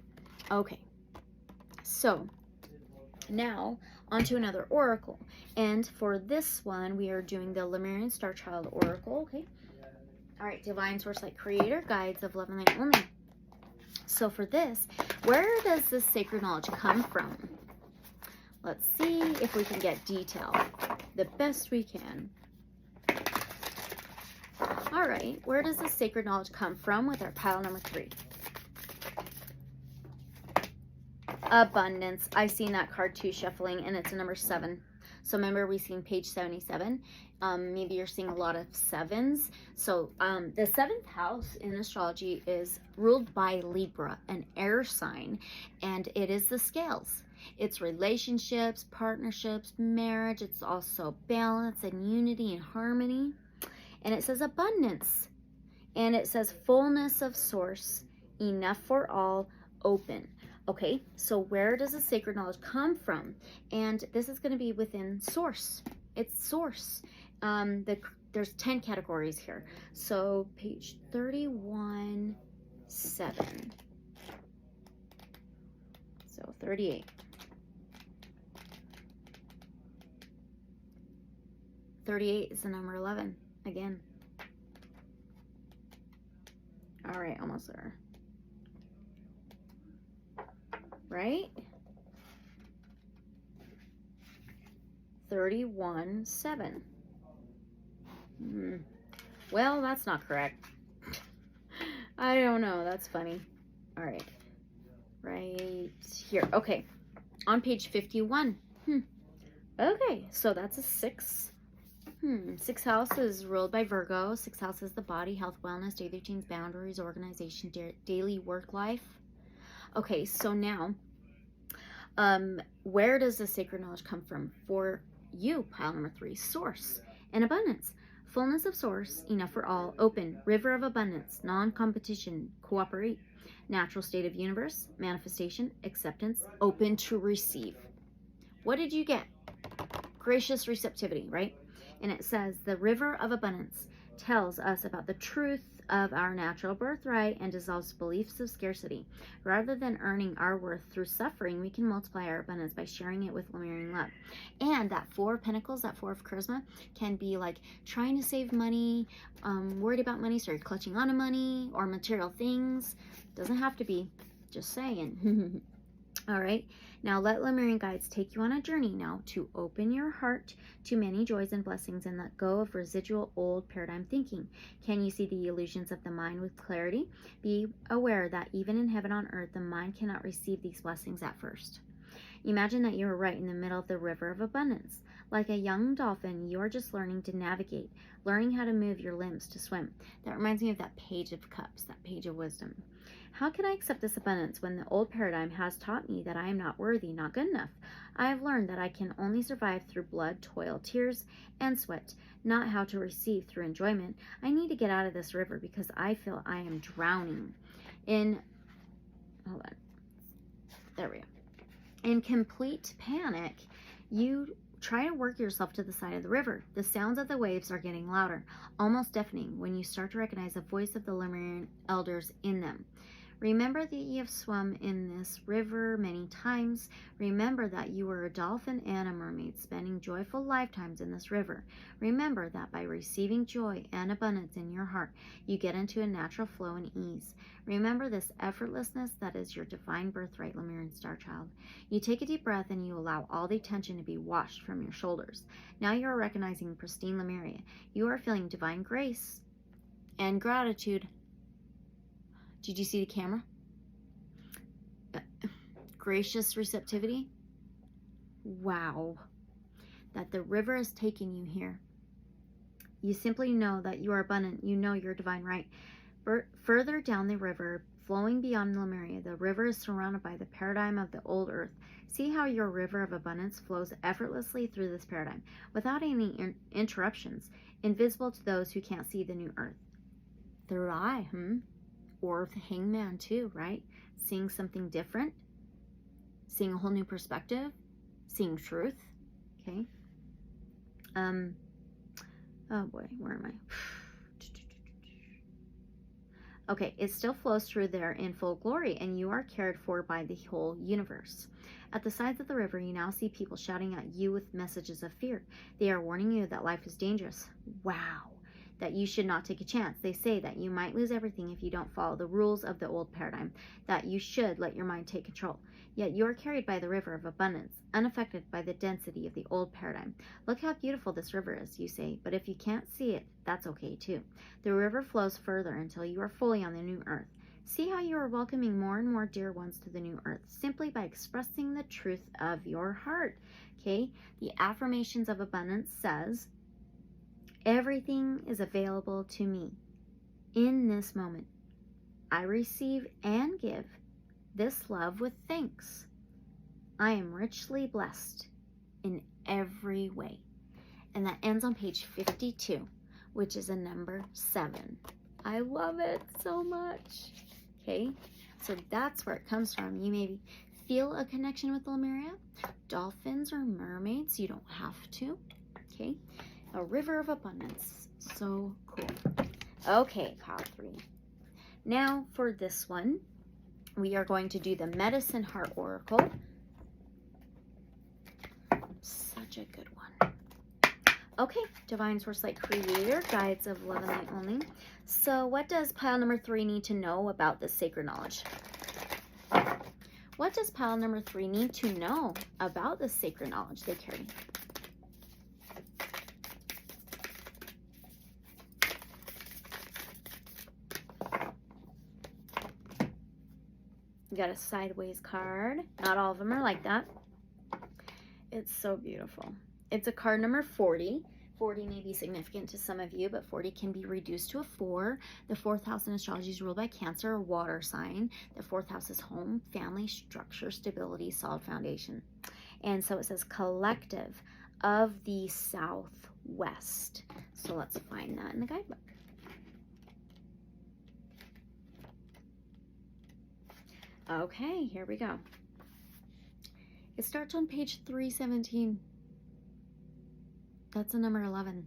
Okay, so now onto another oracle, and for this one we are doing the Lemurian Starchild Oracle. Okay, all right, divine source light creator, guides of love and light only. So for this, where does this sacred knowledge come from? Let's see if we can get detail the best we can. All right, where does this sacred knowledge come from with our pile number 3? Abundance. I've seen that card too shuffling, and it's a number 7. So remember, we've seen page 77. Maybe you're seeing a lot of 7s. So the 7th house in astrology is ruled by Libra, an air sign, and it is the scales. It's relationships, partnerships, marriage. It's also balance and unity and harmony. And it says abundance. And it says fullness of source, enough for all, open. Okay, so where does the sacred knowledge come from? And this is going to be within source. It's source. There's 10 categories here. So page 31, 7. So 38. 38 is the number 11 again. All right, almost there. Right? 31, 7. Well, that's not correct. I don't know. That's funny. All right. Right here. Okay. On page 51. Okay. So that's a 6. 6th house is ruled by Virgo. 6th house is the body, health, wellness, daily routines, boundaries, organization, daily work life. Okay, so now Where does the sacred knowledge come from for you? Pile number 3, source and abundance. Fullness of source, enough for all, open, river of abundance, non-competition, cooperate, natural state of universe, manifestation, acceptance, open to receive. What did you get? Gracious receptivity, right? And it says the river of abundance tells us about the truth of our natural birthright and dissolves beliefs of scarcity. Rather than earning our worth through suffering, we can multiply our abundance by sharing it with Lemurian love. And that 4 of Pentacles, that 4 of Charisma, can be like trying to save money, worried about money, so you're clutching onto money or material things. Doesn't have to be, just saying. All right, now let Lemurian guides take you on a journey now to open your heart to many joys and blessings and let go of residual old paradigm thinking. Can you see the illusions of the mind with clarity? Be aware that even in heaven on earth, the mind cannot receive these blessings at first. Imagine that you are right in the middle of the river of abundance. Like a young dolphin, you are just learning to navigate, learning how to move your limbs to swim. That reminds me of that page of cups, that page of wisdom. How can I accept this abundance when the old paradigm has taught me that I am not worthy, not good enough? I have learned that I can only survive through blood, toil, tears, and sweat, not how to receive through enjoyment. I need to get out of this river because I feel I am drowning. Hold on. There we go. In complete panic, you try to work yourself to the side of the river. The sounds of the waves are getting louder, almost deafening, when you start to recognize the voice of the Lemurian elders in them. Remember that you have swum in this river many times. Remember that you were a dolphin and a mermaid, spending joyful lifetimes in this river. Remember that by receiving joy and abundance in your heart, you get into a natural flow and ease. Remember this effortlessness that is your divine birthright, Lemurian Starchild. You take a deep breath and you allow all the tension to be washed from your shoulders. Now you are recognizing pristine Lemuria. You are feeling divine grace and gratitude. Did you see the camera? Gracious receptivity. Wow. That the river has taken you here. You simply know that you are abundant. You know your divine right. Further down the river, flowing beyond Lemuria, the river is surrounded by the paradigm of the old earth. See how your river of abundance flows effortlessly through this paradigm, without any interruptions, invisible to those who can't see the new earth. Third eye, or the hangman too, right? Seeing something different, seeing a whole new perspective, seeing truth. Okay. Oh boy, where am I? Okay, it still flows through there in full glory, and you are cared for by the whole universe. At the sides of the river, you now see people shouting at you with messages of fear. They are warning you that life is dangerous. Wow. That you should not take a chance. They say that you might lose everything if you don't follow the rules of the old paradigm, that you should let your mind take control. Yet you are carried by the river of abundance, unaffected by the density of the old paradigm. Look how beautiful this river is, you say, but if you can't see it, that's okay too. The river flows further until you are fully on the new earth. See how you are welcoming more and more dear ones to the new earth, simply by expressing the truth of your heart. Okay, the affirmations of abundance says, everything is available to me in this moment. I receive and give this love with thanks. I am richly blessed in every way. And that ends on page 52, which is a number 7. I love it so much. Okay, so that's where it comes from. You maybe feel a connection with Lemuria, dolphins or mermaids. You don't have to. Okay. A river of abundance. So cool. Okay, pile 3. Now for this one, we are going to do the Medicine Heart Oracle. Such a good one. Okay, Divine Source Light Creator, Guides of Love and Light Only. So what does pile number 3 need to know about this sacred knowledge? What does pile number 3 need to know about the sacred knowledge they carry? You got a sideways card. Not all of them are like that. It's so beautiful. It's a card number 40. 40 may be significant to some of you, but 40 can be reduced to a 4. The 4th house in astrology is ruled by Cancer, a water sign. The 4th house is home, family, structure, stability, solid foundation. And so it says collective of the Southwest. So let's find that in the guidebook. Okay, here we go. It starts on page 317. That's the number 11.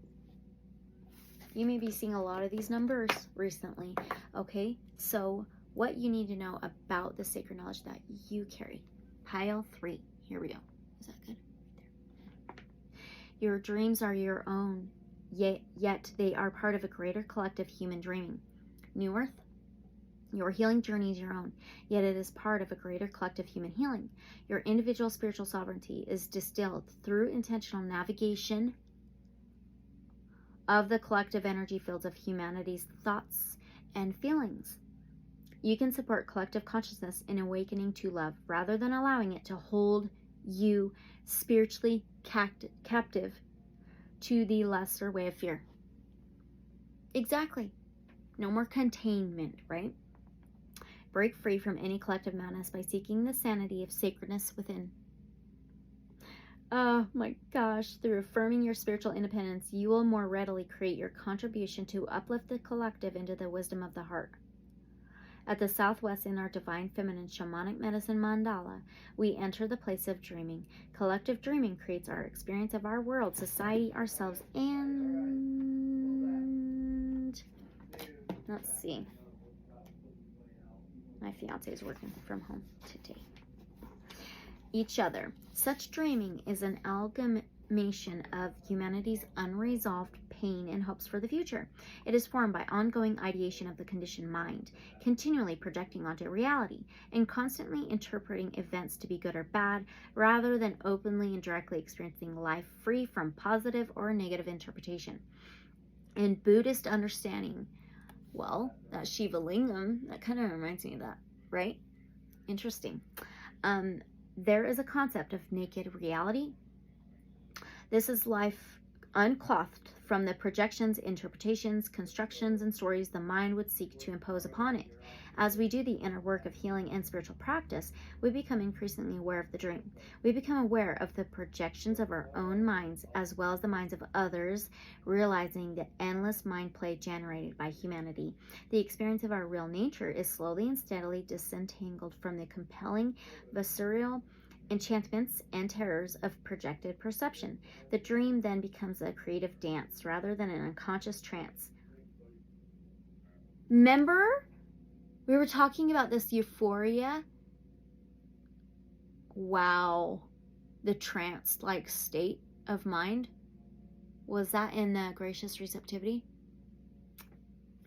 You may be seeing a lot of these numbers recently. Okay, so what you need to know about the sacred knowledge that you carry. Pile 3. Here we go. Is that good? Right there. Your dreams are your own, yet they are part of a greater collective human dreaming. New Earth. Your healing journey is your own, yet it is part of a greater collective human healing. Your individual spiritual sovereignty is distilled through intentional navigation of the collective energy fields of humanity's thoughts and feelings. You can support collective consciousness in awakening to love rather than allowing it to hold you spiritually captive to the lesser way of fear. Exactly. No more containment, right? Break free from any collective madness by seeking the sanity of sacredness within. Oh my gosh, through affirming your spiritual independence, you will more readily create your contribution to uplift the collective into the wisdom of the heart. At the Southwest in our divine feminine shamanic medicine mandala, we enter the place of dreaming. Collective dreaming creates our experience of our world, society, ourselves, and let's see. My fiance is working from home today. Each other. Such dreaming is an amalgamation of humanity's unresolved pain and hopes for the future. It is formed by ongoing ideation of the conditioned mind, continually projecting onto reality, and constantly interpreting events to be good or bad, rather than openly and directly experiencing life free from positive or negative interpretation. In Buddhist understanding, well, that Shiva Lingam, that kind of reminds me of that, right? Interesting. There is a concept of naked reality. This is life unclothed from the projections, interpretations, constructions, and stories the mind would seek to impose upon it. As we do the inner work of healing and spiritual practice, we become increasingly aware of the dream. We become aware of the projections of our own minds as well as the minds of others, realizing the endless mind play generated by humanity. The experience of our real nature is slowly and steadily disentangled from the compelling, visceral enchantments and terrors of projected perception. The dream then becomes a creative dance rather than an unconscious trance. Remember? We were talking about this euphoria. Wow. The trance-like state of mind. Was that in the gracious receptivity?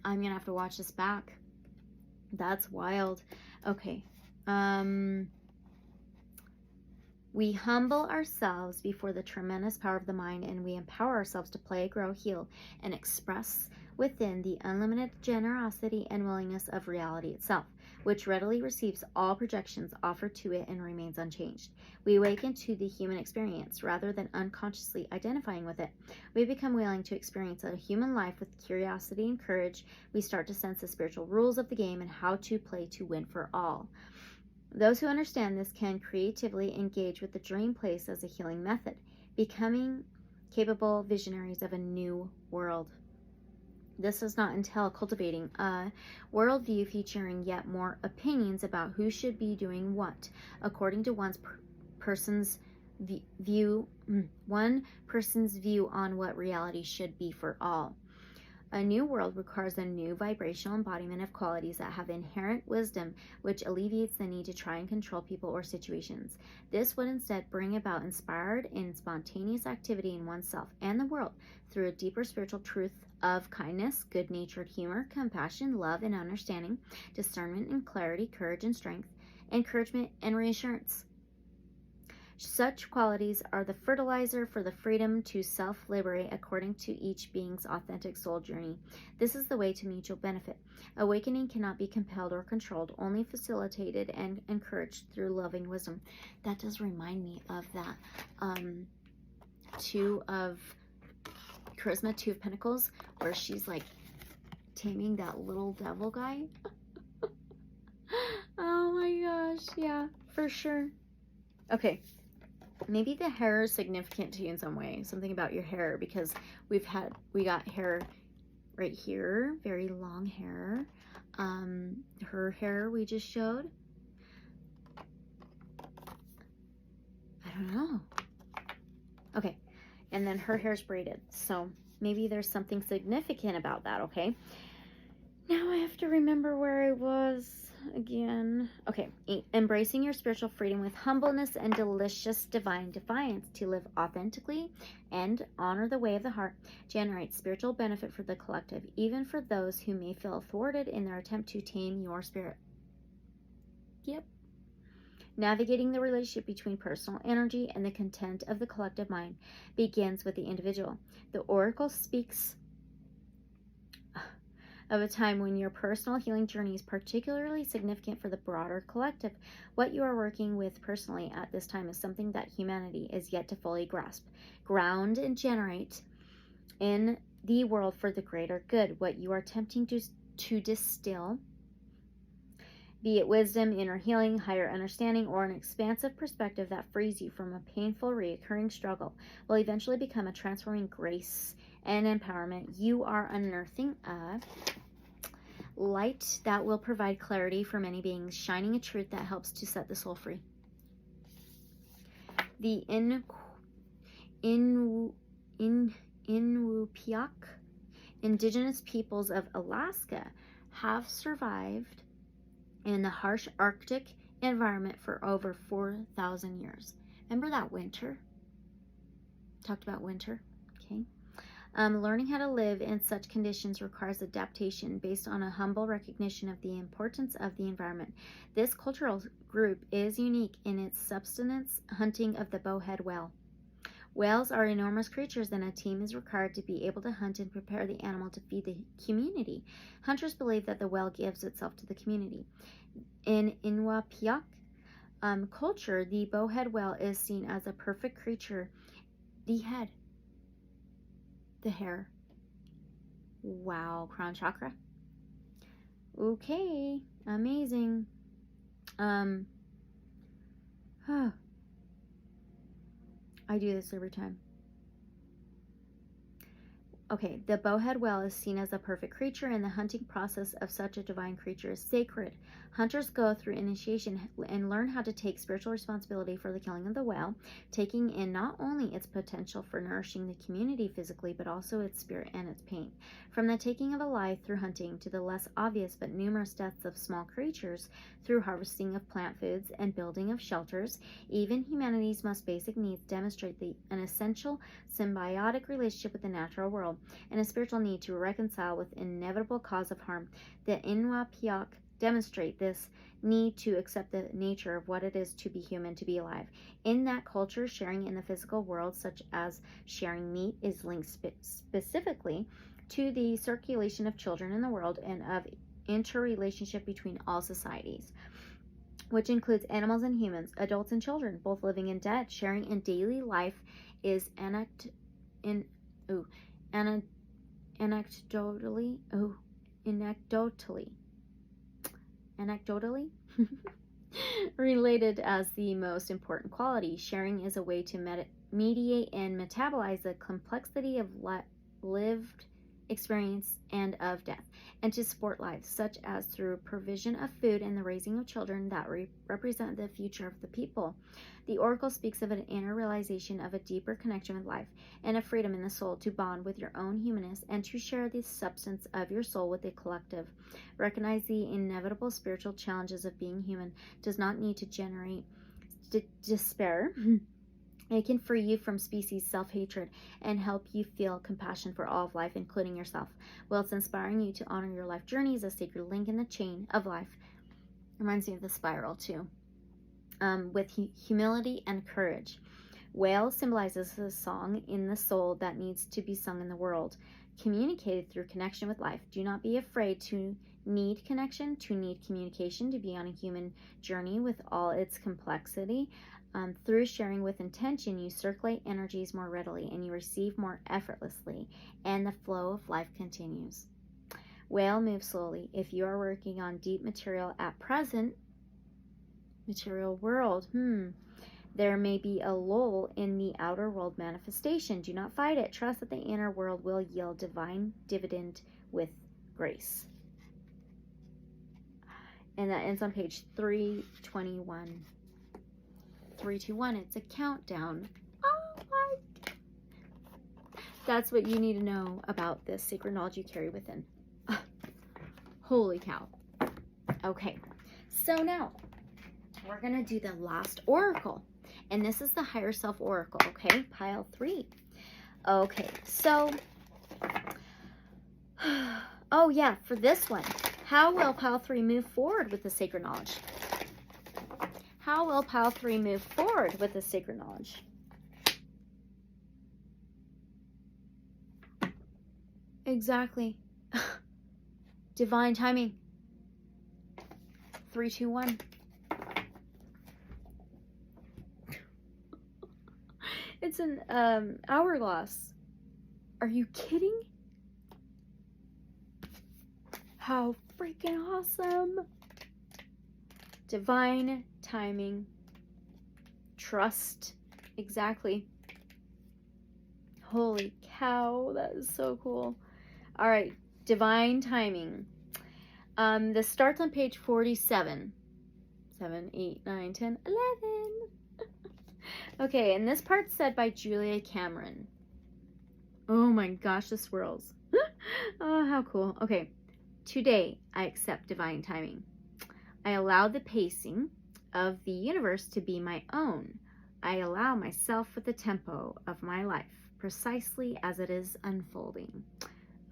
I'm going to have to watch this back. That's wild. Okay. We humble ourselves before the tremendous power of the mind, and we empower ourselves to play, grow, heal, and express within the unlimited generosity and willingness of reality itself, which readily receives all projections offered to it and remains unchanged. We awaken to the human experience rather than unconsciously identifying with it. We become willing to experience a human life with curiosity and courage. We start to sense the spiritual rules of the game and how to play to win for all. Those who understand this can creatively engage with the dream place as a healing method, becoming capable visionaries of a new world. This does not entail cultivating a worldview featuring yet more opinions about who should be doing what, according to one person's view on what reality should be for all. A new world requires a new vibrational embodiment of qualities that have inherent wisdom, which alleviates the need to try and control people or situations. This would instead bring about inspired and spontaneous activity in oneself and the world through a deeper spiritual truth of kindness, good-natured humor, compassion, love, and understanding, discernment and clarity, courage and strength, encouragement and reassurance. Such qualities are the fertilizer for the freedom to self-liberate according to each being's authentic soul journey. This is the way to mutual benefit. Awakening cannot be compelled or controlled, only facilitated and encouraged through loving wisdom. That does remind me of that, too, of Charisma, Two of Pentacles, where she's like taming that little devil guy. Oh my gosh, yeah, for sure. Okay, maybe the hair is significant to you in some way, something about your hair, because we got hair right here, very long hair. Her hair we just showed. I don't know. Okay, and then her hair's braided, so maybe there's something significant about that. Okay, now I have to remember where I was again. Okay, 8, embracing your spiritual freedom with humbleness and delicious divine defiance to live authentically and honor the way of the heart generates spiritual benefit for the collective, even for those who may feel thwarted in their attempt to tame your spirit. Yep. Navigating the relationship between personal energy and the content of the collective mind begins with the individual. The Oracle speaks of a time when your personal healing journey is particularly significant for the broader collective. What you are working with personally at this time is something that humanity is yet to fully grasp, ground, and generate in the world for the greater good. What you are attempting to distill, be it wisdom, inner healing, higher understanding, or an expansive perspective that frees you from a painful, recurring struggle, will eventually become a transforming grace and empowerment. You are unearthing a light that will provide clarity for many beings, shining a truth that helps to set the soul free. The Inupiaq, indigenous peoples of Alaska, have survived in the harsh Arctic environment for over 4,000 years. Remember that winter? Talked about winter, okay? Learning how to live in such conditions requires adaptation based on a humble recognition of the importance of the environment. This cultural group is unique in its subsistence hunting of the bowhead whale. Whales are enormous creatures, and a team is required to be able to hunt and prepare the animal to feed the community. Hunters believe that the whale gives itself to the community. In Inupiaq culture, the bowhead whale is seen as a perfect creature. The head, the hair. Wow, crown chakra. Okay, amazing. I do this every time. Okay, the bowhead whale is seen as a perfect creature, and the hunting process of such a divine creature is sacred. Hunters go through initiation and learn how to take spiritual responsibility for the killing of the whale, taking in not only its potential for nourishing the community physically, but also its spirit and its pain. From the taking of a life through hunting to the less obvious but numerous deaths of small creatures through harvesting of plant foods and building of shelters, even humanity's most basic needs demonstrate an essential symbiotic relationship with the natural world and a spiritual need to reconcile with inevitable cause of harm. The Inupiaq demonstrate this need to accept the nature of what it is to be human, to be alive. In that culture, sharing in the physical world, such as sharing meat, is linked specifically to the circulation of children in the world and of interrelationship between all societies, which includes animals and humans, adults and children, both living and dead. Sharing in daily life is anecdotally related as the most important quality. Sharing is a way to mediate and metabolize the complexity of lived experience and of death, and to support lives, such as through provision of food and the raising of children that represent the future of the people. The Oracle speaks of an inner realization of a deeper connection with life and a freedom in the soul to bond with your own humanness and to share the substance of your soul with the collective. Recognize the inevitable spiritual challenges of being human does not need to generate despair. It can free you from species self-hatred and help you feel compassion for all of life, including yourself, while it's inspiring you to honor your life journey as a sacred link in the chain of life. Reminds me of the spiral too. With humility and courage. Whale symbolizes a song in the soul that needs to be sung in the world, communicated through connection with life. Do not be afraid to need connection, to need communication, to be on a human journey with all its complexity. Through sharing with intention, you circulate energies more readily and you receive more effortlessly, and the flow of life continues. Whale, move slowly. If you are working on deep material at present, material world, there may be a lull in the outer world manifestation. Do not fight it. Trust that the inner world will yield divine dividend with grace. And that ends on page 321. 321, it's a countdown. Oh my God. That's what you need to know about this sacred knowledge you carry within. Holy cow. Okay, so now we're going to do the last oracle. And this is the Higher Self Oracle, okay? Pile 3. Okay, so, oh yeah, for this one, how will pile 3 move forward with the sacred knowledge? How will pile 3 move forward with the sacred knowledge? Exactly. Divine timing. 3, 2, 1. It's an hourglass. Are you kidding? How freaking awesome. Divine timing. Trust. Exactly. Holy cow, that is so cool. All right, divine timing. This starts on page 47. 7, 8, 9, 10, 11. Okay, and this part's said by Julia Cameron. Oh my gosh, the swirls. Oh, how cool. Okay, today I accept divine timing. I allow the pacing of the universe to be my own. I allow myself with the tempo of my life, precisely as it is unfolding.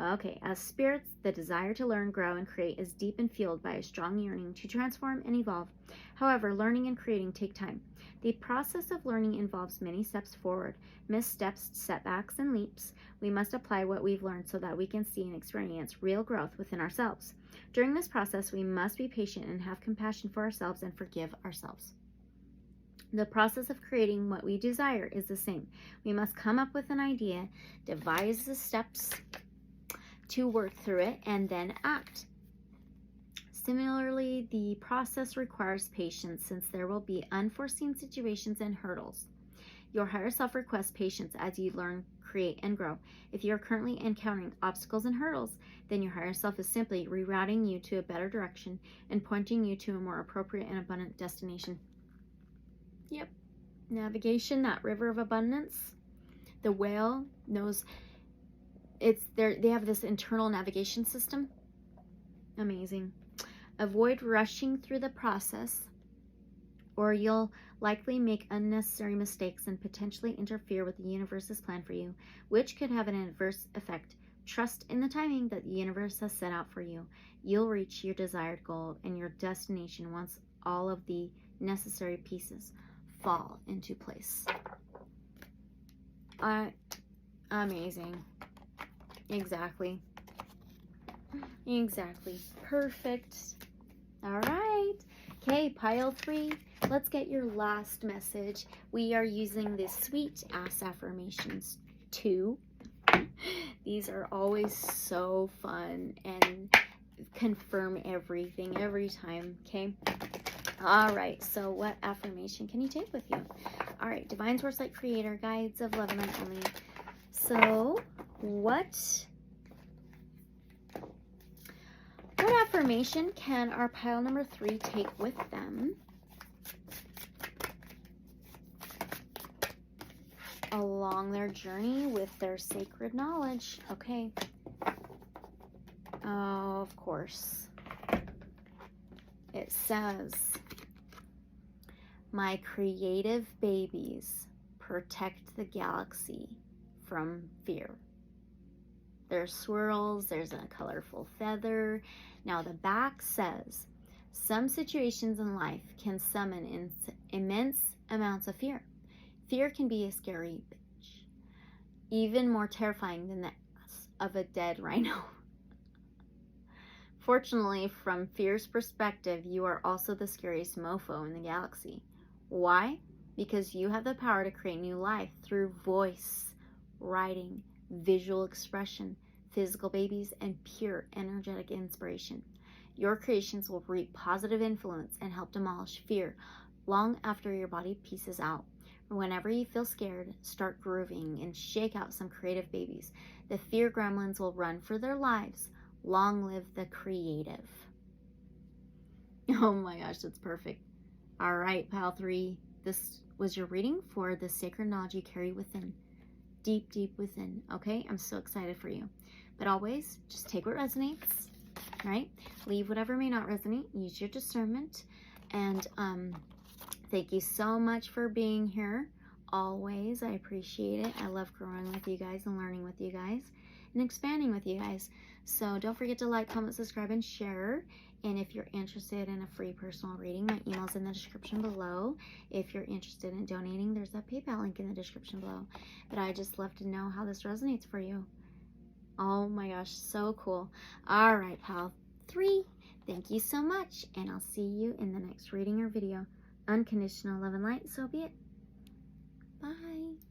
Okay, as spirits, the desire to learn, grow, and create is deep and fueled by a strong yearning to transform and evolve. However, learning and creating take time. The process of learning involves many steps forward, missteps, setbacks, and leaps. We must apply what we've learned so that we can see and experience real growth within ourselves. During this process, we must be patient and have compassion for ourselves and forgive ourselves. The process of creating what we desire is the same. We must come up with an idea, devise the steps to work through it, and then act. Similarly, the process requires patience since there will be unforeseen situations and hurdles. Your higher self requests patience as you learn, create, and grow. If you are currently encountering obstacles and hurdles, then your higher self is simply rerouting you to a better direction and pointing you to a more appropriate and abundant destination. Yep. Navigation, that river of abundance. The whale knows it's there. They have this internal navigation system. Amazing. Avoid rushing through the process, or you'll likely make unnecessary mistakes and potentially interfere with the universe's plan for you, which could have an adverse effect. Trust in the timing that the universe has set out for you. You'll reach your desired goal and your destination once all of the necessary pieces fall into place. Amazing. Exactly. Perfect. All right. Okay, pile 3. Let's get your last message. We are using the Sweet Ass Affirmations 2. These are always so fun and confirm everything every time. Okay. All right. So what affirmation can you take with you? All right. Divine Source Light Creator, Guides of Love and Light Only. So what affirmation can our pile number 3 take with them along their journey with their sacred knowledge? Okay. Oh, of course. It says, my creative babies protect the galaxy from fear. There's swirls, there's a colorful feather. Now the back says, some situations in life can summon immense amounts of fear. Fear can be a scary bitch, even more terrifying than the ass of a dead rhino. Fortunately, from fear's perspective, you are also the scariest mofo in the galaxy. Why? because you have the power to create new life through voice, writing, visual expression, physical babies, and pure energetic inspiration. Your creations will reap positive influence and help demolish fear long after your body pieces out. Whenever you feel scared, start grooving and shake out some creative babies. The fear gremlins will run for their lives. Long live the creative. Oh my gosh, that's perfect. All right, Pile 3, this was your reading for the sacred knowledge you carry within. Deep, deep within. Okay, I'm so excited for you. But always, just take what resonates, right? Leave whatever may not resonate. Use your discernment. And thank you so much for being here. Always, I appreciate it. I love growing with you guys and learning with you guys and expanding with you guys. So don't forget to like, comment, subscribe, and share. And if you're interested in a free personal reading, my email's in the description below. If you're interested in donating, there's a PayPal link in the description below. But I just love to know how this resonates for you. Oh my gosh, so cool. All right, Pile 3, thank you so much. And I'll see you in the next reading or video. Unconditional love and light, so be it. Bye.